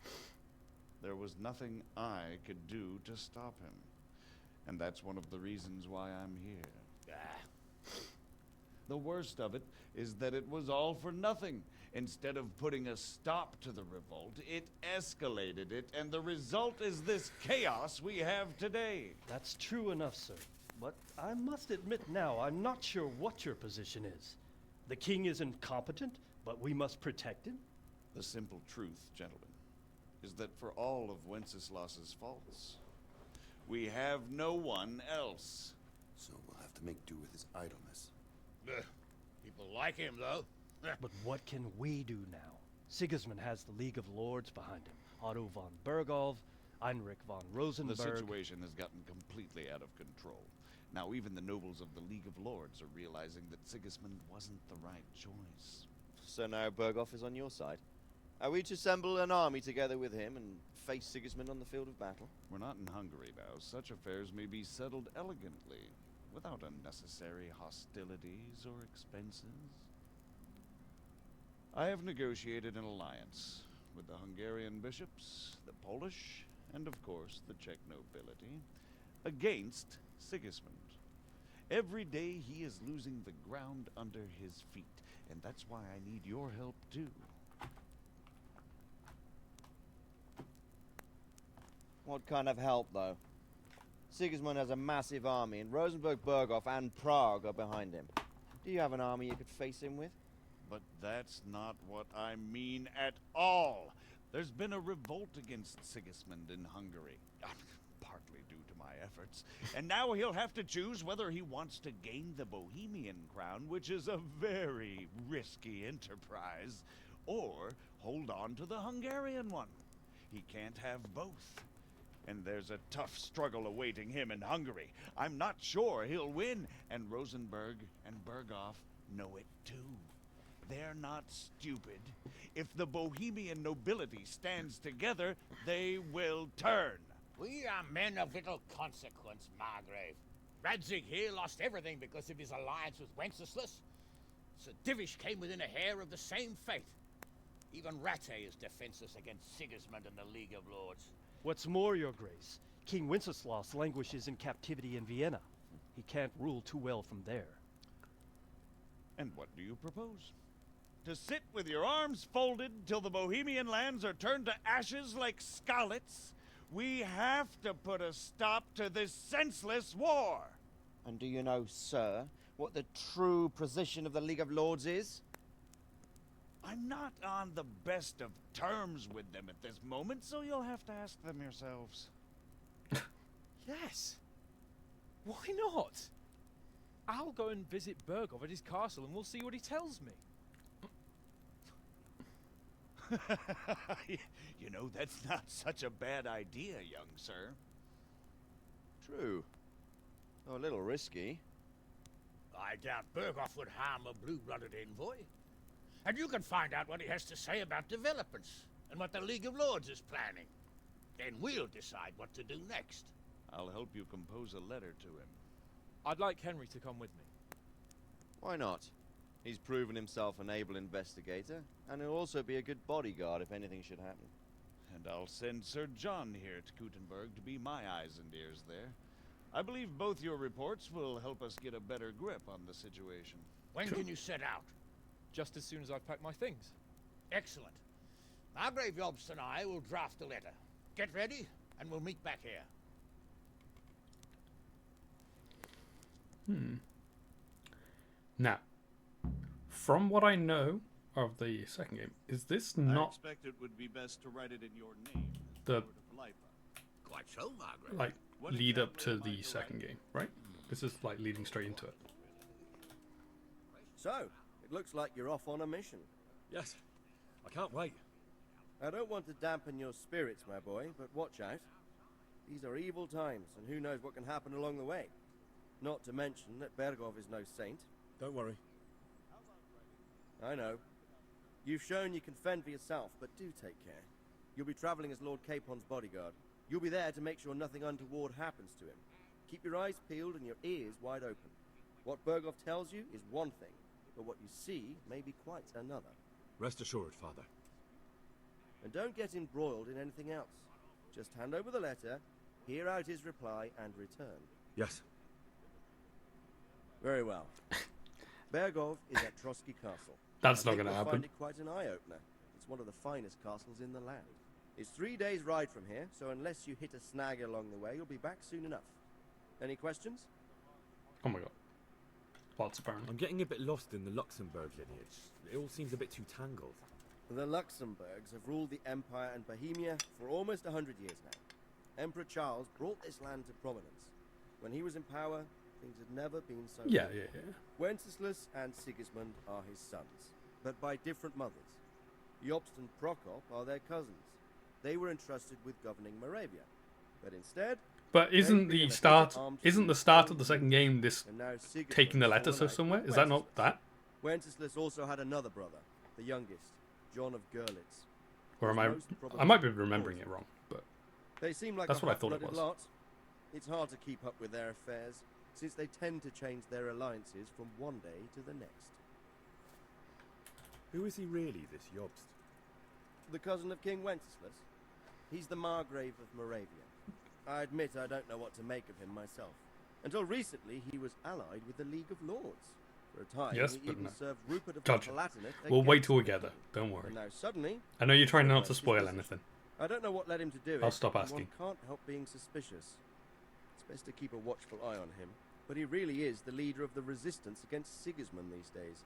[SPEAKER 23] There was nothing I could do to stop him. And that's one of the reasons why I'm here. The worst of it is that it was all for nothing. Instead of putting a stop to the revolt, it escalated it, and the result is this chaos we have today.
[SPEAKER 4] That's true enough, sir. But I must admit now, I'm not sure what your position is. The king is incompetent, but we must protect him?
[SPEAKER 23] The simple truth, gentlemen, is that for all of Wenceslas's faults, we have no one else.
[SPEAKER 5] So we'll have to make do with his idleness.
[SPEAKER 14] People like him, though.
[SPEAKER 4] But what can we do now? Sigismund has the League of Lords behind him. Otto von Bergholf, Heinrich von Rosenberg.
[SPEAKER 23] The situation has gotten completely out of control. Now even the nobles of the League of Lords are realizing that Sigismund wasn't the right choice.
[SPEAKER 20] So now Berghoff is on your side. Are we to assemble an army together with him and face Sigismund on the field of battle?
[SPEAKER 23] We're not in Hungary now. Such affairs may be settled elegantly, without unnecessary hostilities or expenses. I have negotiated an alliance with the Hungarian bishops, the Polish, and of course the Czech nobility, against Sigismund. Every day he is losing the ground under his feet, and that's why I need your help too.
[SPEAKER 20] What kind of help, though? Sigismund has a massive army, and Rosenberg, Berghoff, and Prague are behind him. Do you have an army you could face him with?
[SPEAKER 23] But that's not what I mean at all. There's been a revolt against Sigismund in Hungary, partly due to my efforts, and now he'll have to choose whether he wants to gain the Bohemian crown, which is a very risky enterprise, or hold on to the Hungarian one. He can't have both. And there's a tough struggle awaiting him in Hungary. I'm not sure he'll win, and Rosenberg and Berghoff know it too. They're not stupid. If the Bohemian nobility stands together, they will turn.
[SPEAKER 18] We are men of little consequence, Margrave. Radzig here lost everything because of his alliance with Wenceslas. Sir Divish came within a hair of the same fate. Even Rattay is defenseless against Sigismund and the League of Lords.
[SPEAKER 2] What's more, Your Grace, King Wenceslas languishes in captivity in Vienna. He can't rule too well from there.
[SPEAKER 23] And what do you propose? To sit with your arms folded till the Bohemian lands are turned to ashes like Skalitz? We have to put a stop to this senseless war.
[SPEAKER 20] And do you know, sir, what the true position of the League of Lords is?
[SPEAKER 23] I'm not on the best of terms with them at this moment, so you'll have to ask them yourselves.
[SPEAKER 10] Yes. Why not? I'll go and visit Berghoff at his castle and we'll see what he tells me.
[SPEAKER 23] You know, that's not such a bad idea, young sir.
[SPEAKER 20] True. Though a little risky.
[SPEAKER 18] I doubt Berghoff would harm a blue-blooded envoy. And you can find out what he has to say about developments and what the League of Lords is planning. Then we'll decide what to do next.
[SPEAKER 23] I'll help you compose a letter to him.
[SPEAKER 10] I'd like Henry to come with me.
[SPEAKER 20] Why not? He's proven himself an able investigator, and he'll also be a good bodyguard if anything should happen.
[SPEAKER 23] And I'll send Sir John here to Kuttenberg to be my eyes and ears there. I believe both your reports will help us get a better grip on the situation.
[SPEAKER 18] When can you set out?
[SPEAKER 10] Just as soon as I've packed my things.
[SPEAKER 18] Excellent. Margrave Jobst and I will draft a letter. Get ready, and we'll meet back here.
[SPEAKER 1] Now, from what I know of the second game, is this not
[SPEAKER 23] I expect it would be best to write it in your name.
[SPEAKER 1] the
[SPEAKER 18] Quite so, Margaret.
[SPEAKER 1] like lead up to the second game, right? This is like leading straight into it.
[SPEAKER 4] So, it looks like you're off on a mission.
[SPEAKER 7] Yes. I can't wait.
[SPEAKER 4] I don't want to dampen your spirits, my boy, but watch out. These are evil times, and who knows what can happen along the way. Not to mention that Berghoff is no saint.
[SPEAKER 7] Don't worry.
[SPEAKER 4] I know. You've shown you can fend for yourself, but do take care. You'll be traveling as Lord Capon's bodyguard. You'll be there to make sure nothing untoward happens to him. Keep your eyes peeled and your ears wide open. What Berghoff tells you is one thing, but what you see may be quite another.
[SPEAKER 7] Rest assured, Father.
[SPEAKER 4] And don't get embroiled in anything else. Just hand over the letter, hear out his reply, and return.
[SPEAKER 7] Yes.
[SPEAKER 4] Very well. Berghoff is at Trotsky Castle.
[SPEAKER 1] That's
[SPEAKER 4] I
[SPEAKER 1] not
[SPEAKER 4] think
[SPEAKER 1] gonna
[SPEAKER 4] you'll
[SPEAKER 1] happen.
[SPEAKER 4] Find it quite an eye-opener. It's one of the finest castles in the land. It's 3 days' ride from here, so unless you hit a snag along the way, you'll be back soon enough. Any questions?
[SPEAKER 1] Oh my god. Lots apparently.
[SPEAKER 7] I'm getting a bit lost in the Luxembourg lineage. It all seems a bit too tangled.
[SPEAKER 4] The Luxembourgs have ruled the Empire and Bohemia for almost 100 years now. Emperor Charles brought this land to prominence. When he was in power, things had never been so
[SPEAKER 1] Yeah,
[SPEAKER 4] good.
[SPEAKER 1] yeah, yeah.
[SPEAKER 4] Wenceslas and Sigismund are his sons, but by different mothers. Jobst and Prokop are their cousins. They were entrusted with governing Moravia, but instead...
[SPEAKER 1] But
[SPEAKER 4] they've
[SPEAKER 1] isn't
[SPEAKER 4] been
[SPEAKER 1] the
[SPEAKER 4] in a
[SPEAKER 1] start
[SPEAKER 4] bit armed
[SPEAKER 1] isn't the
[SPEAKER 4] since
[SPEAKER 1] start of the second game this
[SPEAKER 4] and now Sigismund
[SPEAKER 1] taking the
[SPEAKER 4] has
[SPEAKER 1] letter
[SPEAKER 4] fallen out
[SPEAKER 1] somewhere?
[SPEAKER 4] with
[SPEAKER 1] Is that not
[SPEAKER 4] Wenceslas.
[SPEAKER 1] that?
[SPEAKER 4] Wenceslas also had another brother, the youngest, John of Görlitz.
[SPEAKER 1] Or am
[SPEAKER 4] whose
[SPEAKER 1] I
[SPEAKER 4] most probably
[SPEAKER 1] I might be
[SPEAKER 4] was
[SPEAKER 1] remembering
[SPEAKER 4] daughter.
[SPEAKER 1] it wrong, but
[SPEAKER 4] They seem like
[SPEAKER 1] that's
[SPEAKER 4] a
[SPEAKER 1] what I thought it
[SPEAKER 4] hot-blooded
[SPEAKER 1] was.
[SPEAKER 4] lot. It's hard to keep up with their affairs, since they tend to change their alliances from one day to the next.
[SPEAKER 7] Who is he really, this Jobst?
[SPEAKER 4] The cousin of King Wenceslas. He's the Margrave of Moravia. I admit I don't know what to make of him myself. Until recently, he was allied with the League of Lords. For a time,
[SPEAKER 1] Yes,
[SPEAKER 4] he
[SPEAKER 1] but
[SPEAKER 4] even
[SPEAKER 1] no.
[SPEAKER 4] served Rupert of
[SPEAKER 1] Gotcha.
[SPEAKER 4] the Palatinate.
[SPEAKER 1] We'll wait
[SPEAKER 4] against
[SPEAKER 1] till we
[SPEAKER 4] the
[SPEAKER 1] get there.
[SPEAKER 4] king.
[SPEAKER 1] Don't worry.
[SPEAKER 4] And now suddenly,
[SPEAKER 1] I know you're trying not to
[SPEAKER 4] reversed his
[SPEAKER 1] spoil
[SPEAKER 4] position.
[SPEAKER 1] anything.
[SPEAKER 4] I don't know what led him to do it.
[SPEAKER 1] I'll stop
[SPEAKER 4] and
[SPEAKER 1] asking.
[SPEAKER 4] One can't help being suspicious. It's best to keep a watchful eye on him. But he really is the leader of the resistance against Sigismund these days.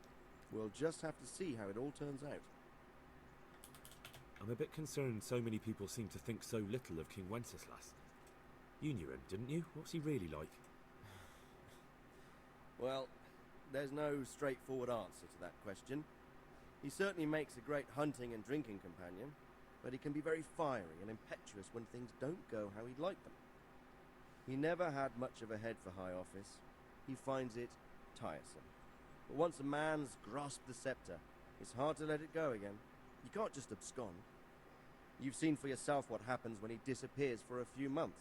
[SPEAKER 3] We'll just have to see how it all turns out.
[SPEAKER 7] I'm a bit concerned so many people seem to think so little of King Wenceslas. You knew him, didn't you? What's he really like?
[SPEAKER 3] Well, there's no straightforward answer to that question. He certainly makes a great hunting and drinking companion, but he can be very fiery and impetuous when things don't go how he'd like them. He never had much of a head for high office. He finds it tiresome. But once a man's grasped the scepter, it's hard to let it go again. You can't just abscond. You've seen for yourself what happens when he disappears for a few months.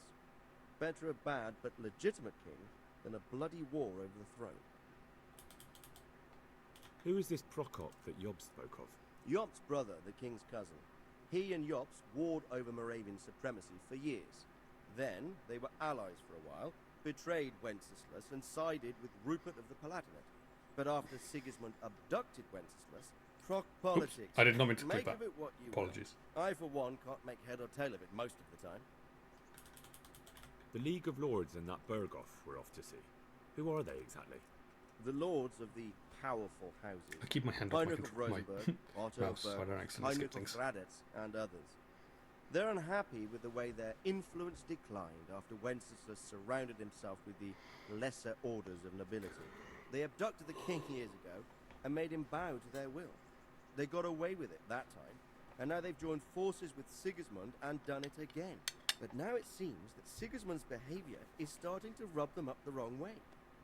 [SPEAKER 3] Better a bad but legitimate king than a bloody war over the throne.
[SPEAKER 7] Who is this Prokop that Job spoke of?
[SPEAKER 3] Job's brother, the king's cousin. He and Jops warred over Moravian supremacy for years. Then they were allies for a while, betrayed Wenceslas and sided with Rupert of the Palatinate. But after Sigismund abducted Wenceslas, Proc politics.
[SPEAKER 1] I did not mean to click
[SPEAKER 3] Make
[SPEAKER 1] that.
[SPEAKER 3] of it what you
[SPEAKER 1] Apologies.
[SPEAKER 3] will. I, for one, can't make head or tail of it most of the time.
[SPEAKER 7] The League of Lords and that Berghoff we're off to see. Who are they exactly?
[SPEAKER 3] The lords of the powerful houses.
[SPEAKER 1] I keep my hand off
[SPEAKER 3] Heinrich of
[SPEAKER 1] my
[SPEAKER 3] Rosenberg, Otto
[SPEAKER 1] mouse so I
[SPEAKER 3] Berg,
[SPEAKER 1] don't accidentally skip
[SPEAKER 3] Heinrich of
[SPEAKER 1] things.
[SPEAKER 3] Graditz, and others. They're unhappy with the way their influence declined after Wenceslas surrounded himself with the lesser orders of nobility. They abducted the king years ago and made him bow to their will. They got away with it that time, and now they've joined forces with Sigismund and done it again. But now it seems that Sigismund's behavior is starting to rub them up the wrong way,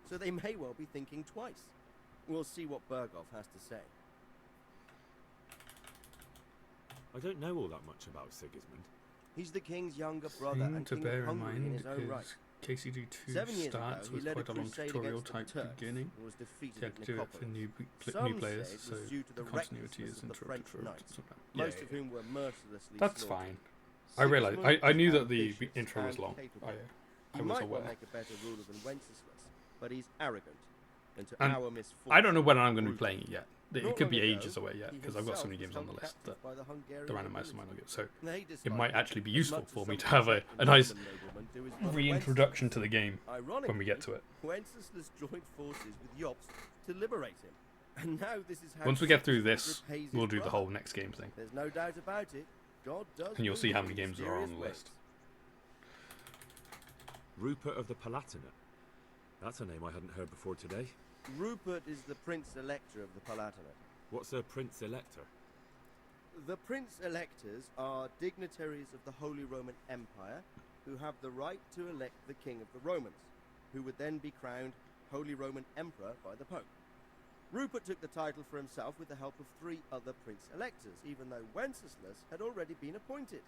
[SPEAKER 3] so they may well be thinking twice. We'll see what Berghoff has to say.
[SPEAKER 7] I don't know all that much about Sigismund.
[SPEAKER 3] He's the king's younger brother
[SPEAKER 1] Thing
[SPEAKER 3] and
[SPEAKER 1] to
[SPEAKER 3] king
[SPEAKER 1] bear
[SPEAKER 3] of
[SPEAKER 1] in
[SPEAKER 3] Hungary in
[SPEAKER 1] mind
[SPEAKER 3] his own right.
[SPEAKER 1] is KCD2
[SPEAKER 3] 7 years
[SPEAKER 1] starts
[SPEAKER 3] ago, he
[SPEAKER 1] with
[SPEAKER 3] led a
[SPEAKER 1] quite a long
[SPEAKER 3] crusade
[SPEAKER 1] tutorial
[SPEAKER 3] against the
[SPEAKER 1] type
[SPEAKER 3] Turks
[SPEAKER 1] beginning.
[SPEAKER 3] and was defeated
[SPEAKER 1] You have
[SPEAKER 3] at
[SPEAKER 1] to do it for
[SPEAKER 3] Nicopolis.
[SPEAKER 1] new
[SPEAKER 3] Some
[SPEAKER 1] players,
[SPEAKER 3] say it
[SPEAKER 1] so
[SPEAKER 3] was due to
[SPEAKER 1] the
[SPEAKER 3] the
[SPEAKER 1] continuity
[SPEAKER 3] recklessness
[SPEAKER 1] is
[SPEAKER 3] of the
[SPEAKER 1] interrupted
[SPEAKER 3] French
[SPEAKER 1] for
[SPEAKER 3] knights,
[SPEAKER 1] something.
[SPEAKER 3] most of whom were mercilessly
[SPEAKER 1] That's
[SPEAKER 3] slaughtered.
[SPEAKER 1] fine. I realized. I knew that the
[SPEAKER 3] Ambitious
[SPEAKER 1] intro was
[SPEAKER 3] and
[SPEAKER 1] long.
[SPEAKER 3] capable.
[SPEAKER 1] I
[SPEAKER 3] He
[SPEAKER 1] was
[SPEAKER 3] might well
[SPEAKER 1] aware.
[SPEAKER 3] make a better ruler than Wenceslas, but he's arrogant, and to
[SPEAKER 1] And
[SPEAKER 3] our misfortune,
[SPEAKER 1] I don't know when I'm going to be
[SPEAKER 3] brutal.
[SPEAKER 1] playing it yet. It
[SPEAKER 3] Not
[SPEAKER 1] could be
[SPEAKER 3] long ago,
[SPEAKER 1] ages away yet
[SPEAKER 3] he
[SPEAKER 1] because I've got so
[SPEAKER 3] himself
[SPEAKER 1] many
[SPEAKER 3] was
[SPEAKER 1] games on the
[SPEAKER 3] held
[SPEAKER 1] list
[SPEAKER 3] captive
[SPEAKER 1] that
[SPEAKER 3] by the Hungarian
[SPEAKER 1] the randomizer
[SPEAKER 3] nobility.
[SPEAKER 1] might not get. So
[SPEAKER 3] They
[SPEAKER 1] it
[SPEAKER 3] decided
[SPEAKER 1] might actually be
[SPEAKER 3] as
[SPEAKER 1] useful
[SPEAKER 3] much as
[SPEAKER 1] for me
[SPEAKER 3] some
[SPEAKER 1] to have a
[SPEAKER 3] respectable
[SPEAKER 1] nice
[SPEAKER 3] Norman noblemen do his brother
[SPEAKER 1] reintroduction to the game
[SPEAKER 3] Ironically,
[SPEAKER 1] when we get to it.
[SPEAKER 3] Wenceslas joined forces with Jops to liberate him. And now this is how
[SPEAKER 1] Once we get through
[SPEAKER 3] Sigismund
[SPEAKER 1] this,
[SPEAKER 3] repays his
[SPEAKER 1] we'll do the
[SPEAKER 3] brother.
[SPEAKER 1] whole next game thing.
[SPEAKER 3] There's no doubt about it. God does
[SPEAKER 1] And you'll
[SPEAKER 3] move
[SPEAKER 1] see how
[SPEAKER 3] in
[SPEAKER 1] many games there are on the
[SPEAKER 3] mysterious
[SPEAKER 1] list.
[SPEAKER 7] Rupert of the Palatinate. That's a name I hadn't heard before today.
[SPEAKER 3] ways. Rupert is the Prince Elector of the Palatinate.
[SPEAKER 7] What's a Prince Elector?
[SPEAKER 3] The Prince Electors are dignitaries of the Holy Roman Empire who have the right to elect the King of the Romans, who would then be crowned Holy Roman Emperor by the Pope. Rupert took the title for himself with the help of 3 other Prince Electors, even though Wenceslas had already been appointed.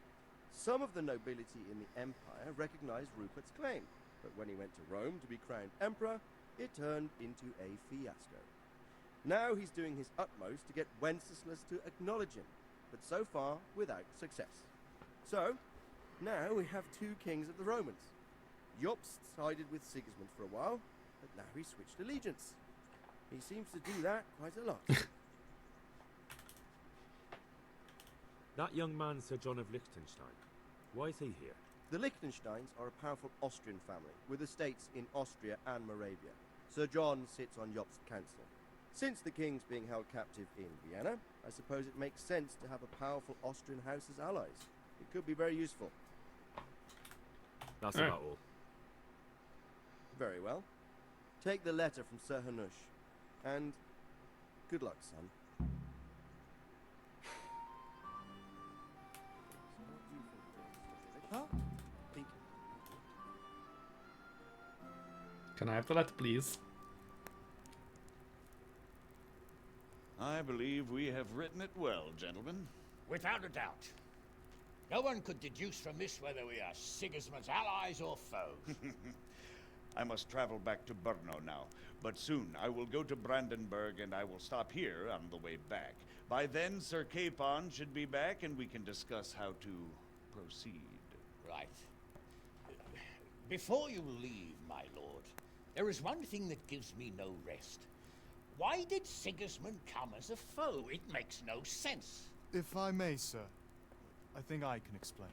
[SPEAKER 3] Some of the nobility in the empire recognized Rupert's claim, but when he went to Rome to be crowned emperor, it turned into a fiasco. Now he's doing his utmost to get Wenceslas to acknowledge him, but so far without success. So, now we have 2 kings of the Romans. Jops sided with Sigismund for a while, but now he's switched allegiance. He seems to do that quite a lot.
[SPEAKER 7] That young man, Sir John of Liechtenstein. Why is he here?
[SPEAKER 3] The Liechtensteins are a powerful Austrian family with estates in Austria and Moravia. Sir John sits on Job's council. Since the king's being held captive in Vienna, I suppose it makes sense to have a powerful Austrian house as allies. It could be very useful.
[SPEAKER 7] That's
[SPEAKER 1] Alright.
[SPEAKER 7] about all.
[SPEAKER 3] Very well. Take the letter from Sir Hanush, and good luck, son.
[SPEAKER 24] Huh?
[SPEAKER 1] Can I have the letter, please?
[SPEAKER 23] I believe we have written it well, gentlemen.
[SPEAKER 18] Without a doubt. No one could deduce from this whether we are Sigismund's allies or foes.
[SPEAKER 23] I must travel back to Brno now, but soon I will go to Brandenburg and I will stop here on the way back. By then, Sir Capon should be back and we can discuss how to proceed.
[SPEAKER 18] Right. Before you leave, my lord, there is one thing that gives me no rest. Why did Sigismund come as a foe? It makes no sense.
[SPEAKER 24] If I may, sir, I think I can explain.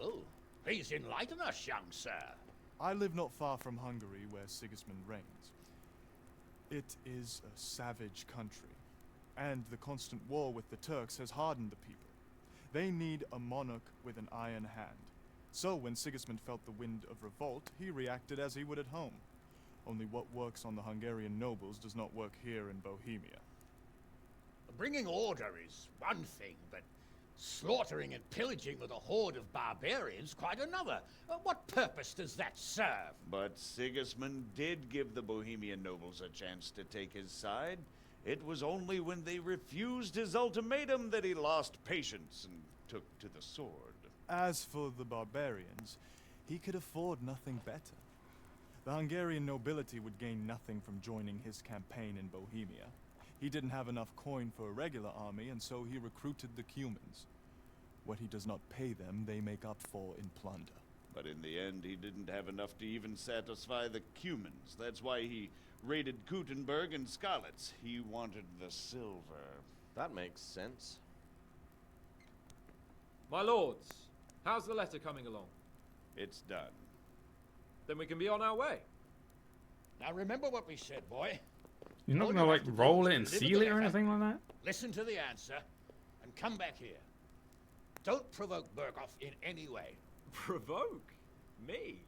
[SPEAKER 18] Oh, please enlighten us, young sir.
[SPEAKER 24] I live not far from Hungary, where Sigismund reigns. It is a savage country. and the constant war with the Turks has hardened the people. They need a monarch with an iron hand. So when Sigismund felt the wind of revolt, he reacted as he would at home. Only what works on the Hungarian nobles does not work here in Bohemia.
[SPEAKER 18] Bringing order is one thing, but slaughtering and pillaging with a horde of barbarians quite another. What purpose does that serve?
[SPEAKER 23] But Sigismund did give the Bohemian nobles a chance to take his side. It was only when they refused his ultimatum that he lost patience and took to the sword.
[SPEAKER 24] As for the barbarians, he could afford nothing better. The Hungarian nobility would gain nothing from joining his campaign in Bohemia. He didn't have enough coin for a regular army, and so he recruited the Cumans. What he does not pay them, they make up for in plunder.
[SPEAKER 23] But in the end, he didn't have enough to even satisfy the Cumans. That's why he raided Gutenberg and Skalitz. He wanted the silver.
[SPEAKER 8] That makes sense.
[SPEAKER 12] My lords, how's the letter coming along?
[SPEAKER 23] It's done.
[SPEAKER 12] Then we can be on our way.
[SPEAKER 18] Now remember what we said, boy.
[SPEAKER 1] You're not
[SPEAKER 18] All
[SPEAKER 1] gonna
[SPEAKER 18] you
[SPEAKER 1] like
[SPEAKER 18] have to do
[SPEAKER 1] roll
[SPEAKER 18] is
[SPEAKER 1] it and
[SPEAKER 18] deliver
[SPEAKER 1] seal
[SPEAKER 18] the
[SPEAKER 1] it or
[SPEAKER 18] letter,
[SPEAKER 1] anything like that?
[SPEAKER 18] Listen to the answer, and come back here. Don't provoke Berghoff in any way.
[SPEAKER 12] Provoke? Me?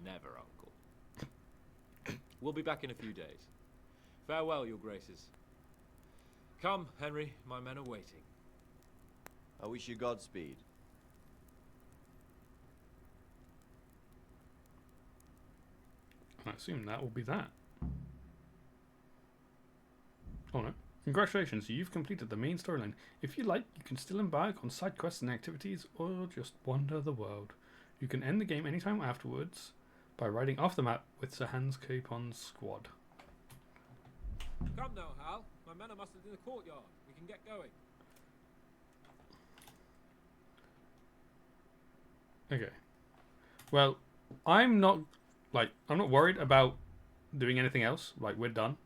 [SPEAKER 12] Never, Uncle. We'll be back in a few days. Farewell, your graces. Come, Henry, my men are waiting.
[SPEAKER 8] I wish you Godspeed.
[SPEAKER 1] I assume that will be that. Oh no. Congratulations, you've completed the main storyline. If you like, you can still embark on side quests and activities, or just wander the world. You can end the game anytime afterwards by riding off the map with Sir Hans Capon's squad.
[SPEAKER 12] Come now, Hal. My men are mustered in the courtyard. We can get going.
[SPEAKER 1] Okay. Well, I'm not worried about doing anything else. Like, we're done.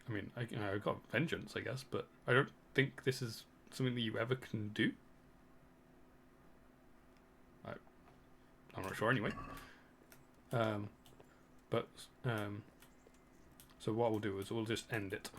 [SPEAKER 1] I mean, I got vengeance, I guess, but I don't think this is something that you ever can do. I'm not sure anyway. So what we'll do is we'll just end it.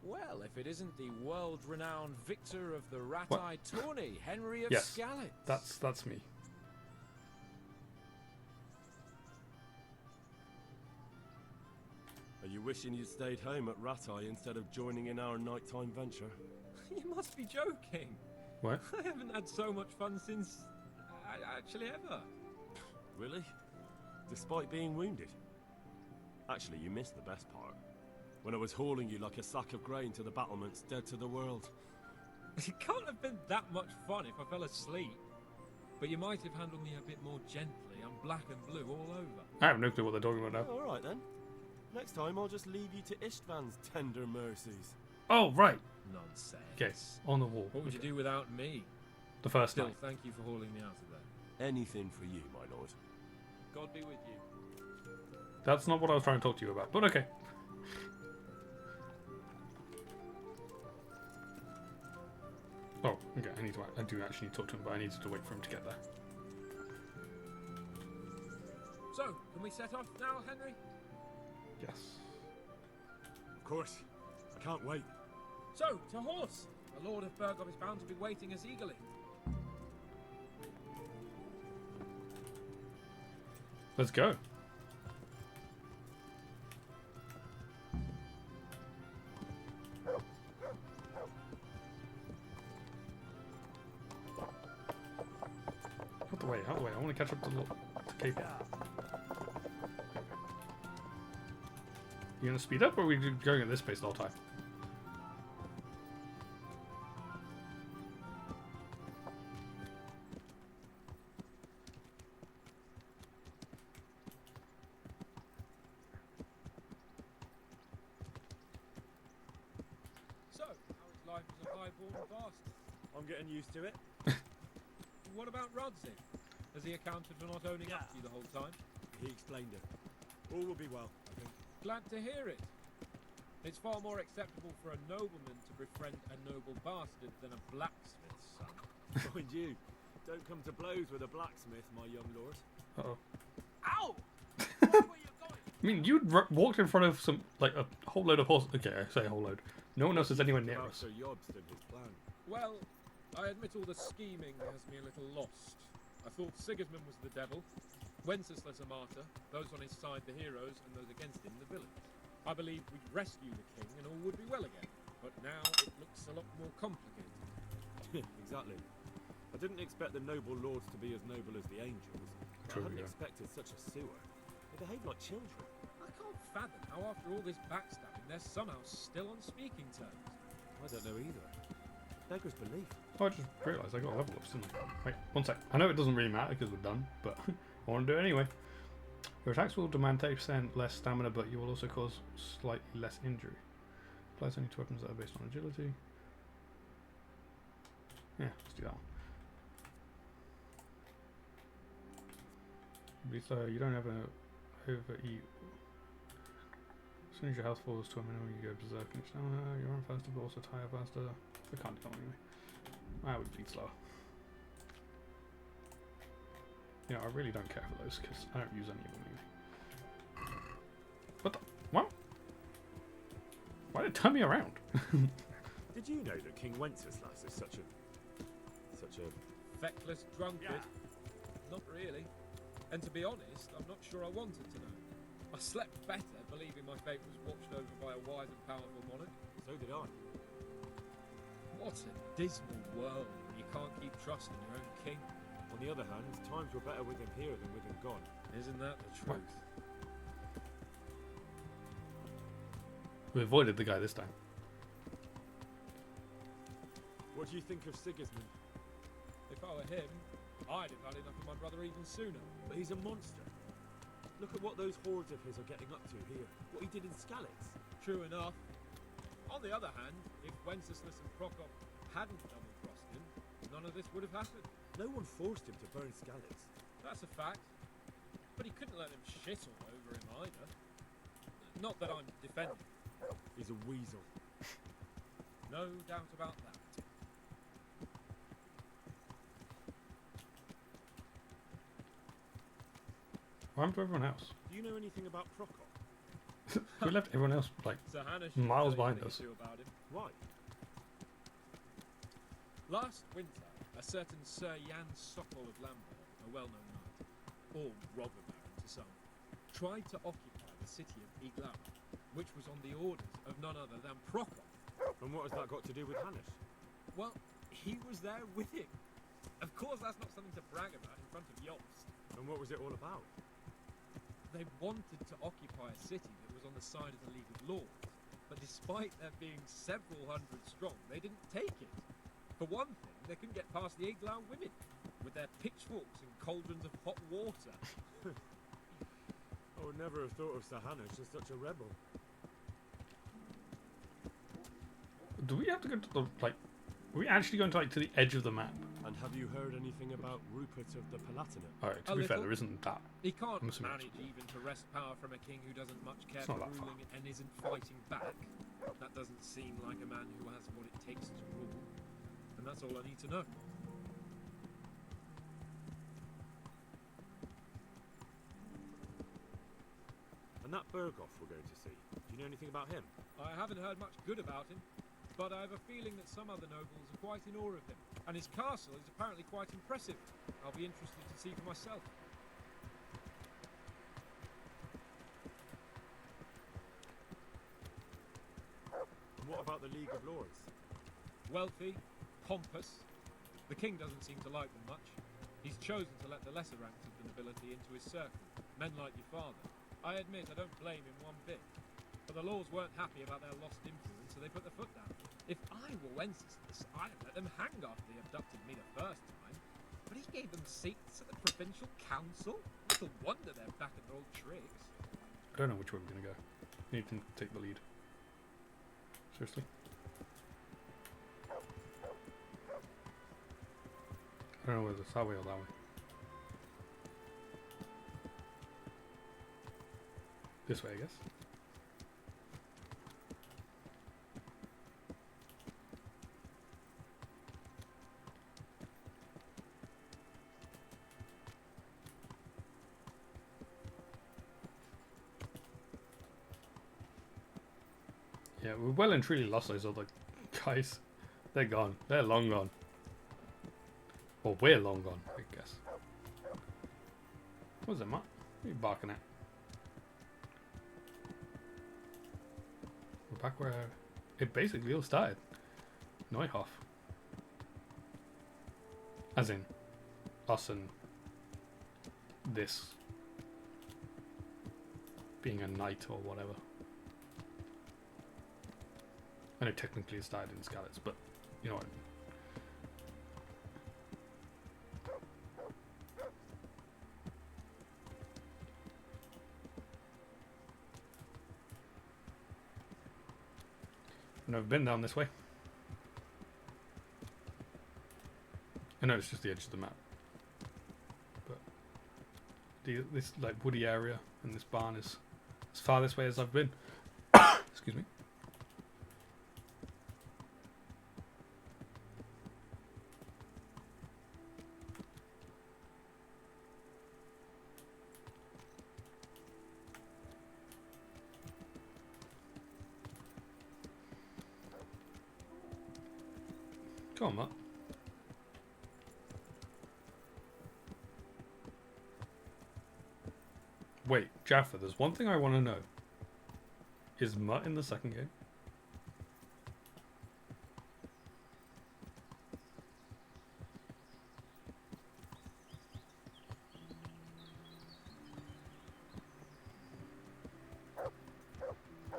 [SPEAKER 12] Well, if it isn't the world-renowned victor of the Rat-Eye tourney, Henry of
[SPEAKER 1] Yes,
[SPEAKER 12] Skalitz.
[SPEAKER 1] that's me.
[SPEAKER 13] Are you wishing you'd stayed home at Rat-Eye instead of joining in our nighttime venture?
[SPEAKER 12] You must be joking.
[SPEAKER 1] What?
[SPEAKER 12] I haven't had so much fun since... actually ever.
[SPEAKER 13] Really? Despite being wounded? Actually, you missed the best part. When I was hauling you like a sack of grain to the battlements, dead to the world.
[SPEAKER 12] It can't have been that much fun if I fell asleep. But you might have handled me a bit more gently. I'm black and blue all over.
[SPEAKER 1] I have no clue what they're talking about now.
[SPEAKER 13] Alright then. Next time I'll just leave you to Istvan's tender mercies.
[SPEAKER 1] Oh, right.
[SPEAKER 12] Nonsense.
[SPEAKER 1] Okay, on the wall.
[SPEAKER 12] What would you do without me?
[SPEAKER 1] The first
[SPEAKER 12] Still,
[SPEAKER 1] night.
[SPEAKER 12] thank you for hauling me out of there.
[SPEAKER 13] Anything for you, my lord.
[SPEAKER 12] God be with you.
[SPEAKER 1] That's not what I was trying to talk to you about, but okay. Oh, okay, I do actually need to talk to him, but I needed to wait for him to get there.
[SPEAKER 12] So, can we set off now, Henry?
[SPEAKER 1] Yes.
[SPEAKER 13] Of course. I can't wait.
[SPEAKER 12] So, to horse! The Lord of Berghoff is bound to be waiting us eagerly.
[SPEAKER 1] Let's go. Out the way, I want to catch up to Cape. You gonna speed up, or are we going at this pace the whole time?
[SPEAKER 12] So, how is life as a high-born bastard?
[SPEAKER 13] I'm getting used to it.
[SPEAKER 12] What about Rodzik? Has he accounted for not owning up to you the whole time?
[SPEAKER 13] He explained it. All will be well, I think.
[SPEAKER 12] glad to hear it. It's far more acceptable for a nobleman to befriend a noble bastard than a blacksmith's son.
[SPEAKER 7] Mind you, don't come to blows with a blacksmith, my young lord.
[SPEAKER 1] Uh-oh.
[SPEAKER 12] Ow!
[SPEAKER 1] I mean, you walked in front of some, like, a whole load of horses. Okay, I say a whole load. No one else is anywhere near us.
[SPEAKER 7] Sir Yobst and his plan.
[SPEAKER 12] Well, I admit all the scheming has me a little lost. I thought Sigismund was the devil, Wenceslas a martyr, those on his side the heroes, and those against him the villains. I believed we'd rescue the king and all would be well again, but now it looks a lot more complicated.
[SPEAKER 7] Exactly. I didn't expect the noble lords to be as noble as the angels.
[SPEAKER 1] True,
[SPEAKER 7] I hadn't
[SPEAKER 1] yeah.
[SPEAKER 7] expected such a sewer. They behave like children.
[SPEAKER 12] I can't fathom how after all this backstabbing they're somehow still on speaking terms.
[SPEAKER 7] I don't know either. Beggars belief.
[SPEAKER 1] Oh, I just realised I got level ups, didn't I? Wait, one sec. I know it doesn't really matter because we're done, but I want to do it anyway. Your attacks will demand 30% less stamina, but you will also cause slightly less injury. Applies only to weapons that are based on agility. Yeah, let's do that one. So you don't ever overeat. As soon as your health falls to a minimum, you go berserk and stamina. You run faster, but also tire faster. I can't do that one anyway. I would bleed slower. Yeah, I really don't care for those because I don't use any of them anyway. What the? What? Why did it turn me around?
[SPEAKER 7] Did you know that King Wenceslas is such a
[SPEAKER 12] Feckless drunkard? Not really. And to be honest, I'm not sure I wanted to know. I slept better believing my fate was watched over by a wise and powerful monarch.
[SPEAKER 7] So did I.
[SPEAKER 12] What a dismal world when you can't keep trusting your own king.
[SPEAKER 7] On the other hand, times were better with him here than with him gone.
[SPEAKER 12] Isn't that the truth?
[SPEAKER 1] We avoided the guy this time.
[SPEAKER 7] What do you think of Sigismund?
[SPEAKER 12] If I were him, I'd have had enough of my brother even sooner.
[SPEAKER 7] But he's a monster. Look at what those hordes of his are getting up to here. What he did in Skalitz.
[SPEAKER 12] True enough. On the other hand, if Wenceslas and Prokop hadn't double-crossed him, none of this would have happened.
[SPEAKER 7] No one forced him to burn Skalitz.
[SPEAKER 12] That's a fact. But he couldn't let them shit all over him either. Not that I'm defending.
[SPEAKER 7] He's a weasel.
[SPEAKER 12] No doubt about that.
[SPEAKER 1] What happened to everyone else?
[SPEAKER 7] Do you know anything about Prokop?
[SPEAKER 1] We left everyone else like
[SPEAKER 12] Sir Hannah should
[SPEAKER 1] miles
[SPEAKER 12] tell you
[SPEAKER 1] behind
[SPEAKER 12] a
[SPEAKER 1] us.
[SPEAKER 12] thing or two about him.
[SPEAKER 7] Why?
[SPEAKER 12] Last winter, a certain Sir Jan Sokol of Lambert, a well-known knight, or robber baron to some, tried to occupy the city of Iglau, which was on the orders of none other than Prokop.
[SPEAKER 7] And what has that got to do with Hannes?
[SPEAKER 12] Well, he was there with him. Of course, that's not something to brag about in front of Jobst.
[SPEAKER 7] And what was it all about?
[SPEAKER 12] They wanted to occupy a city that was on the side of the League of Lords, but despite there being several hundred strong, they didn't take it. For one thing, they couldn't get past the Iglau women, with their pitchforks and cauldrons of hot water.
[SPEAKER 7] I would never have thought of Sir Hannes as such a rebel.
[SPEAKER 1] Do we have to go to the like? Are we actually going to like to the edge of the map?
[SPEAKER 13] And have you heard anything about Rupert of the Palatinate?
[SPEAKER 1] Alright, to
[SPEAKER 12] A
[SPEAKER 1] be fair,
[SPEAKER 12] little.
[SPEAKER 1] there isn't that.
[SPEAKER 12] He can't
[SPEAKER 1] I'm assuming
[SPEAKER 12] manage even to wrest power from a king who doesn't much care
[SPEAKER 1] It's
[SPEAKER 12] for
[SPEAKER 1] not that far.
[SPEAKER 12] ruling and isn't fighting back. That doesn't seem like a man who has what it takes to rule. And that's all I need to know.
[SPEAKER 7] And that Berghoff we're going to see, do you know anything about him?
[SPEAKER 12] I haven't heard much good about him, but I have a feeling that some other nobles are quite in awe of him. And his castle is apparently quite impressive. I'll be interested to see for myself.
[SPEAKER 7] And what about the League of Lords?
[SPEAKER 12] Wealthy, pompous. The king doesn't seem to like them much. He's chosen to let the lesser ranks of the nobility into his circle, men like your father. I admit I don't blame him one bit. But the lords weren't happy about their lost influence, so they put their foot down. If I were Wenceslas, I'd have let them hang after they abducted me the first time. But he gave them seats at the provincial council. Little wonder they're back at their old tricks.
[SPEAKER 1] I don't know which way we're going to go. Need to take the lead. Seriously? I don't know whether it's that way or that way. This way, I guess. Yeah, we well and truly lost those other guys. They're gone. They're long gone. Or we're long gone, I guess. What was it, Matt? What are you barking at? We're back where it basically all started. Neuhof. As in, us and this being a knight or whatever. I know technically it started in Skalitz, but you know what I mean. I've never been down this way. I know it's just the edge of the map. But this like woody area and this barn is as far this way as I've been. Excuse me. Come on, Matt. Wait, Jaffa, there's one thing I want to know. Is Mutt in the second game?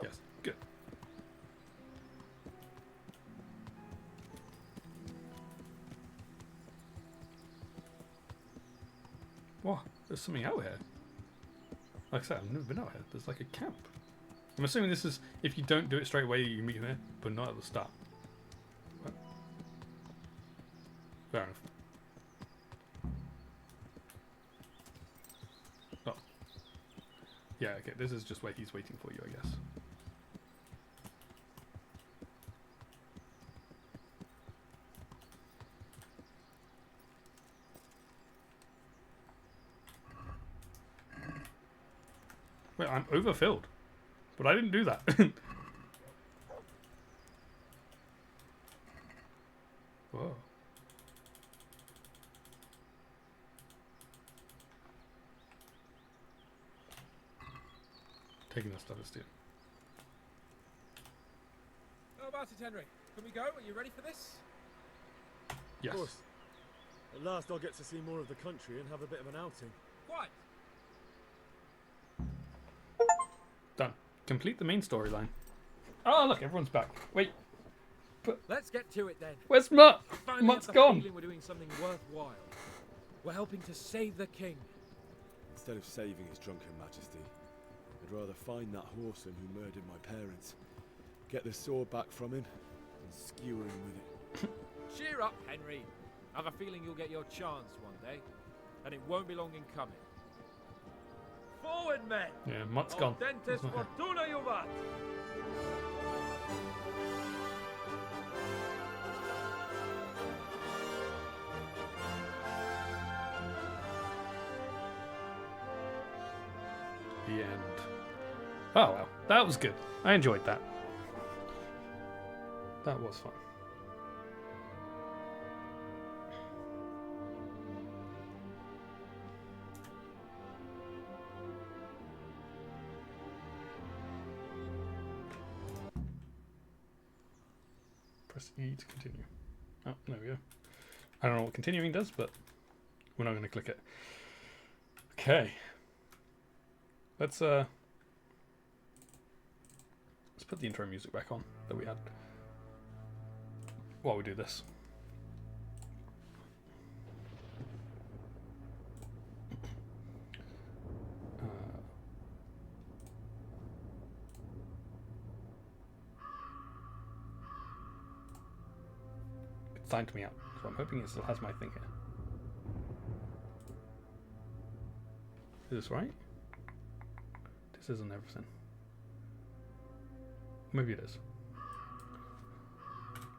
[SPEAKER 1] Yes, good. What? There's something out here. Like I said, I've never been out here. There's like a camp. I'm assuming this is, if you don't do it straight away, you meet him here, but not at the start. Right. Fair enough. Oh. Yeah, okay, this is just where he's waiting for you, I guess. Wait, I'm overfilled. But I didn't do that. Whoa. Taking that stuff is stealing.
[SPEAKER 12] How about it, Henry? Can we go? Are you ready for this?
[SPEAKER 1] Yes.
[SPEAKER 7] Of course. At last I'll get to see more of the country and have a bit of an outing.
[SPEAKER 12] Quite.
[SPEAKER 1] Done. Complete the main storyline. Oh, look, everyone's back. Wait. But
[SPEAKER 12] let's get to it then.
[SPEAKER 1] Where's Mutt?
[SPEAKER 12] Finally
[SPEAKER 1] Mutt's
[SPEAKER 12] have the
[SPEAKER 1] gone.
[SPEAKER 12] feeling we're doing something worthwhile. We're helping to save the king.
[SPEAKER 7] Instead of saving his drunken majesty, I'd rather find that whoreson who murdered my parents, get the sword back from him, and skewer him with it.
[SPEAKER 12] Cheer up, Henry. I have a feeling you'll get your chance one day, and it won't be long in coming. Forward, men!
[SPEAKER 1] Yeah, Mutt's gone.
[SPEAKER 12] Audentes fortuna juvat!
[SPEAKER 1] The end. Oh well, that was good. I enjoyed that. That was fun. Press E to continue. Oh, there we go. I don't know what continuing does, but we're not going to click it. Okay. Let's put the intro music back on that we had while we do this. It signed me out, so I'm hoping it still has my thing here. Is this right? This isn't everything. Maybe it is.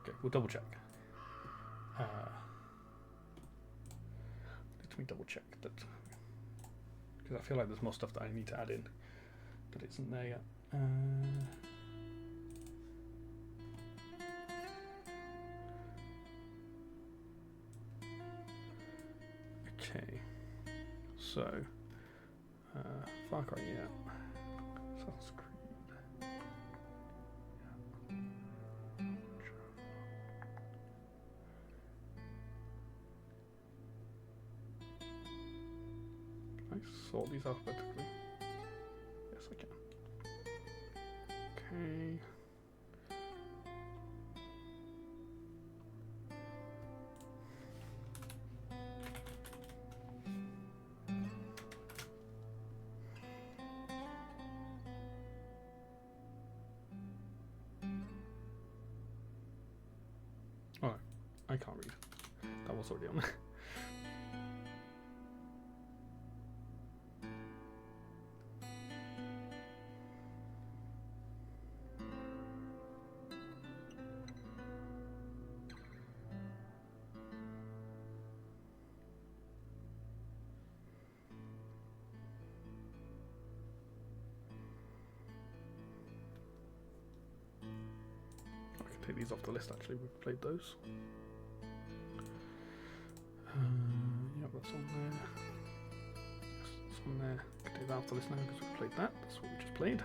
[SPEAKER 1] Okay, we'll double check. Let me double check that, because I feel like there's more stuff that I need to add in, but it isn't there yet. Okay. So, Far Cry, yeah. Assassin's Creed. Can I sort these alphabetically? Yes, I can. Okay. Oh, I can't read. That was already on there. I can take these off the list actually, we've played those. Yeah, that's on there. Yes, that's on there. I can take that off the list now because we've played that. That's what we just played.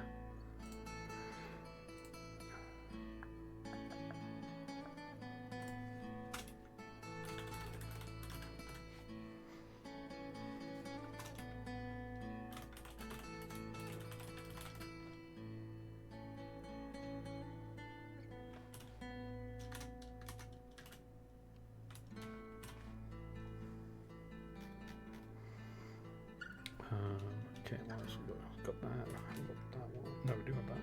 [SPEAKER 1] Okay, what else we got? Got that. I haven't got that one. No, we do have that.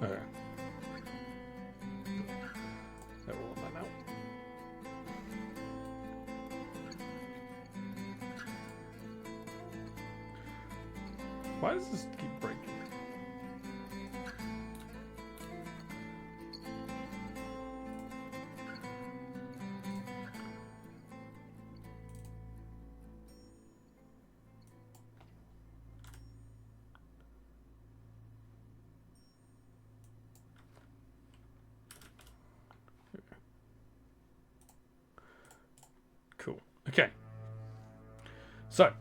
[SPEAKER 1] Okay. So we'll want that now. Why does this keep breaking? Cool. Okay. So,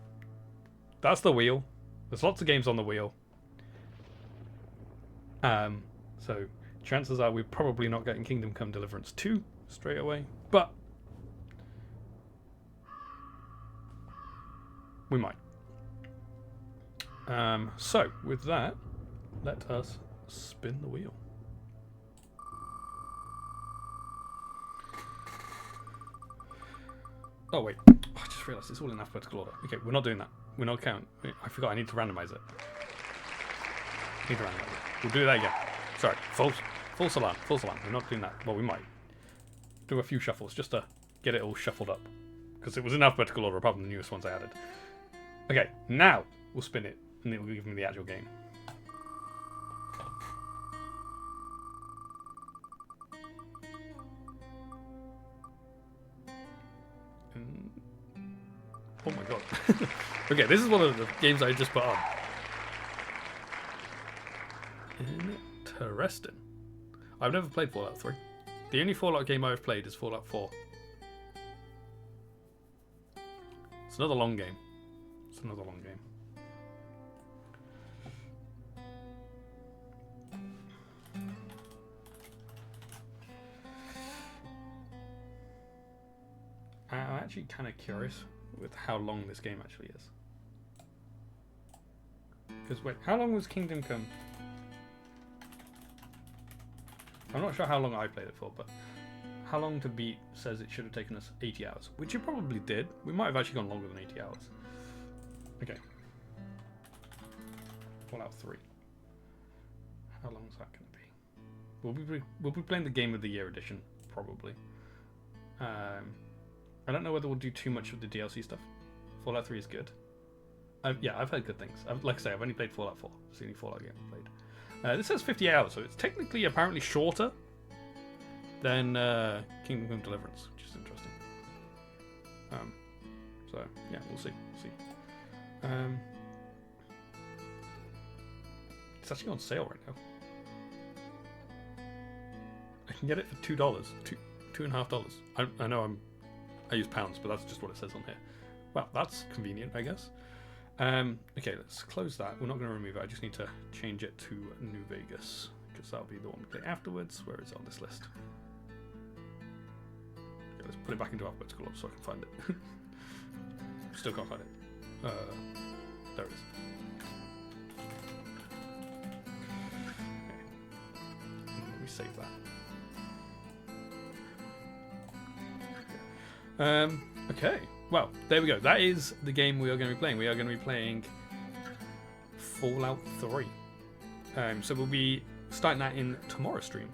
[SPEAKER 1] that's the wheel. There's lots of games on the wheel. So chances are we're probably not getting Kingdom Come Deliverance 2 straight away, but we might. So with that, let us spin the wheel. Oh wait, I just realised it's all in alphabetical order. Okay, we're not doing that. We're not counting. I forgot I need to randomise it. Need to randomise it. We'll do that again. Sorry, false alarm. We're not doing that. Well, we might do a few shuffles just to get it all shuffled up because it was in alphabetical order apart from the newest ones I added. Okay, now we'll spin it and it will give me the actual game. Oh my god. Okay, this is one of the games I just put on. Interesting. I've never played Fallout 3. The only Fallout game I've played is Fallout 4. It's another long game. It's another long game. I'm actually kind of curious with how long this game actually is. Because wait, how long was Kingdom Come? I'm not sure how long I played it for, but how long to beat says it should have taken us 80 hours, which it probably did. We might have actually gone longer than 80 hours. Okay. Fallout 3. How long is that going to be? We'll be playing the Game of the Year edition, probably. I don't know whether we'll do too much of the DLC stuff Fallout 3 is good. Yeah, I've heard good things. Like I say, I've only played Fallout 4. It's the only Fallout game I've played. This says 50 hours, so it's technically apparently shorter than Kingdom Come Deliverance, which is interesting. So yeah, we'll see. It's actually on sale right now. I can get it for $2, $2.50. I know I use pounds, but that's just what it says on here. Well, that's convenient, I guess. Okay, let's close that. We're not going to remove it. I just need to change it to New Vegas, because that'll be the one we play afterwards. Where is it on this list? Okay, let's put it back into alphabetical order so I can find it. Still can't find it. There it is. Okay. Let me save that. Okay. Well, there we go. That is the game we are going to be playing. We are going to be playing Fallout 3. So we'll be starting that in tomorrow's stream.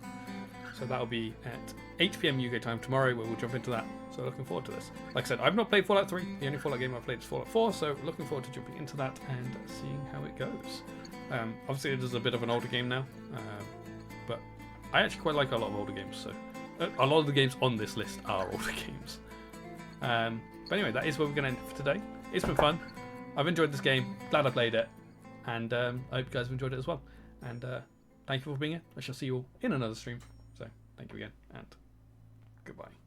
[SPEAKER 1] So that'll be at 8 PM UK time tomorrow, where we'll jump into that. So looking forward to this. Like I said, I've not played Fallout 3. The only Fallout game I've played is Fallout 4, so looking forward to jumping into that and seeing how it goes. Obviously, it is a bit of an older game now, but I actually quite like a lot of older games. So a lot of the games on this list are older games. But anyway, that is where we're going to end it for today. It's been fun. I've enjoyed this game. Glad I played it. And I hope you guys have enjoyed it as well. And thank you for being here. I shall see you all in another stream. So thank you again, and goodbye.